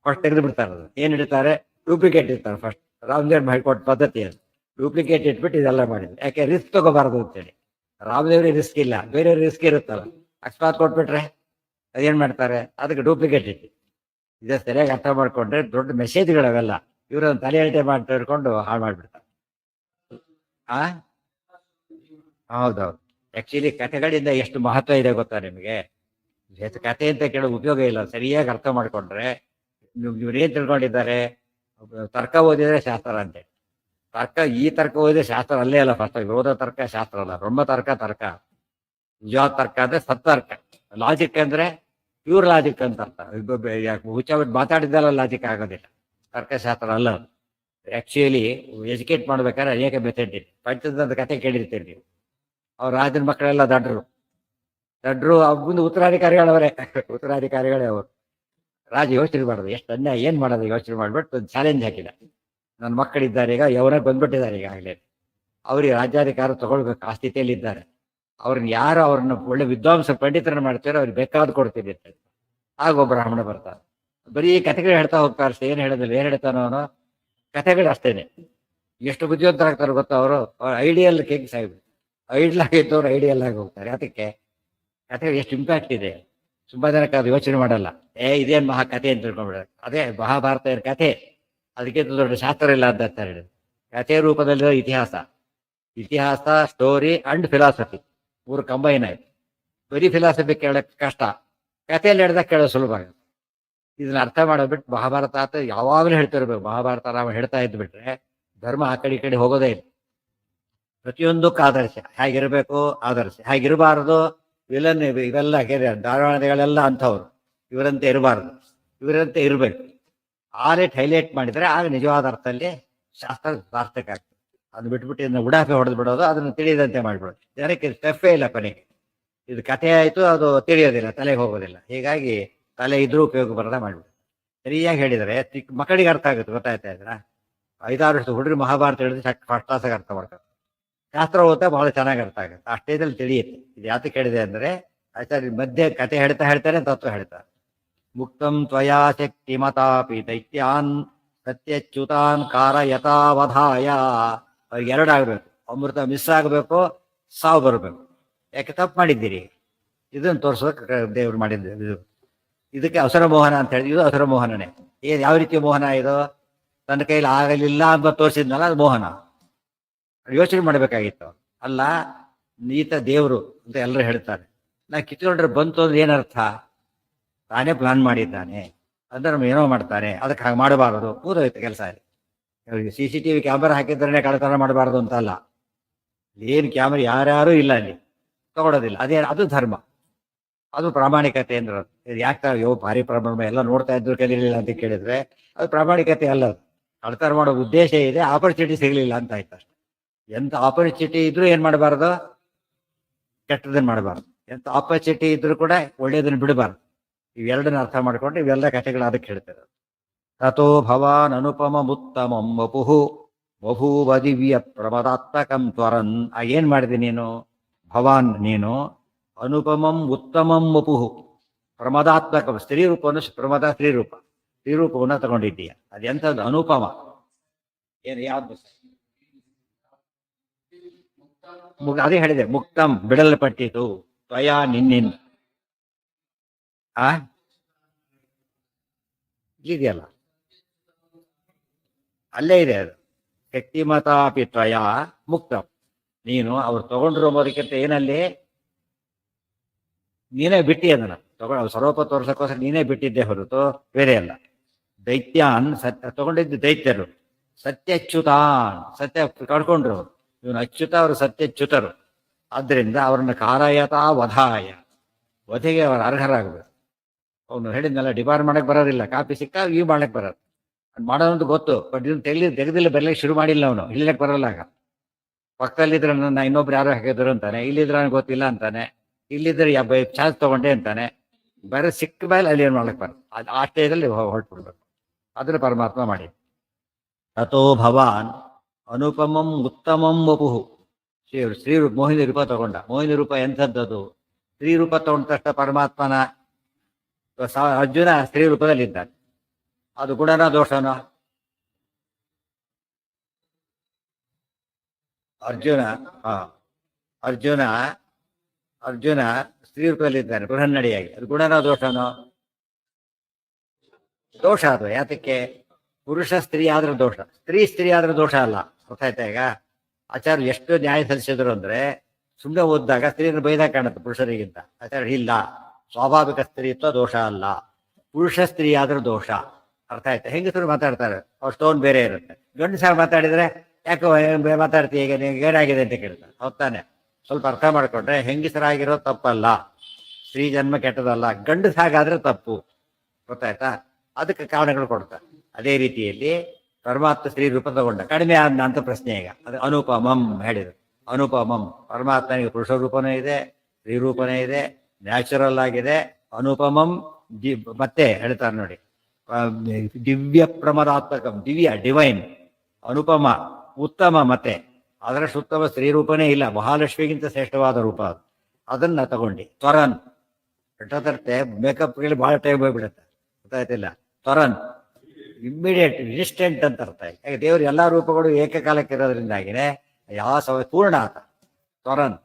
ಫಸ್ಟ್ ತೆಗೆದು ಬಿಡ್ತಾರೆ. ಅದು ಏನ್ ಹಿಡಿತಾರೆ, ಡೂಪ್ಲಿಕೇಟ್ ಇರ್ತಾರೆ ಫಸ್ಟ್. ರಾಮದೇವ್ ಮಾಡಿಕೊಟ್ಟ ಪದ್ಧತಿ ಅದು, ಡೂಪ್ಲಿಕೇಟ್ ಇಟ್ಬಿಟ್ಟು ಇದೆಲ್ಲ ಮಾಡಿದ್ರು. ಯಾಕೆ ರಿಸ್ಕ್ ತಗೋಬಾರದು ಅಂತೇಳಿ. ರಾಮದೇವ್ರಿಗೆ ರಿಸ್ಕ್ ಇಲ್ಲ, ಬೇರೆಯವ್ರಿಗೆ ರಿಸ್ಕ್ ಇರುತ್ತಲ್ಲ, ಅಕಸ್ಮಾತ್ ಕೊಟ್ಬಿಟ್ರೆ ಅದೇನ್ ಮಾಡ್ತಾರೆ, ಅದಕ್ಕೆ ಡೂಪ್ಲಿಕೇಟ್ ಇಟ್ಟು. ಇದೇ ಸರಿಯಾಗಿ ಅರ್ಥ ಮಾಡ್ಕೊಂಡ್ರೆ ದೊಡ್ಡ ಮೆಸೇಜ್ಗಳವೆಲ್ಲ ಇವ್ರನ್ನ ತಲೆ ಅಳತೆ ಮಾಡಿ ತಿಳ್ಕೊಂಡು ಹಾಳು ಮಾಡ್ಬಿಡ್ತಾರೆ. ಆ ಹೌದೌದು. ಆಕ್ಚುಲಿ ಕಥೆಗಳಿಂದ ಎಷ್ಟು ಮಹತ್ವ ಇದೆ ಗೊತ್ತಾ ನಿಮಗೆ. ಕಥೆ ಅಂತ ಕೇಳೋ ಉಪಯೋಗ ಇಲ್ಲ, ಸರಿಯಾಗಿ ಅರ್ಥ ಮಾಡ್ಕೊಂಡ್ರೆ. ಇವ್ರೇನ್ ತಿಳ್ಕೊಂಡಿದ್ದಾರೆ, ತರ್ಕ ಓದಿದ್ರೆ ಶಾಸ್ತ್ರ ಅಂತೆ. ಈ ತರ್ಕ ಓದಿದ್ರೆ ಶಾಸ್ತ್ರ ಅಲ್ಲೇ ಅಲ್ಲ. ಫಸ್ಟ್ ಓದೋ ತರ್ಕ ಶಾಸ್ತ್ರ ಅಲ್ಲ, ರೊಮ್ಮ ತರ್ಕ. ನಿಜವಾದ ತರ್ಕ ಅಂದ್ರೆ ಸತ್ತರ್ಕ. ಲಾಜಿಕ್ ಅಂದ್ರೆ ಪ್ಯೂರ್ ಲಾಜಿಕ್ ಅಂತ ಅರ್ಥ. ಹುಚ್ಚಾಬಿಟ್ಟು ಮಾತಾಡಿದ್ದಲ್ಲ ಲಾಜಿಕ್ ಆಗೋದಿಲ್ಲ, ತರ್ಕಶಾಸ್ತ್ರ ಅಲ್ಲ. ಆಕ್ಚುಲಿ ಎಜುಕೇಟ್ ಮಾಡ್ಬೇಕಾದ್ರೆ ಅನೇಕ ಮೆಥಡ್ ಇದೆ. ಪಂಚದ ಕಥೆ ಕೇಳಿರ್ತೀರಿ ನೀವು. ಅವ್ರ ರಾಜನ ಮಕ್ಕಳೆಲ್ಲ ದಡ್ರು ಮುಂದೆ ಉತ್ತರಾಧಿಕಾರಿಗಳವರೇ ಉತ್ತರಾಧಿಕಾರಿಗಳೇ ಅವರು. ರಾಜ ಯೋಚನೆ ಮಾಡೋದು, ಎಷ್ಟು ಅನ್ಯಾಯ, ಏನ್ ಮಾಡೋದು ಯೋಚನೆ ಮಾಡ್ಬಿಟ್ಟು ಒಂದು ಚಾಲೆಂಜ್ ಹಾಕಿದ. ನನ್ನ ಮಕ್ಕಳಿದ್ದಾರೆ ಈಗ, ಯವನ ಬಂದ್ಬಿಟ್ಟಿದ್ದಾರೆ ಈಗಾಗಲೇ, ಅವ್ರಿಗೆ ರಾಜ್ಯಾಧಿಕಾರ ತಗೊಳ್ಬೇಕು, ಆ ಸ್ಥಿತಿಯಲ್ಲಿ ಇದ್ದಾರೆ. ಅವ್ರನ್ನ ಯಾರು ಅವ್ರನ್ನ ಒಳ್ಳೆ ವಿದ್ವಾಂಸ ಪಂಡಿತರನ್ನ ಮಾಡ್ತಾರೆ, ಅವ್ರಿಗೆ ಬೇಕಾದ ಕೊಡ್ತೀನಿ ಅಂತ. ಆಗ ಒಬ್ಬ ಬ್ರಾಹ್ಮಣ ಬರ್ತಾರೆ, ಬರೀ ಕಥೆಗಳು ಹೇಳ್ತಾ ಹೋಗ್ತಾರೆ ಅಷ್ಟೇ, ಏನ್ ಹೇಳೋದಿಲ್ಲ. ಏನ್ ಹೇಳ್ತಾನೋ ಅವನು, ಕಥೆಗಳು ಅಷ್ಟೇನೆ. ಎಷ್ಟು ಬುದ್ಧಿವಂತರಾಗ್ತಾರೆ ಗೊತ್ತಾ ಅವರು. ಐಡಿಯಲ್ ಕಿಂಗ್ಸ್ ಆಗಿಬಿಟ್ಟು ಐಡ್ಲ್ ಆಗಿದ್ದವ್ರು ಐಡಿಯಲ್ ಆಗಿ ಹೋಗ್ತಾರೆ. ಅದಕ್ಕೆ ಕಥೆ ಎಷ್ಟು ಇಂಪ್ಯಾಕ್ಟ್ ಇದೆ. ತುಂಬಾ ಜನಕ್ಕೆ ಅದು ಯೋಚನೆ ಮಾಡಲ್ಲ. ಇದೇನ್ ಮಹಾ ಕಥೆ ಅಂತ ತಿಳ್ಕೊಂಡ್ಬಿಡ. ಅದೇ ಮಹಾಭಾರತ ಕಥೆ, ಅದಕ್ಕಿಂತ ದೊಡ್ಡ ಶಾಸ್ತ್ರ ಇಲ್ಲ ಅಂತ ಹೇಳಿದ್ರು. ಕಥೆ ರೂಪದಲ್ಲಿರೋ ಇತಿಹಾಸ, ಸ್ಟೋರಿ ಅಂಡ್ ಫಿಲಾಸಫಿ ಮೂರು ಕಂಬೈನ್ ಆಯ್ತು. ಬರೀ ಫಿಲಾಸಫಿ ಕೇಳಕ್ ಕಷ್ಟ, ಕಥೆಯಲ್ಲಿ ಹೇಳಿದಾಗ ಕೇಳೋದು ಸುಲಭ ಆಗುತ್ತೆ. ಇದನ್ನ ಅರ್ಥ ಮಾಡೋದ್ಬಿಟ್ಟು ಮಹಾಭಾರತ ಆತ ಯಾವಾಗಲೂ ಹೇಳ್ತಿರ್ಬೇಕು. ಮಹಾಭಾರತ ರಾಮ ಹೇಳ್ತಾ ಇದ್ಬಿಟ್ರೆ ಧರ್ಮ ಆ ಕಡೆ ಈ ಕಡೆ ಹೋಗೋದೇ ಇಲ್ಲ. ಪ್ರತಿಯೊಂದಕ್ಕೂ ಆದರ್ಶ ಹೇಗಿರ್ಬೇಕು, ಆದರ್ಶ ಹೇಗಿರಬಾರದು. ವಿಲನ್ ಇವೆಲ್ಲ ಧಾರವಾಡಗಳೆಲ್ಲ ಅಂಥವ್ರು, ಇವರಂತೆ ಇರಬಾರ್ದು, ಇವರಂತೆ ಇರಬೇಕು. ಆ ರೇಟ್ ಹೈಲೈಟ್ ಮಾಡಿದ್ರೆ ಆಗ ನಿಜವಾದ ಅರ್ಥದಲ್ಲಿ ಶಾಸ್ತ್ರ ಸಾರ್ಥಕ ಆಗ್ತದೆ. ಅದು ಬಿಟ್ಬಿಟ್ಟು ಇದನ್ನ ಉಡಾಫೆ ಹೊಡೆದು ಬಿಡೋದು, ಅದನ್ನು ತಿಳಿದಂತೆ ಮಾಡ್ಬಿಡೋದು. ಜನಕ್ಕೆ ಸ್ಟೆಫೇ ಇಲ್ಲ ಕೊನೆಗೆ. ಇದು ಕಥೆ ಆಯ್ತು, ಅದು ತಿಳಿಯೋದಿಲ್ಲ, ತಲೆಗೆ ಹೋಗೋದಿಲ್ಲ. ಹೀಗಾಗಿ ತಲೆ ಇದ್ರೂ ಉಪಯೋಗ ಬರದ ಮಾಡ್ಬಿಡು. ಸರಿಯಾಗಿ ಹೇಳಿದರೆ ಚಿಕ್ಕ ಮಕ್ಕಳಿಗೆ ಅರ್ಥ ಆಗುತ್ತೆ. ಗೊತ್ತಾಯ್ತಾ ಇದ್ರ 5-6 ವರ್ಷದ ಹುಡುಗರು ಮಹಾಭಾರತ ಹೇಳಿದ್ರೆ ಫಸ್ಟ್ ಕ್ಲಾಸಾಗಿ ಅರ್ಥ ಮಾಡ್ತಾರೆ. ಶಾಸ್ತ್ರ ಓದ್ತಾ ಬಹಳ ಚೆನ್ನಾಗಿ ಅರ್ಥ ಆಗುತ್ತೆ, ಆ ಸ್ಟೇಜಲ್ಲಿ ತಿಳಿಯುತ್ತೆ. ಇದು ಯಾತಕ್ಕೆ ಹೇಳಿದೆ ಅಂದ್ರೆ ಆಚಾರ್ಯ ಮಧ್ಯೆ ಕಥೆ ಹೇಳ್ತಾರೆ, ತತ್ವ ಹೇಳ್ತಾರೆ. ಮುಕ್ತಂ ತ್ವಯಾ ಶಕ್ತಿ ಮತಾಪಿ ದೈತ್ಯಾನ್ ಸತ್ಯಚ್ಯುತಾನ್ ಕಾರಯತಾವಧಾಯ. ಅವ್ರಿಗೆ ಎರಡಾಗಬೇಕು, ಅಮೃತ ಮಿಸ್ ಆಗಬೇಕು, ಸಾವು ಬರಬೇಕು. ಯಾಕೆ ತಪ್ಪು ಮಾಡಿದ್ದೀರಿ, ಇದನ್ನು ತೋರಿಸೋಕೆ ದೇವ್ರು ಮಾಡಿದ್ದು. ಇದಕ್ಕೆ ಅವಸರ ಮೋಹನ ಅಂತ ಹೇಳಿ, ಇದು ಅವಸರ ಮೋಹನನೇ. ಯಾವ ರೀತಿಯ ಮೋಹನ ಇದು? ತನ್ನ ಕೈಲಿ ಆಗಲಿಲ್ಲ ಅಂತ ತೋರಿಸಿದ್ನಲ್ಲ, ಅದು ಮೋಹನ. ಯೋಚನೆ ಮಾಡಬೇಕಾಗಿತ್ತು. ಅಲ್ಲ, ಈತ ದೇವರು ಅಂತ ಎಲ್ಲರೂ ಹೇಳ್ತಾರೆ. ನಾ ಕಿತ್ಕೊಂಡ್ರೆ ಬಂತು ಅಂದ್ರೆ ಏನರ್ಥ? ತಾನೇ ಪ್ಲಾನ್ ಮಾಡಿದ್ದಾನೆ ಅಂದ್ರೆ ನಮ್ಮ ಏನೋ ಮಾಡ್ತಾನೆ, ಅದಕ್ಕೆ ಹಾಗೆ ಮಾಡಬಾರದು. ಪೂರೈತೆ ಕೆಲಸ ಇದೆ. CCTV ಕ್ಯಾಮರಾ ಹಾಕಿದ್ರೆ ಕಳ್ಳತನ ಮಾಡಬಾರ್ದು ಅಂತ ಅಲ್ಲ. ಏನು ಕ್ಯಾಮರಾ ಯಾರ್ಯಾರು ಇಲ್ಲ ಅಲ್ಲಿ, ತಗೊಳೋದಿಲ್ಲ. ಅದು ಧರ್ಮ, ಅದು ಪ್ರಾಮಾಣಿಕತೆ ಅಂದ್ರೆ. ಯಾಕೆ ಭಾರಿ ಪ್ರಾಬ್ಲಮ್ ಎಲ್ಲ ನೋಡ್ತಾ ಇದ್ರು ಕಲಿಲಿಲ್ಲ ಅಂತ ಕೇಳಿದ್ರೆ ಅದು ಪ್ರಾಮಾಣಿಕತೆ ಅಲ್ಲ. ಅದು ಕಳ್ಳತನ ಮಾಡೋ ಉದ್ದೇಶ ಇದೆ, ಆಪರ್ಚುನಿಟಿ ಸಿಗಲಿಲ್ಲ ಅಂತ ಆಯ್ತು ಅಷ್ಟೆ. ಎಂತ ಆಪರ್ಚುನಿಟಿ ಇದ್ರೂ ಏನ್ ಮಾಡಬಾರ್ದು, ಕೆಟ್ಟದನ್ನ ಮಾಡಬಾರ್ದು. ಎಂತ ಆಪರ್ಚುನಿಟಿ ಇದ್ರೂ ಕೂಡ ಒಳ್ಳೇದನ್ನ ಬಿಡಬಾರ್ದು. ಇವೆರಡನ್ನ ಅರ್ಥ ಮಾಡ್ಕೊಂಡು ಇವೆಲ್ಲ ಕಥೆಗಳು ಅದಕ್ಕೆ ಹೇಳ್ತಾರೆ. ತಥೋ ಭವಾನ್ ಅನುಪಮ ಉತ್ತಮಂ ವಪುಹು ಬಭೂವ ದಿವ್ಯ ಪ್ರಮದಾತ್ಮಕಂ ತ್ವರನ್. ಏನ್ ಮಾಡಿದೆ ನೀನು? ಭವಾನ್ ನೀನು, ಅನುಪಮಂ ಉತ್ತಮಂ ವಪುಹು ಪ್ರಮದಾತ್ಮಕಂ. ಸ್ತ್ರೀ ರೂಪವನ್ನು ಪ್ರಮದ ಸ್ತ್ರೀರೂಪವನ್ನು ತಗೊಂಡಿದ್ದೀಯ. ಅದೆಂಥದ್ದು ಅನುಪಮ. ಏನು ಯಾವ್ದು? ಅದೇ ಹೇಳಿದೆ, ಮುಕ್ತಂ ಬಿಡಲ್ಪಟ್ಟಿತು, ತ್ವಯಾ ನಿನ್ನಿಂದ. ಆ ಇದೆಯಲ್ಲ, ಅಲ್ಲೇ ಇದೆ ಅದು. ಶಕ್ತಿಮತಾಪಿ ತ್ವಯ ಮುಕ್ತ. ನೀನು ಅವ್ರು ತಗೊಂಡಿರೋ ಮೊದಕ್ಕಿಂತ ಏನಲ್ಲಿ ನೀನೇ ಬಿಟ್ಟಿ ಅದನ್ನ ಅವ್ರು ಸ್ವರೂಪ ತೋರ್ಸಕ್ಕೋಸ್ಕರ ನೀನೇ ಬಿಟ್ಟಿದ್ದೆ ಹೊರತು ಬೇರೆ ಅಲ್ಲ. ದೈತ್ಯಾನ್ ಸತ್ಯ ತಗೊಂಡಿದ್ದು ದೈತ್ಯರು, ಸತ್ಯಚ್ಯುತಾನ್ ಸತ್ಯ ಕಳ್ಕೊಂಡ್ರು. ಇವನು ಅಚ್ಯುತ, ಅವರು ಸತ್ಯಚ್ಯುತರು. ಆದ್ದರಿಂದ ಅವರನ್ನು ಕಾರಾಯತ ವಧಾಯ, ವಧೆಗೆ ಅವರು ಅರ್ಹರಾಗಬೇಕು. ಅವನು ಹೇಳಿದ್ನೆಲ್ಲ ಡಿಬಾರ್ ಮಾಡಕ್ ಬರೋದಿಲ್ಲ, ಕಾಪಿ ಸಿಕ್ಕ ಇವು ಮಾಡಕ್ ಬರೋದು. ಮಾಡೋದಂತ ಗೊತ್ತು, ಬಟ್ ಇದನ್ನು ತೆಗೆದಿಲ್ಲ, ಬೆರಲಿಗೆ ಶುರು ಮಾಡಿಲ್ಲ ಅವನು, ಇಲ್ಲಕ್ಕೆ ಬರೋಲ್ಲ. ಆಗ ಪಕ್ಕದಲ್ಲಿದ್ರೆ ನನ್ನ ಇನ್ನೊಬ್ರು ಯಾರು ಹಾಕಿದ್ರು ಅಂತಾನೆ, ಇಲ್ಲಿದ್ರೆ ನನಗೆ ಗೊತ್ತಿಲ್ಲ ಅಂತಾನೆ, ಇಲ್ಲಿದ್ರೆ ಚಾರ್ಜ್ ತಗೊಂಡೆ ಅಂತಾನೆ. ಬೇರೆ ಸಿಕ್ಕ ಮೇಲೆ ಅಲ್ಲಿ ಏನು ಮಾಡ್ಲಿಕ್ಕೆ ಬರೋದು, ಅದು ಆ ಸ್ಟೇಜಲ್ಲಿ ಹೊರಟ್ಬಿಡ್ಬೇಕು. ಅದನ್ನು ಪರಮಾತ್ಮ ಮಾಡಿ. ತಥೋ ಭವಾನ್ ಅನುಪಮಂ ಉತ್ತಮಂ ವಪುಹು. ಶ್ರೀ ಮೋಹಿನಿ ರೂಪ ತಗೊಂಡ. ಮೋಹಿನಿ ರೂಪ ಎಂಥದ್ದದು? ಸ್ತ್ರೀ ರೂಪ ತಗೊಂಡ ತಕ್ಷಣ ಪರಮಾತ್ಮನ ಅರ್ಜುನ ಸ್ತ್ರೀ ರೂಪದಲ್ಲಿದ್ದಾನೆ. ಅದು ಗುಣನ ದೋಷನ? ಅರ್ಜುನ ಅರ್ಜುನ ಅರ್ಜುನ ಸ್ತ್ರೀ ರೂಪದಲ್ಲಿದ್ದಾನೆ ಬೃಹನ್ನಡಿಯಾಗಿ. ಅದು ಗುಣನ ದೋಷನೋ? ದೋಷ. ಅದು ಯಾತಕ್ಕೆ? ಪುರುಷ ಸ್ತ್ರೀ ಆದ್ರೆ ದೋಷ, ಸ್ತ್ರೀ ಆದ್ರೆ ದೋಷ ಅಲ್ಲ. ಗೊತ್ತಾಯ್ತಾ? ಈಗ ಆಚಾರ್ಯ ಎಷ್ಟು ನ್ಯಾಯ ಸಲ್ಲಿಸಿದ್ರು ಅಂದ್ರೆ, ಸುಮ್ಮನೆ ಓದಿದಾಗ ಸ್ತ್ರೀಯನ್ನು ಬೈದಾಗ ಕಾಣುತ್ತೆ ಪುರುಷರಿಗಿಂತ. ಆಚಾರ್ಯ ಇಲ್ಲ, ಸ್ವಾಭಾವಿಕ ಸ್ತ್ರೀತ್ವ ದೋಷ ಅಲ್ಲ, ಪುರುಷ ಸ್ತ್ರೀ ಆದ್ರೆ ದೋಷ. ಅರ್ಥ ಆಯ್ತಾ? ಹೆಂಗಸರು ಮಾತಾಡ್ತಾರೆ, ಅವ್ರ ಟೋನ್ ಬೇರೆ ಇರುತ್ತೆ. ಗಂಡಸಾಗಿ ಮಾತಾಡಿದ್ರೆ ಯಾಕೋ ಮಾತಾಡ್ತೀಯ, ಈಗ ನಿಮ್ಗೆ ಏನಾಗಿದೆ ಅಂತ ಕೇಳ್ತಾರೆ. ಹೊತ್ತಾನೆ ಸ್ವಲ್ಪ ಅರ್ಥ ಮಾಡ್ಕೊಂಡ್ರೆ ಹೆಂಗಸರಾಗಿರೋ ತಪ್ಪಲ್ಲ, ಸ್ತ್ರೀ ಜನ್ಮ ಕೆಟ್ಟದಲ್ಲ, ಗಂಡಸಾಗಾದ್ರೆ ತಪ್ಪು. ಗೊತ್ತಾಯ್ತಾ? ಅದಕ್ಕೆ ಕಾರಣಗಳು ಕೊಡ್ತಾರೆ. ಅದೇ ರೀತಿಯಲ್ಲಿ ಪರಮಾತ್ಮ ಸ್ತ್ರೀ ರೂಪ ತಗೊಂಡ, ಕಡಿಮೆ ಆದ ಅಂತ ಪ್ರಶ್ನೆ. ಈಗ ಅದು ಅನುಪಮಂ ಹೇಳಿದ್ರು. ಅನುಪಮಂ, ಪರಮಾತ್ಮನಿಗೆ ಪುರುಷ ರೂಪನೇ ಇದೆ, ಸ್ತ್ರೀ ರೂಪನೇ ಇದೆ, ನ್ಯಾಚುರಲ್ ಆಗಿದೆ. ಅನುಪಮಂ ಮತ್ತೆ ಹೇಳ್ತಾರೆ ನೋಡಿ, ದಿವ್ಯ ಪ್ರಮದಾತ್ಮಕಂ, ದಿವ್ಯ ಡಿವೈನ್. ಅನುಪಮ ಉತ್ತಮ, ಮತ್ತೆ ಅದರಷ್ಟು ಉತ್ತಮ ಸ್ತ್ರೀ ರೂಪನೇ ಇಲ್ಲ. ಮಹಾಲಕ್ಷ್ಮಿಗಿಂತ ಶ್ರೇಷ್ಠವಾದ ರೂಪ ಅದು. ಅದನ್ನ ತಗೊಂಡು ತ್ವರನ್ ತರ್ತೆ ಮೇಕಪ್ಗೆ ಬಹಳ ಟೈಮ್ ಹೋಗ್ಬಿಡುತ್ತೆ. ಗೊತ್ತಾಯ್ತಿಲ್ಲ? ತ್ವರನ್ ಇಮ್ಮಿಡಿಯೇಟ್, ಇನ್ಸ್ಟೆಂಟ್ ಅಂತ ಅರ್ಥ. ಯಾಕೆ ದೇವರು ಎಲ್ಲಾ ರೂಪಗಳು ಏಕಕಾಲಕ್ಕೆ ಇರೋದ್ರಿಂದಾಗಿನೇ ಯಾವ ಸಮಯ ಪೂರ್ಣ ಆತ. ತ್ವರನ್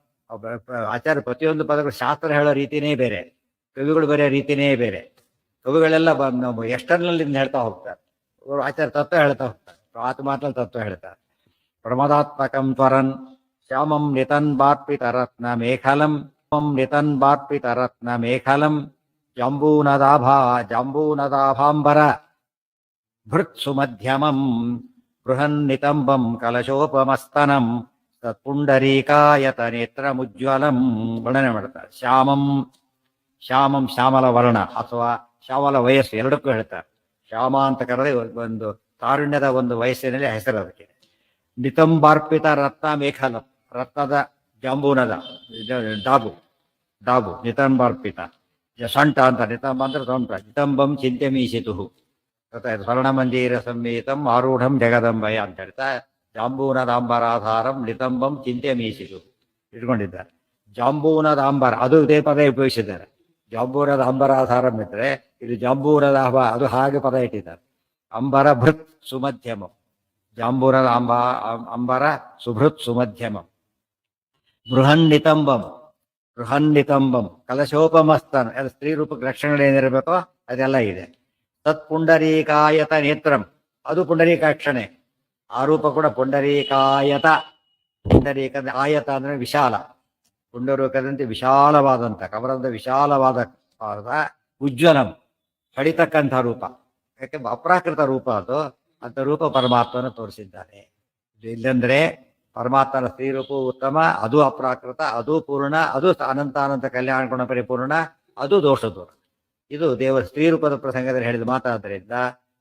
ಆಚಾರ್ಯ ಪ್ರತಿಯೊಂದು ಪದಗಳು ಶಾಸ್ತ್ರ ಹೇಳೋ ರೀತಿನೇ ಬೇರೆ, ಕವಿಗಳು ಬರೆಯೋ ರೀತಿನೇ ಬೇರೆ. ಕವಿಗಳೆಲ್ಲ ಎಕ್ಸ್ಟರ್ನಲ್ ಇಂದ ಹೇಳ್ತಾ ಹೋಗ್ತಾರೆ, ಆಚಾರ್ಯ ತತ್ವ ಹೇಳ್ತಾ ಹೋಗ್ತಾರೆ, ಆತ್ಮಾತ್ಮಲ್ಲಿ ತತ್ವ ಹೇಳ್ತಾರೆ. ಪ್ರಮದಾತ್ಮಕಂ ತ್ವರನ್ ಶ್ಯಾಮಂ ನಿತನ್ ಬಾರ್ಪಿತ ರತ್ನ ಮೇಖಲಂ ನಿತನ್ ಬಾರ್ಪಿತ ರತ್ನ ಮೇಖಲಂ ಜಾಂಬೂನದಾಭಾಂಬರ ಭೃತ್ಸು ಮಧ್ಯಮಂ ಬೃಹನ್ನಿತಂಬಂ ಕಲಶೋಪಮಸ್ತನಂ ತತ್ಪುಂಡರೀಕಾಯತ ನೇತ್ರಮುಜ್ವಲಂ ವರ್ಣನೆ ಮಾಡ್ತಾರೆ. ಶ್ಯಾಮಂ ಶ್ಯಾಮಲ ವರ್ಣ ಅಥವಾ ಶ್ಯಾಮಲ ವಯಸ್ಸು ಎರಡಕ್ಕೂ ಹೇಳ್ತಾರೆ. ಶ್ಯಾಮ ಅಂತ ಕರೆದ್ರೆ ಒಂದು ತಾರುಣ್ಯದ ಒಂದು ವಯಸ್ಸಿನಲ್ಲಿ ಹೆಸರು ಅದಕ್ಕೆ. ನಿತಂಬಾರ್ಪಿತ ರತ್ನ ಮೇಖಲಂ, ರತ್ನದ ಜಾಂಬೂನದ ಡಾಬು ನಿತಂಬಾರ್ಪಿತ. ಸೊಂಟ ಅಂತ, ನಿತಂಬ ಅಂದ್ರೆ ಸೊಂಟ. ನಿತಂಬಂ ಚಿಂತೆ ಮೀಸಿತು, ಗೊತ್ತಾಯ್ತು? ಸ್ವರ್ಣಮಂದಿರ ಸಂಹಿತಂ ಆರೂಢಂ ಜಗದಂಬಯ ಅಂತ ಹೇಳ್ತಾ ಜಾಂಬೂನದಾಂಬರಾಧಾರಂ ನಿತಂಬಂ ಚಿಂತೆ ಮೀಸಿತು ಇಟ್ಕೊಂಡಿದ್ದಾರೆ. ಜಾಂಬೂನದಾಂಬರ ಅದು ಇದೇ ಪದ ಉಪಯೋಗಿಸಿದ್ದಾರೆ. ಜಾಂಬೂನದ ಅಂಬರಾಧಾರಂ ಇದ್ರೆ ಇದು ಜಾಂಬೂನದ ಅದು ಹಾಗೆ ಪದ ಇಟ್ಟಿದ್ದಾರೆ. ಅಂಬರ ಭೃತ್ ಸುಮಧ್ಯಮಂ, ಜಾಂಬೂನದ ಅಂಬರ ಸುಭೃತ್ ಸುಮಧ್ಯಮಂ. ಬೃಹನ್ನಿತಂಬಂ ಕಲಶೋಪಮಸ್ತನ್, ಅದು ಸ್ತ್ರೀ ರೂಪಕ್ಕೆ ಲಕ್ಷಣಗಳೇನಿರಬೇಕೋ ಅದೆಲ್ಲ ಇದೆ. ತತ್ಪುಂಡರೀಕಾಯತ ನೇತ್ರಂ, ಅದು ಪುಂಡರೀಕಾಕ್ಷಣೆ. ಆ ರೂಪ ಕೂಡ ಪುಂಡರೀಕಾಯತ. ಪುಂಡರೀಕದ ಆಯತ ಅಂದ್ರೆ ವಿಶಾಲ, ಪುಂಡರೀಕದಂತೆ ವಿಶಾಲವಾದಂಥ, ಕಮಲದ ವಿಶಾಲವಾದ ಉಜ್ವಲಂ, ಹೊಡಿತಕ್ಕಂಥ ರೂಪ. ಯಾಕೆ ಅಪ್ರಾಕೃತ ರೂಪ ಅದು. ಅಂತ ರೂಪ ಪರಮಾತ್ಮನ ತೋರಿಸಿದ್ದಾನೆ. ಇಲ್ಲಂದ್ರೆ ಪರಮಾತ್ಮನ ಸ್ತ್ರೀ ರೂಪವು ಉತ್ತಮ, ಅದು ಅಪ್ರಾಕೃತ, ಅದು ಪೂರ್ಣ, ಅದು ಅನಂತ ಕಲ್ಯಾಣ ಗುಣ ಪರಿಪೂರ್ಣ, ಅದು ದೋಷ ದೂರ. ಇದು ದೇವರ ಸ್ತ್ರೀ ರೂಪದ ಪ್ರಸಂಗದಲ್ಲಿ ಹೇಳಿದ ಮಾತಾದ್ದರಿಂದ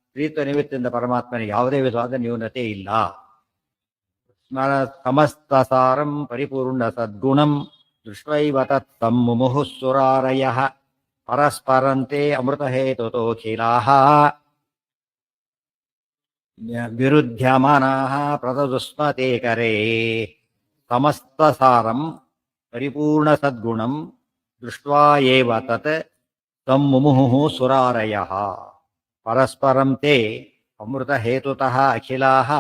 ಸ್ತ್ರೀತ್ವ ನಿಮಿತ್ತದಿಂದ ಪರಮಾತ್ಮನಿಗೆ ಯಾವುದೇ ವಿಧವಾದ ನ್ಯೂನತೆ ಇಲ್ಲ. ಸಮಸ್ತ ಸಾರಂ ಪರಿಪೂರ್ಣ ಸದ್ಗುಣಂ ದೃಷ್ಟೈವ ತತ್ತಂ ಮುಮುಹುಃ ಸುರಾರಯಃ ಪರಸ್ಪರಂತೆ ಅಮೃತಹೇತುತೋಖಿಲಾಃ ವಿರುಧ್ಯಮಾನಾಃ ಪ್ರತದುಸ್ಮತೆ ಕರೇ. ಸಮಸ್ತ ಸಾರಂ ಪರಿಪೂರ್ಣ ಸದ್ಗುಣಂ ದೃಷ್ಟ್ವಾ ಏವ ತತ್ ತಂ ಮುಮುಹುಃ ಸುರಾರಯಃ ಪರಸ್ಪರಂ ತೇ ಅಮೃತಹೇತುತಃ ಅಖಿಲಾಃ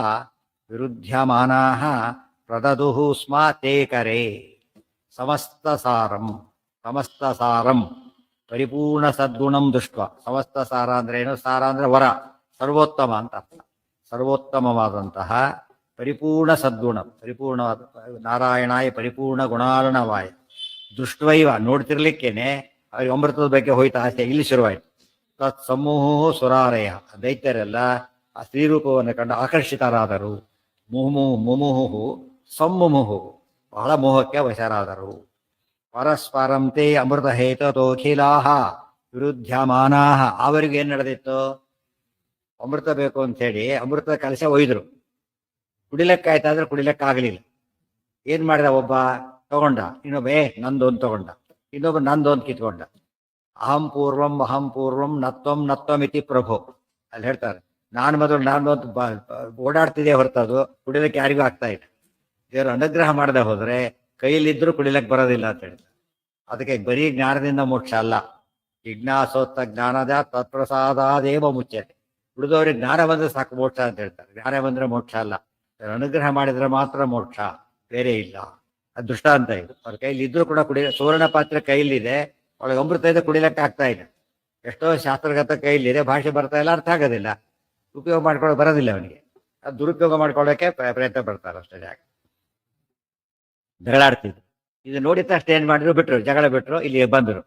ವಿರುಧ್ಯಮಾನಾಃ ಪ್ರದದುಃ ಸ್ಮ ತೇ ಕರೇ. ಸಮಸ್ತ ಸಾರಂ ಸಮಸ್ತ ಸಾರಂ ಪರಿಪೂರ್ಣ ಸದ್ಗುಣಂ ದೃಷ್ಟ. ಸಮಸ್ತ ಸಾರ ಅಂದ್ರೆ ಏನು? ಸಾರ ಅಂದ್ರೆ ವರ, ಸರ್ವೋತ್ತಮ ಅಂತ ಅರ್ಥ. ಸರ್ವೋತ್ತಮವಾದಂತಹ ಪರಿಪೂರ್ಣ ಸದ್ಗುಣ, ಪರಿಪೂರ್ಣವಾದ ನಾರಾಯಣಾಯ ಪರಿಪೂರ್ಣ ಗುಣಾರ್ಣವಾಯ ದೃಷ್ಟವೈವ ನೋಡ್ತಿರ್ಲಿಕ್ಕೇನೆ ಅವ್ರಿಗೆ ಅಮೃತದ ಬಗ್ಗೆ ಹೋಯ್ತು ಆಸೆ. ಇಲ್ಲಿ ಶುರುವಾಯಿತು. ತತ್ ಸಮೂಹ ಸುರಾರಯ, ದೈತ್ಯರೆಲ್ಲ ಆ ಸ್ತ್ರೀರೂಪವನ್ನು ಕಂಡು ಆಕರ್ಷಿತರಾದರು. ಮುಮುಹು ಸಮ್ಮುಮುಹು, ಬಹಳ ಮೋಹಕ್ಕೆ ವಶರಾದರು. ಪರಸ್ಪರಂತೆ ಅಮೃತ ಹೇತೋಖಿಲಾಹ ವಿರುದ್ಧಮಾನಾಹ. ಅವರಿಗೆ ಏನ್ ನಡೆದಿತ್ತು? ಅಮೃತ ಬೇಕು ಅಂತ ಹೇಳಿ ಅಮೃತ ಕಲಶ ಒಯ್ದ್ರು. ಕುಡಿಲಕ್ಕಾಯ್ತಾದ್ರೆ ಕುಡಿಲಕ್ಕಾಗಲಿಲ್ಲ. ಏನ್ ಮಾಡಿದ? ಒಬ್ಬ ತಗೊಂಡ, ಇನ್ನೊಬ್ಬ ನಂದು ಒಂದು ತಗೊಂಡ, ಇನ್ನೊಬ್ಬ ನಂದು ಒಂದು ಕಿತ್ಕೊಂಡ. ಅಹಂ ಪೂರ್ವಂ ನತ್ವಂ ನತ್ವಮಿತಿ ಪ್ರಭು. ಅಲ್ಲಿ ಹೇಳ್ತಾರೆ, ನಾನು ಮೊದಲು ನಾನು ಅಂತ ಓಡಾಡ್ತಿದೆ ಹೊರತದು ಕುಡಿಲಕ್ಕೆ ಯಾರಿಗೂ ಆಗ್ತಾ ಇಲ್ಲ. ದೇವರು ಅನುಗ್ರಹ ಮಾಡದೆ ಹೋದ್ರೆ ಕೈಯಲ್ಲಿದ್ರೂ ಕುಡಿಲಕ್ಕೆ ಬರೋದಿಲ್ಲ ಅಂತ ಹೇಳ್ತಾರೆ. ಅದಕ್ಕೆ ಬರೀ ಜ್ಞಾನದಿಂದ ಮೋಕ್ಷ ಅಲ್ಲ, ಜಿಜ್ಞಾಸೋತ್ತ ಜ್ಞಾನದ ತತ್ಪ್ರಸಾದೇವ ಮುಚ್ಚತೆ. ಉಳಿದವ್ರಿಗೆ ಜ್ಞಾನ ಬಂದ್ರೆ ಸಾಕು ಮೋಕ್ಷ ಅಂತ ಹೇಳ್ತಾರೆ. ಜ್ಞಾನ ಬಂದ್ರೆ ಮೋಕ್ಷ ಅಲ್ಲ, ಅನುಗ್ರಹ ಮಾಡಿದ್ರೆ ಮಾತ್ರ ಮೋಕ್ಷ, ಬೇರೆ ಇಲ್ಲ. ಅದು ದೃಷ್ಟಾಂತ ಇದು. ಅವ್ರ ಕೈಲಿ ಇದ್ರೂ ಕೂಡ ಸುವರ್ಣ ಪಾತ್ರೆ ಕೈಲಿದೆ, ಒಳಗೆ ಅಮೃತ ಇದೆ, ಕುಡಿಲಕ್ಕೆ ಆಗ್ತಾ ಇದೆ. ಎಷ್ಟೋ ಶಾಸ್ತ್ರಗತ ಕೈಲಿದೆ, ಭಾಷೆ ಬರ್ತಾ ಇಲ್ಲ, ಅರ್ಥ ಆಗೋದಿಲ್ಲ, ಉಪಯೋಗ ಮಾಡ್ಕೊಳ್ಳೋಕೆ ಬರೋದಿಲ್ಲ ಅವನಿಗೆ. ಅದು ದುರುಪಯೋಗ ಮಾಡ್ಕೊಳ್ಳೋಕೆ ಪ್ರಯತ್ನ ಪಡ್ತಾರೆ ಅಷ್ಟೇ. ಜಾಗ ಜಗಳಾಡ್ತಿದ್ರು. ಇದು ನೋಡಿದ ತಕ್ಷಣ ಏನ್ ಮಾಡಿದ್ರು? ಬಿಟ್ರು, ಜಗಳ ಬಿಟ್ರು, ಇಲ್ಲಿ ಬಂದರು,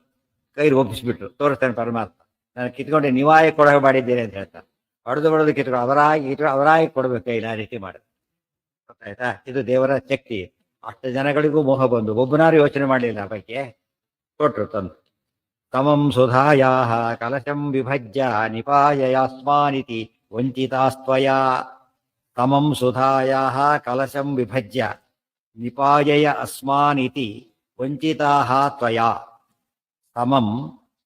ಕೈಲಿ ಒಪ್ಪಿಸ್ಬಿಟ್ರು. ತೋರಿಸ್ತಾನೆ ಪರಮಾತ್ಮ, ನಾನು ಕಿತ್ಕೊಂಡು ನಿವಾಯ ಕೊಡಗೆ ಮಾಡಿದ್ದೇನೆ ಅಂತ ಹೇಳ್ತಾರೆ. ಹೊಡೆದು ಕಿತ್ಕೊಂಡು ಅವರಾಗಿ ಕೊಡ್ಬೇಕು ಕೈಲಿ, ಆ ರೀತಿ ಮಾಡಿದ್ರು. ಗೊತ್ತಾಯ್ತಾ? ಇದು ದೇವರ ಶಕ್ತಿ. ಅಷ್ಟು ಜನಗಳಿಗೂ ಮೋಹ ಬಂದು ಒಬ್ಬನಾರು ಯೋಚನೆ ಮಾಡಲಿಲ್ಲ, ಬಗ್ಗೆ ಕೊಟ್ರು ತಂದು. ತಮಂ ಸುಧಾಯಾ ಕಲಶಂ ವಿಭಜ್ಯ ನಿಪಾಯಯಾಸ್ಮಾನಿತಿ ವಂಚಿತಾಸ್ತ್ವಯಾ. ತಮಂ ಸುಧಾಯಾ ಕಲಶಂ ವಿಭಜ್ಯ ನಿಪಾಯಯ ಅಸ್ಮಾನಿತಿ ವಂಚಿತಾಃ ತ್ವಯಾ. ಸಮಂ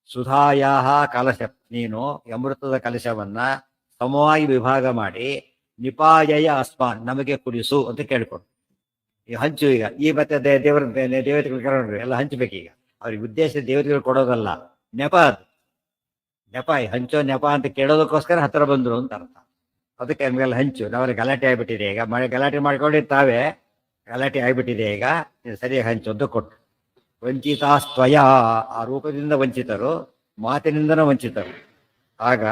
ಸುಧಾಯಾ ಕಲಶ, ನೀನು ಅಮೃತದ ಕಲಶವನ್ನ ಸಮವಾಗಿ ವಿಭಾಗ ಮಾಡಿ ನಿಪಾಯಯ ಅಸ್ಮಾನ್, ನಮಗೆ ಕುಡಿಸು ಅಂತ ಕೇಳ್ಕೊಂಡು. ಈ ಹಂಚು, ಈಗ ಈ ಮತ್ತೆ ದೇವತೆಗಳು ಕರೋಣ್ರಿ ಎಲ್ಲ ಹಂಚಬೇಕೀಗ. ಅವ್ರಿಗೆ ಉದ್ದೇಶ ದೇವತೆಗಳು ಕೊಡೋದಲ್ಲ, ನೆಪ. ಅದು ನೆಪ, ಹಂಚೋ ನೆಪ ಅಂತ ಕೇಳೋದಕ್ಕೋಸ್ಕರ ಹತ್ರ ಬಂದ್ರು ಅಂತ ಅರ್ಥ. ಅದಕ್ಕೆ ನಮಗೆಲ್ಲ ಹಂಚು. ನಾವೆಲ್ಲ ಗಲಾಟೆ ಆಗ್ಬಿಟ್ಟಿದೆ ಈಗ, ಗಲಾಟೆ ಮಾಡ್ಕೊಂಡಿರ್ತಾವೆ, ಗಲಾಟೆ ಆಗ್ಬಿಟ್ಟಿದೆ ಈಗ, ಸರಿಯಾಗಿ ಹಂಚು ಅಂತ ಕೊಟ್ಟು. ವಂಚಿತಾಸ್ತ್ವಯ, ಆ ರೂಪದಿಂದ ವಂಚಿತರು, ಮಾತಿನಿಂದನೂ ವಂಚಿತರು. ಆಗ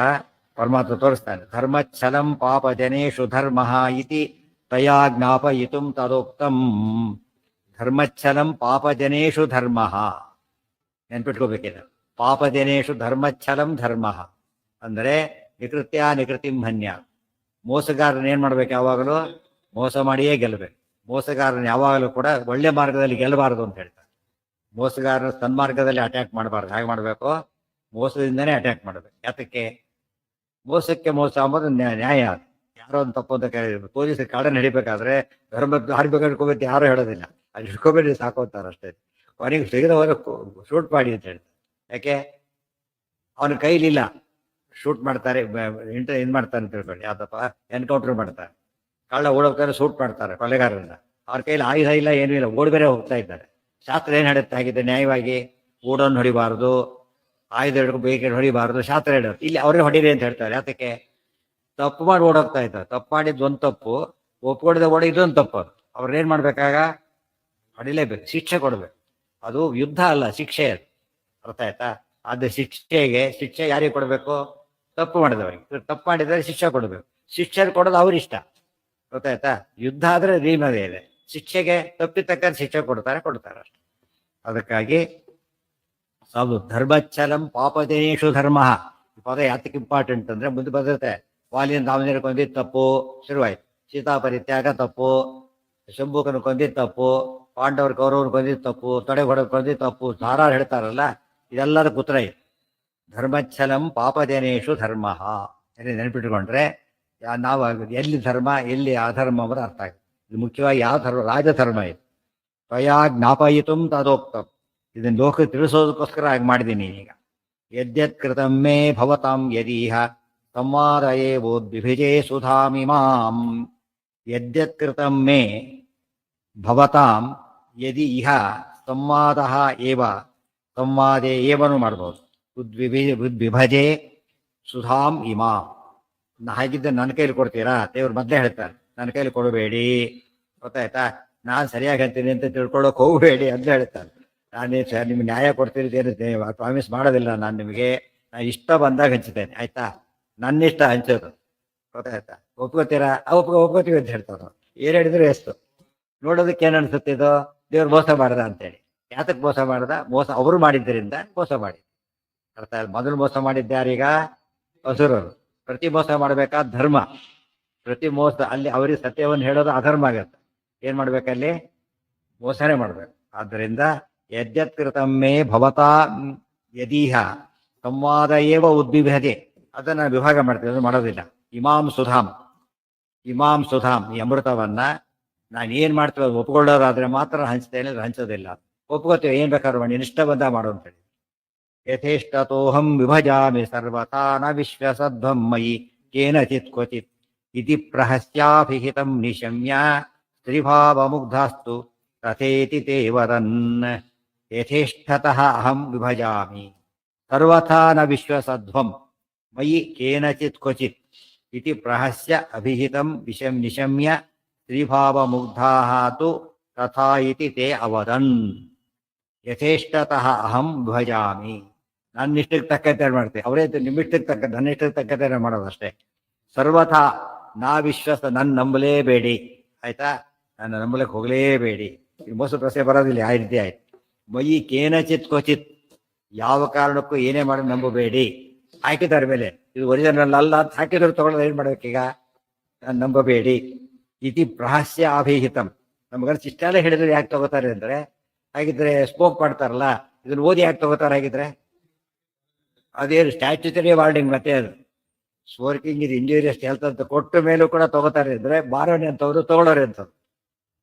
ಪರಮಾತ್ಮ ತೋರಿಸ್ತಾನೆ, ಧರ್ಮಚ್ಛಲಂ ಪಾಪ ಜನೇಶು ಧರ್ಮ ಇತಿ ತಯಾ ಜ್ಞಾಪಯಿತುಂ ತದೋಕ್ತಂ. ಧರ್ಮಚ್ಛಲಂ ಪಾಪಜನೇಶು ಧರ್ಮ, ನೆನ್ಪಿಟ್ಕೋಬೇಕಿದೆ. ಪಾಪಜನೇಶು ಧರ್ಮಚ್ಛಲಂ ಧರ್ಮ ಅಂದರೆ ನಿಕೃತ್ಯ ನಿಕೃತಿಂ ಹನ್ಯ. ಮೋಸಗಾರನ ಏನ್ ಮಾಡ್ಬೇಕು? ಯಾವಾಗಲೂ ಮೋಸ ಮಾಡಿಯೇ ಗೆಲ್ಲಬೇಕು. ಮೋಸಗಾರನ ಯಾವಾಗಲೂ ಕೂಡ ಒಳ್ಳೆ ಮಾರ್ಗದಲ್ಲಿ ಗೆಲ್ಲಬಾರದು ಅಂತ ಹೇಳ್ತಾರೆ. ಮೋಸಗಾರನ ಸನ್ಮಾರ್ಗದಲ್ಲಿ ಅಟ್ಯಾಕ್ ಮಾಡಬಾರ್ದು. ಹಾಗೆ ಮಾಡಬೇಕು, ಮೋಸದಿಂದನೇ ಅಟ್ಯಾಕ್ ಮಾಡಬೇಕು. ಯಾತಕ್ಕೆ? ಮೋಸಕ್ಕೆ ಮೋಸ ಅಂಬೋದು ನ್ಯಾಯ. ಯಾರೋ ಒಂದು ತಪ್ಪು ಅಂತ ಪೊಲೀಸರು ಕಾಡನ್ನು ಹಿಡಿಬೇಕಾದ್ರೆ ಧರ್ಮದ ಹಾಡ್ಬೇಕು ಹಿಡ್ಕೋಬೇಕು ಯಾರು ಹೇಳೋದಿಲ್ಲ, ಅಲ್ಲಿ ಹಿಡ್ಕೋಬೇಡಿ ಸಾಕೋತಾರೆ ಅಷ್ಟೇ. ಅವನಿಗೆ ಸಿಗದ ಹೋದ ಶೂಟ್ ಮಾಡಿ ಅಂತ ಹೇಳ್ತಾರೆ. ಯಾಕೆ? ಅವನ ಕೈಲಿಲ್ಲ, ಶೂಟ್ ಮಾಡ್ತಾರೆ, ಇದು ಮಾಡ್ತಾರೆ ಅಂತ ತಿಳ್ಕೊಳ್ಳಿ. ಯಾವ್ದಪ್ಪ, ಎನ್ಕೌಂಟರ್ ಮಾಡ್ತಾರೆ. ಕಳ್ಳ ಓಡೋಗ್ತಾರೆ, ಶೂಟ್ ಮಾಡ್ತಾರೆ ಕೊಲೆಗಾರರನ್ನ. ಅವ್ರ ಕೈಲಿ ಆಯುಧ ಇಲ್ಲ, ಏನೂ ಇಲ್ಲ, ಓಡಿ ಬೇರೆ ಹೋಗ್ತಾ ಇದ್ದಾರೆ. ಶಾಸ್ತ್ರ ಏನು ಹೇಳುತ್ತೆ ಆಗಿದೆ? ನ್ಯಾಯವಾಗಿ ಓಡೋನ್ ಹೊಡಿಬಾರ್ದು, ಆಯುಧ ಹಿಡ್ಕೊಂಡು ಬೇಗ ಹೊಡಿಬಾರ್ದು, ಶಾಸ್ತ್ರ ಹೇಳೋದು. ಇಲ್ಲಿ ಅವರೇ ಹೊಡೀರಿ ಅಂತ ಹೇಳ್ತಾರೆ. ಯಾತಕ್ಕೆ? ತಪ್ಪು ಮಾಡಿ ಓಡೋಗ್ತಾ ಇದ್ದಾರೆ. ತಪ್ಪು ಮಾಡಿದ್ದು ಒಂದು ತಪ್ಪು, ಒಪ್ಕೊಂಡಿದ್ದ ಓಡಿ ಇದೊಂದು ತಪ್ಪು. ಅದು ಅವ್ರೇನ್ ಮಾಡ್ಬೇಕಾಗ ಹೊಡಿಲೇಬೇಕು, ಶಿಕ್ಷೆ ಕೊಡ್ಬೇಕು. ಅದು ಯುದ್ಧ ಅಲ್ಲ, ಶಿಕ್ಷೆ. ಅದು ಅರ್ಥ ಆಯ್ತಾ? ಅದು ಶಿಕ್ಷೆ ಯಾರಿಗೆ ಕೊಡಬೇಕು? ತಪ್ಪು ಮಾಡಿದವರಿಗೆ. ತಪ್ಪು ಮಾಡಿದರೆ ಶಿಕ್ಷೆ ಕೊಡಬೇಕು. ಶಿಕ್ಷೆ ಕೊಡೋದು ಅವ್ರಿಷ್ಟ. ಗೊತ್ತಾಯ್ತಾ? ಯುದ್ಧ ಆದ್ರೆ ರೀಮದೇ ಇದೆ, ಶಿಕ್ಷೆಗೆ ತಪ್ಪಿತಕ್ಕ ಶಿಕ್ಷೆ ಕೊಡ್ತಾರೆ ಅಷ್ಟೆ. ಅದಕ್ಕಾಗಿ ಅದು ಧರ್ಮಚ್ಛಲಂ ಪಾಪಜನೇಶು ಧರ್ಮ. ಈ ಪದ ಯಾತಕ್ಕೆ ಇಂಪಾರ್ಟೆಂಟ್ ಅಂದ್ರೆ ಮುಂದೆ ಬರುತ್ತೆ. ವಾಲಿಯನ್ನು ರಾಮನಿಗೆ ಕೊಂದಿದ್ದು ತಪ್ಪು, ಶುರುವಾಯ್ತು. ಸೀತಾಪರಿತ್ಯಾಗ ತಪ್ಪು, ಶಂಭುಕನ ಕೊಂದಿದ್ದು ತಪ್ಪು, ಪಾಂಡವರು ಕೌರವರು ಕೊಂದಿದ್ದು ತಪ್ಪು, ತೊಡೆ ಹೊಡೆದು ಕೊಂದಿದ್ದು ತಪ್ಪು, ಧಾರಾಳ ಹೇಳ್ತಾರಲ್ಲ, ಇದೆಲ್ಲದಕ್ಕೆ ಉತ್ತರ ಇದೆ. ಧರ್ಮಚ್ಛಲಂ ಪಾಪಜನೇಶು ಧರ್ಮ. ನೆನಪಿಟ್ಕೊಂಡ್ರೆ ನಾವು ಎಲ್ಲಿ ಧರ್ಮ ಎಲ್ಲಿ ಅಧರ್ಮ ಅನ್ನೋದು ಅರ್ಥ ಆಗುತ್ತೆ. ಇದು ಮುಖ್ಯವಾಗಿ ಯಾವ ಧರ್ಮ? ರಾಜಧರ್ಮ ಇದು. ತ್ವಯಾ ಜ್ಞಾಪಯಿತುಂ ತದೋಕ್ತಂ. ಇದನ್ನ ಲೋಕ ತಿಳಿಸೋದಕ್ಕೋಸ್ಕರ ಹಾಗೆ ಮಾಡಿದ್ದೀನಿ ಈಗ. ಯದ್ಯತ್ ಕೃತಂ ಮೇ ಭವತಾಂ ಯದೀಹ ಸಂವಾದಯೇವೋದ್ವಿಭಿಜೇ ಸುಧಾಮಿಮಾಂ. ಯದ್ಯತ್ ಕೃತಂ ಮೇ ಭವತಾಂ ಯದಿ ಇಹ ಸಂವಾದ ಏವ, ಸಂವಾದೇ ಏವನು ಮಾಡ್ಬೋದು. ಉದ್ವಿಭಜೆ ಸುಧಾಂ ಇಮಾಂ. ಹಾಗಿದ್ದ ನನ್ನ ಕೈಲಿ ಕೊಡ್ತೀರಾ? ದೇವ್ರು ಮೊದಲೇ ಹೇಳ್ತಾರೆ, ನನ್ನ ಕೈಲಿ ಕೊಡಬೇಡಿ. ಗೊತ್ತಾಯ್ತಾ? ನಾನು ಸರಿಯಾಗಿ ಹೇಳ್ತೀನಿ ಅಂತ ತಿಳ್ಕೊಳ್ಳೋಕೆ ಹೋಗಬೇಡಿ ಅಂತ ಹೇಳ್ತಾರೆ. ನಾನೇ ಸರ್ ನಿಮ್ಗೆ ನ್ಯಾಯ ಕೊಡ್ತಿದ್ದೇನೆ, ಪ್ರಾಮಿಸ್ ಮಾಡೋದಿಲ್ಲ ನಾನು ನಿಮಗೆ. ನಾನು ಇಷ್ಟ ಬಂದಾಗ ಹಂಚ್ತೇನೆ, ಆಯ್ತಾ? ನನ್ನ ಇಷ್ಟ ಹಂಚೋದು, ಗೊತ್ತಾಯ್ತಾ? ಒಪ್ಕೋತೀರಾ? ಒಪ್ಕೋತೀವಿ ಅಂತ ಹೇಳ್ತಾರೆ. ಏನ್ ಹೇಳಿದ್ರು ಎಷ್ಟು ನೋಡೋದಕ್ಕೆ ಏನ್ ಅನ್ಸುತ್ತೆ, ಇದು ದೇವ್ರು ಮೋಸ ಮಾಡ್ದ ಅಂತೇಳಿ. ಯಾತಕ್ ಮೋಸ ಮಾಡ್ದ? ಮೋಸ ಅವರು ಮಾಡಿದ್ದರಿಂದ ಮೋಸ ಮಾಡಿ. ಅರ್ಥ ಆಯ್ತು? ಮೊದಲು ಮೋಸ ಮಾಡಿದ್ದಾರೀಗ ಅಸುರರು. ಪ್ರತಿ ಮೋಸ ಮಾಡ್ಬೇಕಾದ ಧರ್ಮ, ಪ್ರತಿ ಮೋಸ ಅಲ್ಲಿ ಅವರಿಗೆ ಸತ್ಯವನ್ನು ಹೇಳೋದು ಅಧರ್ಮ ಆಗತ್ತೆ. ಏನ್ ಮಾಡ್ಬೇಕಲ್ಲಿ? ಮೋಸನೇ ಮಾಡ್ಬೇಕು. ಆದ್ದರಿಂದ ಯದ್ಯತ್ಕೃತಮ್ಮೇ ಭವತಾ ಯದೀಹ ಸಂವಾದ ಏವ ಉದ್ವಿಭ್ಯತೆ, ಅದನ್ನ ವಿಭಾಗ ಮಾಡ್ತೀವಿ, ಅದು ಮಾಡೋದಿಲ್ಲ. ಇಮಾಂ ಸುಧಾಮ್, ಇಮಾಂ ಸುಧಾಮ್, ಈ ಅಮೃತವನ್ನ ನಾನು ಏನ್ ಮಾಡ್ತೀವಿ ಅದು ಒಪ್ಕೊಳ್ಳೋದಾದ್ರೆ ಮಾತ್ರ ಹಂಚ್ತೇನೆ, ಹಂಚೋದಿಲ್ಲ. ಒಪ್ಕೋತೀವಿ, ಏನ್ ಬೇಕಾದ್ರೂ ಮಾಡಿ, ನಿಷ್ಠ ಬಂದ ಮಾಡು ಅಂತೇಳಿ. ಯಥೇಷ್ಟತೋಹಂ ವಿಭಜಾಮಿ ಸರ್ವಥಾ ನ ವಿಶ್ವಸಧ್ವಂ ಮಯಿ ಕೇನಚಿತ್ ಕ್ವಚಿತ್ ಇತಿ ಪ್ರಹಸ್ಯಾಭಿಹಿತಂ ನಿಶಮ್ಯ ಸ್ತ್ರೀಭಾವಮುಗ್ಧಾಸ್ತು ತಥೇತಿ ತೇ ವದನ್. ಯಥೇಷ್ಟತಃ ಅಹಂ ವಿಭಜಾಮಿ ಸರ್ವಥಾ ನ ವಿಶ್ವಸಧ್ವಂ ಮಯಿ ಕೇನಚಿತ್ ಕ್ವಚಿತ್ ಇತಿ ಪ್ರಹಸ್ಯ ಅಭಿಹಿತಂ ನಿಶಮ್ಯ ಸ್ತ್ರೀಭಾವಮುಗ್ಧಾಃ ತು ತಥಾ ಇತಿ ತೇ ಅವದನ್. ಯಥೇಷ್ಟತಃ ಅಹಂ ವಿಭಜಾಮಿ, ನನ್ನ ಇಷ್ಟಕ್ಕೆ ತಕ್ಕಂತೆ ಮಾಡ್ತೇವೆ. ಅವರೇ ನಿಮ್ಮಿಷ್ಟಕ್ಕೆ ತಕ್ಕ, ನನ್ನ ಇಷ್ಟಕ್ಕೆ ತಕ್ಕಂತೆ ಮಾಡೋದು ಅಷ್ಟೇ. ಸರ್ವಥಾ ನಾ ವಿಶ್ವಾಸ, ನನ್ನ ನಂಬಲೇಬೇಡಿ, ಆಯ್ತಾ? ನನ್ನ ನಂಬಲಕ್ಕೆ ಹೋಗಲೇಬೇಡಿ. ಈ ಮೋಸ ಪ್ರಶ್ನೆ ಬರೋದಿಲ್ಲ, ಆ ರೀತಿ ಆಯ್ತು. ಮಯಿ ಕೇನಚಿತ್ ಕ್ವಚಿತ್, ಯಾವ ಕಾರಣಕ್ಕೂ ಏನೇ ಮಾಡಿ ನಂಬಬೇಡಿ. ಹಾಕಿದಾರ ಮೇಲೆ ಇದು ಒರಿಜಿನಲ್ ಅಲ್ಲ ಅಂತ ಹಾಕಿದ್ರು ತಗೊಳ್ಳೋದು, ಏನ್ ಮಾಡ್ಬೇಕೀಗ? ನಾನು ನಂಬಬೇಡಿ. ಇತಿ ಪ್ರಹಸ್ಯ ಅಭಿಹಿತಂ, ನಮಗನ್ಸಿ ಇಷ್ಟೆಲ್ಲ ಹೇಳಿದ್ರೆ ಯಾಕೆ ತಗೋತಾರೆ ಅಂದ್ರೆ, ಹಾಗಿದ್ರೆ ಸ್ಮೋಕ್ ಮಾಡ್ತಾರಲ್ಲ, ಇದನ್ನ ಓದಿ ಯಾಕೆ ತಗೋತಾರೆ? ಹಾಗಿದ್ರೆ ಅದೇನು ಸ್ಟ್ಯಾಚ್ಯುಟರಿ ವಾರ್ನಿಂಗ್, ಮತ್ತೆ ಅದು ಸ್ಮೋಕಿಂಗ್ ಇದು ಇಂಜೂರಿಯಸ್ ಹೆಲ್ತ್ ಅಂತ ಕೊಟ್ಟ ಮೇಲೂ ಕೂಡ ತಗೋತಾರೆ ಅಂದ್ರೆ, ಬಾರೋಣಿ ಅಂತವ್ರು ತಗೊಳ್ಳೋರಿ ಅಂತವ್ರು.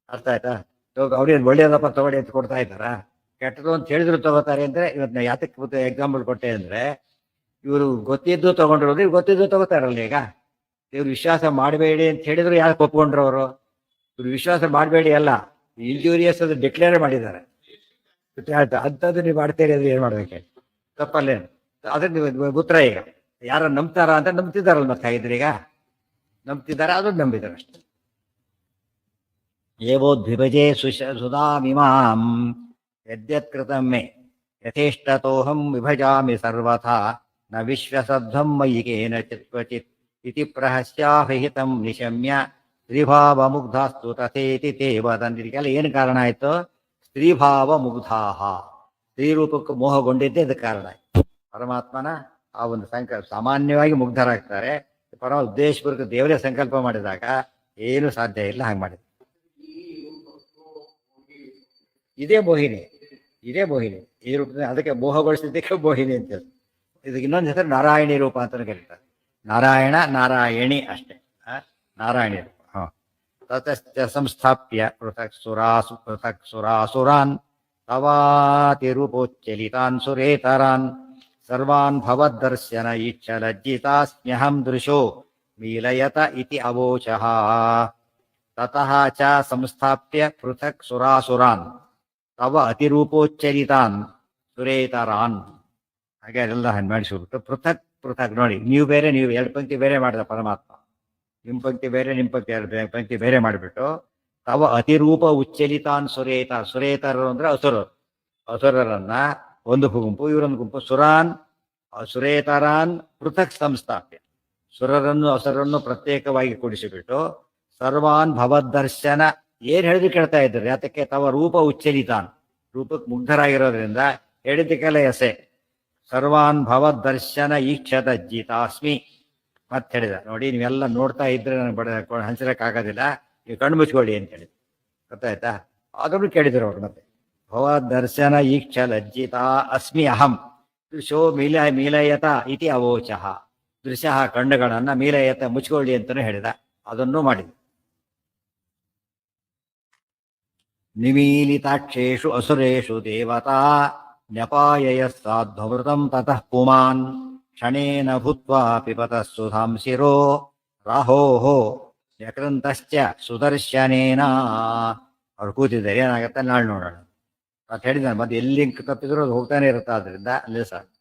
ಅರ್ಥ ಆಯ್ತಾ? ಅವ್ರೇನು ಒಳ್ಳೇದಪ್ಪ ತಗೊಳ್ಳಿ ಅಂತ ಕೊಡ್ತಾ ಇದ್ದಾರ? ಕೆಟ್ಟದು ಅಂತ ಹೇಳಿದ್ರು ತಗೋತಾರೆ ಅಂದ್ರೆ, ಇವತ್ತು ಯಾತಕ್ಕೆ ಎಕ್ಸಾಂಪಲ್ ಕೊಟ್ಟೆ ಅಂದ್ರೆ, ಇವರು ಗೊತ್ತಿದ್ದು ತಗೊಂಡಿರೋದು, ಇವ್ರು ಗೊತ್ತಿದ್ದು ತಗೋತಾರಲ್ಲ. ಈಗ ಇವ್ರು ವಿಶ್ವಾಸ ಮಾಡಬೇಡಿ ಅಂತ ಹೇಳಿದ್ರು ಯಾಕೆ ಒಪ್ಕೊಂಡ್ರು ಅವರು? ಇವ್ರು ವಿಶ್ವಾಸ ಮಾಡಬೇಡಿ ಅಲ್ಲ, ಇಂಜೂರಿಯಸ್ ಅದು ಡಿಕ್ಲೇರ್ ಮಾಡಿದ್ದಾರೆ. ಅಂಥದ್ದು ನೀವು ಮಾಡ್ತೀರಿ ಅಂದ್ರೆ ಏನ್ ಮಾಡ್ಬೇಕು? ತಪ್ಪಲ್ಲೇನು? ಅದ್ರ ನೀವು ಉತ್ತರ ಈಗ ಯಾರ ನಂಬ್ತಾರ ಅಂತ ನಂಬ್ತಿದಾರಲ್ಲ, ಮತ್ತೆ ಹಾಗಿದ್ರೆ ಈಗ ನಂಬ್ತಿದ್ದಾರೆ, ಅದು ನಂಬಿದ್ದಾರೆ ಅಷ್ಟೆ. ಏವೋದ್ವಿಭಜೆ ಸುಧಾಮಿಮಾಂ ಯದ್ಯತ್ಕೃತಂ ಮೇ ಯಥೇಷ್ಟತೋಹಂ ವಿಭಜಾಮಿ ಸರ್ವಥಾ ನ ವಿಶ್ವಸಧ್ವಂ ಮಯಿ ಕೇನಚಿತ್ ಕ್ವಚಿತ್ ಇತಿ ಪ್ರಹಸ್ಯಾಭಿಹಿತಂ ನಿಶಮ್ಯ ಸ್ತ್ರೀಭಾವಮುಗ್ಧಾಸ್ತು ತಥೇತಿ ತೇ ವದನ್. ಇದಕ್ಕೆಲ್ಲ ಏನು ಕಾರಣ ಆಯ್ತು? ಸ್ತ್ರೀಭಾವ ಮುಗ್ಧಾಹ, ಸ್ತ್ರೀ ರೂಪಕ್ಕೆ ಮೋಹಗೊಂಡಿದ್ದೇ ಇದಕ್ಕೆ ಕಾರಣ ಆಯ್ತು. ಪರಮಾತ್ಮನ ಆ ಒಂದು ಸಂಕಲ್ಪ, ಸಾಮಾನ್ಯವಾಗಿ ಮುಗ್ಧರಾಗ್ತಾರೆ. ಉದ್ದೇಶಪೂರ್ವಕ ದೇವರೇ ಸಂಕಲ್ಪ ಮಾಡಿದಾಗ ಏನು ಸಾಧ್ಯ ಇಲ್ಲ, ಹಾಗೆ ಮಾಡಿದ. ಇದೇ ಮೋಹಿನಿ, ಇದೇ ಮೋಹಿನಿ. ಈ ರೂಪದಲ್ಲಿ ಅದಕ್ಕೆ ಮೋಹಗೊಳಿಸಿದ್ದಕ್ಕೆ ಮೋಹಿನಿ ಅಂತ ಹೇಳಿ. ಇದಕ್ಕೆ ಇನ್ನೊಂದು ಹೆಸರು ನಾರಾಯಣಿ ರೂಪ ಅಂತ ಕರೀತಾರೆ. ನಾರಾಯಣ, ನಾರಾಯಣಿ ಅಷ್ಟೇ, ನಾರಾಯಣಿ ರೂಪ. ತತಶ್ಚ ಸಂಸ್ಥಾಪ್ಯ ಪೃಥಕ್ ಸುರಾಸುರಾನ್ ತವಾತಿರೂಪೋಚ್ಚಲಿತಾನ್ ಸುರೇತರಾನ್ ಸರ್ವಾನ್ ಭವದ್ದರ್ಶನ ಇಚ್ಛಲಜ್ಜಿತಾಸ್ಮ್ಯಹಂ ದೃಶೋ ಮೀಲಯತ ಇತಿ ಅವೋಚಃ. ತತಃ ಚ ಸಂಸ್ಥಾಪ್ಯ ಪೃಥಕ್ ಸುರಾಸುರಾನ್ ತವ ಅತಿರೂಪೋಚ್ಚರಿತಾನ್ ಸುರೇತರಾನ್. ಹಾಗೆ ಅದೆಲ್ಲ ಮಾಡಿಸ್ಬಿಟ್ಟು ಪೃಥಕ್ ಪೃಥಕ್ ನೋಡಿ, ನೀವು ಬೇರೆ, ನೀವು ಎರಡು ಪಂಕ್ತಿ ಬೇರೆ ಮಾಡಿದ ಪರಮಾತ್ಮ. ನಿಮ್ಮ ಪಂಕ್ತಿ ಬೇರೆ, ನಿಮ್ಮ ಪಂಕ್ತಿ ಎರಡು ಪಂಕ್ತಿ ಬೇರೆ ಮಾಡಿಬಿಟ್ಟು ತವ ಅತಿರೂಪ ಉಚ್ಚಲಿತಾನ್ ಸುರೇತರ, ಸುರೇತರರು ಅಂದ್ರೆ ಅಸುರರು, ಅಸುರರನ್ನ ಒಂದು ಗುಂಪು, ಇವರೊಂದು ಗುಂಪು. ಸುರಾನ್ ಸುರೇತರಾನ್ ಪೃಥಕ್ ಸಂಸ್ಥಾಪ್ಯ, ಸುರರನ್ನು ಅಸುರನ್ನು ಪ್ರತ್ಯೇಕವಾಗಿ ಕೂಡಿಸಿಬಿಟ್ಟು ಸರ್ವಾನ್ ಭವದ್ದರ್ಶನ, ಏನ್ ಹೇಳಿದ್ರು ಕೇಳ್ತಾ ಇದ್ರು. ಯಾತಕ್ಕೆ? ತವ ರೂಪ ಉಚ್ಚಲಿತಾನ್, ರೂಪಕ್ಕೆ ಮುಗ್ಧರಾಗಿರೋದ್ರಿಂದ ಹೇಳಿದ್ದಕ್ಕೆಲ್ಲ ಎಸೆ. ಸರ್ವಾನ್ ಭವದ್ದರ್ಶನ ಈಕ್ಷತ ಜಿತಾಸ್ಮಿ. ಮತ್ತೆ ಹೇಳಿದ, ನೋಡಿ ನೀವೆಲ್ಲ ನೋಡ್ತಾ ಇದ್ರೆ ನನಗೆ ಹಂಚಲಕ್ಕಾಗೋದಿಲ್ಲ, ನೀವು ಕಣ್ಣು ಮುಚ್ಕೊಳ್ಳಿ ಅಂತ ಹೇಳಿದ್ರು. ಗೊತ್ತಾಯ್ತಾ? ಅದನ್ನು ಕೇಳಿದ್ರು ಅವ್ರು. ಮತ್ತೆ ಭವದರ್ಶನ ಈಕ್ಷ ಲಜ್ಜಿತ ಅಸ್ಮಿ ಅಹಂ ದೃಶೋ ಮೀಲಯತ ಇತಿ ಅವೋಚಃ. ದೃಶ್ಯ ಕಣ್ಣುಗಳನ್ನ ಮೀಲಯತ ಮುಚ್ಕೊಳ್ಳಿ ಅಂತಾನು ಹೇಳಿದ, ಅದನ್ನು ಮಾಡಿದ. ನಿಮೀಲಿತಾಕ್ಷೇಷು ಅಸುರೇಷು ದೇವತಾ ನ್ಯಪಾಯಯ ಸಾಧ್ವೃತಂ ತತಃ ಪುಮಾನ್ ಕ್ಷಣೇನ ಭೂತ್ವಾ ಪಿಬತಃ ಸುಧಾಂಸಿರೋ ರಾಹೋಹೋ ಯಕೃಂತಶ್ಚ ಸುದರ್ಶನೇನ. ಅವ್ರು ಕೂತಿದ್ದಾರೆ, ಏನಾಗತ್ತೆ ನಾಳೆ ನೋಡೋಣ ಅಂತ ಹೇಳಿದ್ದಾನೆ. ಮತ್ತೆ ಎಲ್ಲಿ ತಪ್ಪಿದ್ರು ಅದು ಹೋಗ್ತಾನೆ ಇರುತ್ತೆ. ಆದ್ರಿಂದ ಅಲ್ಲೇ ಸಾಕು.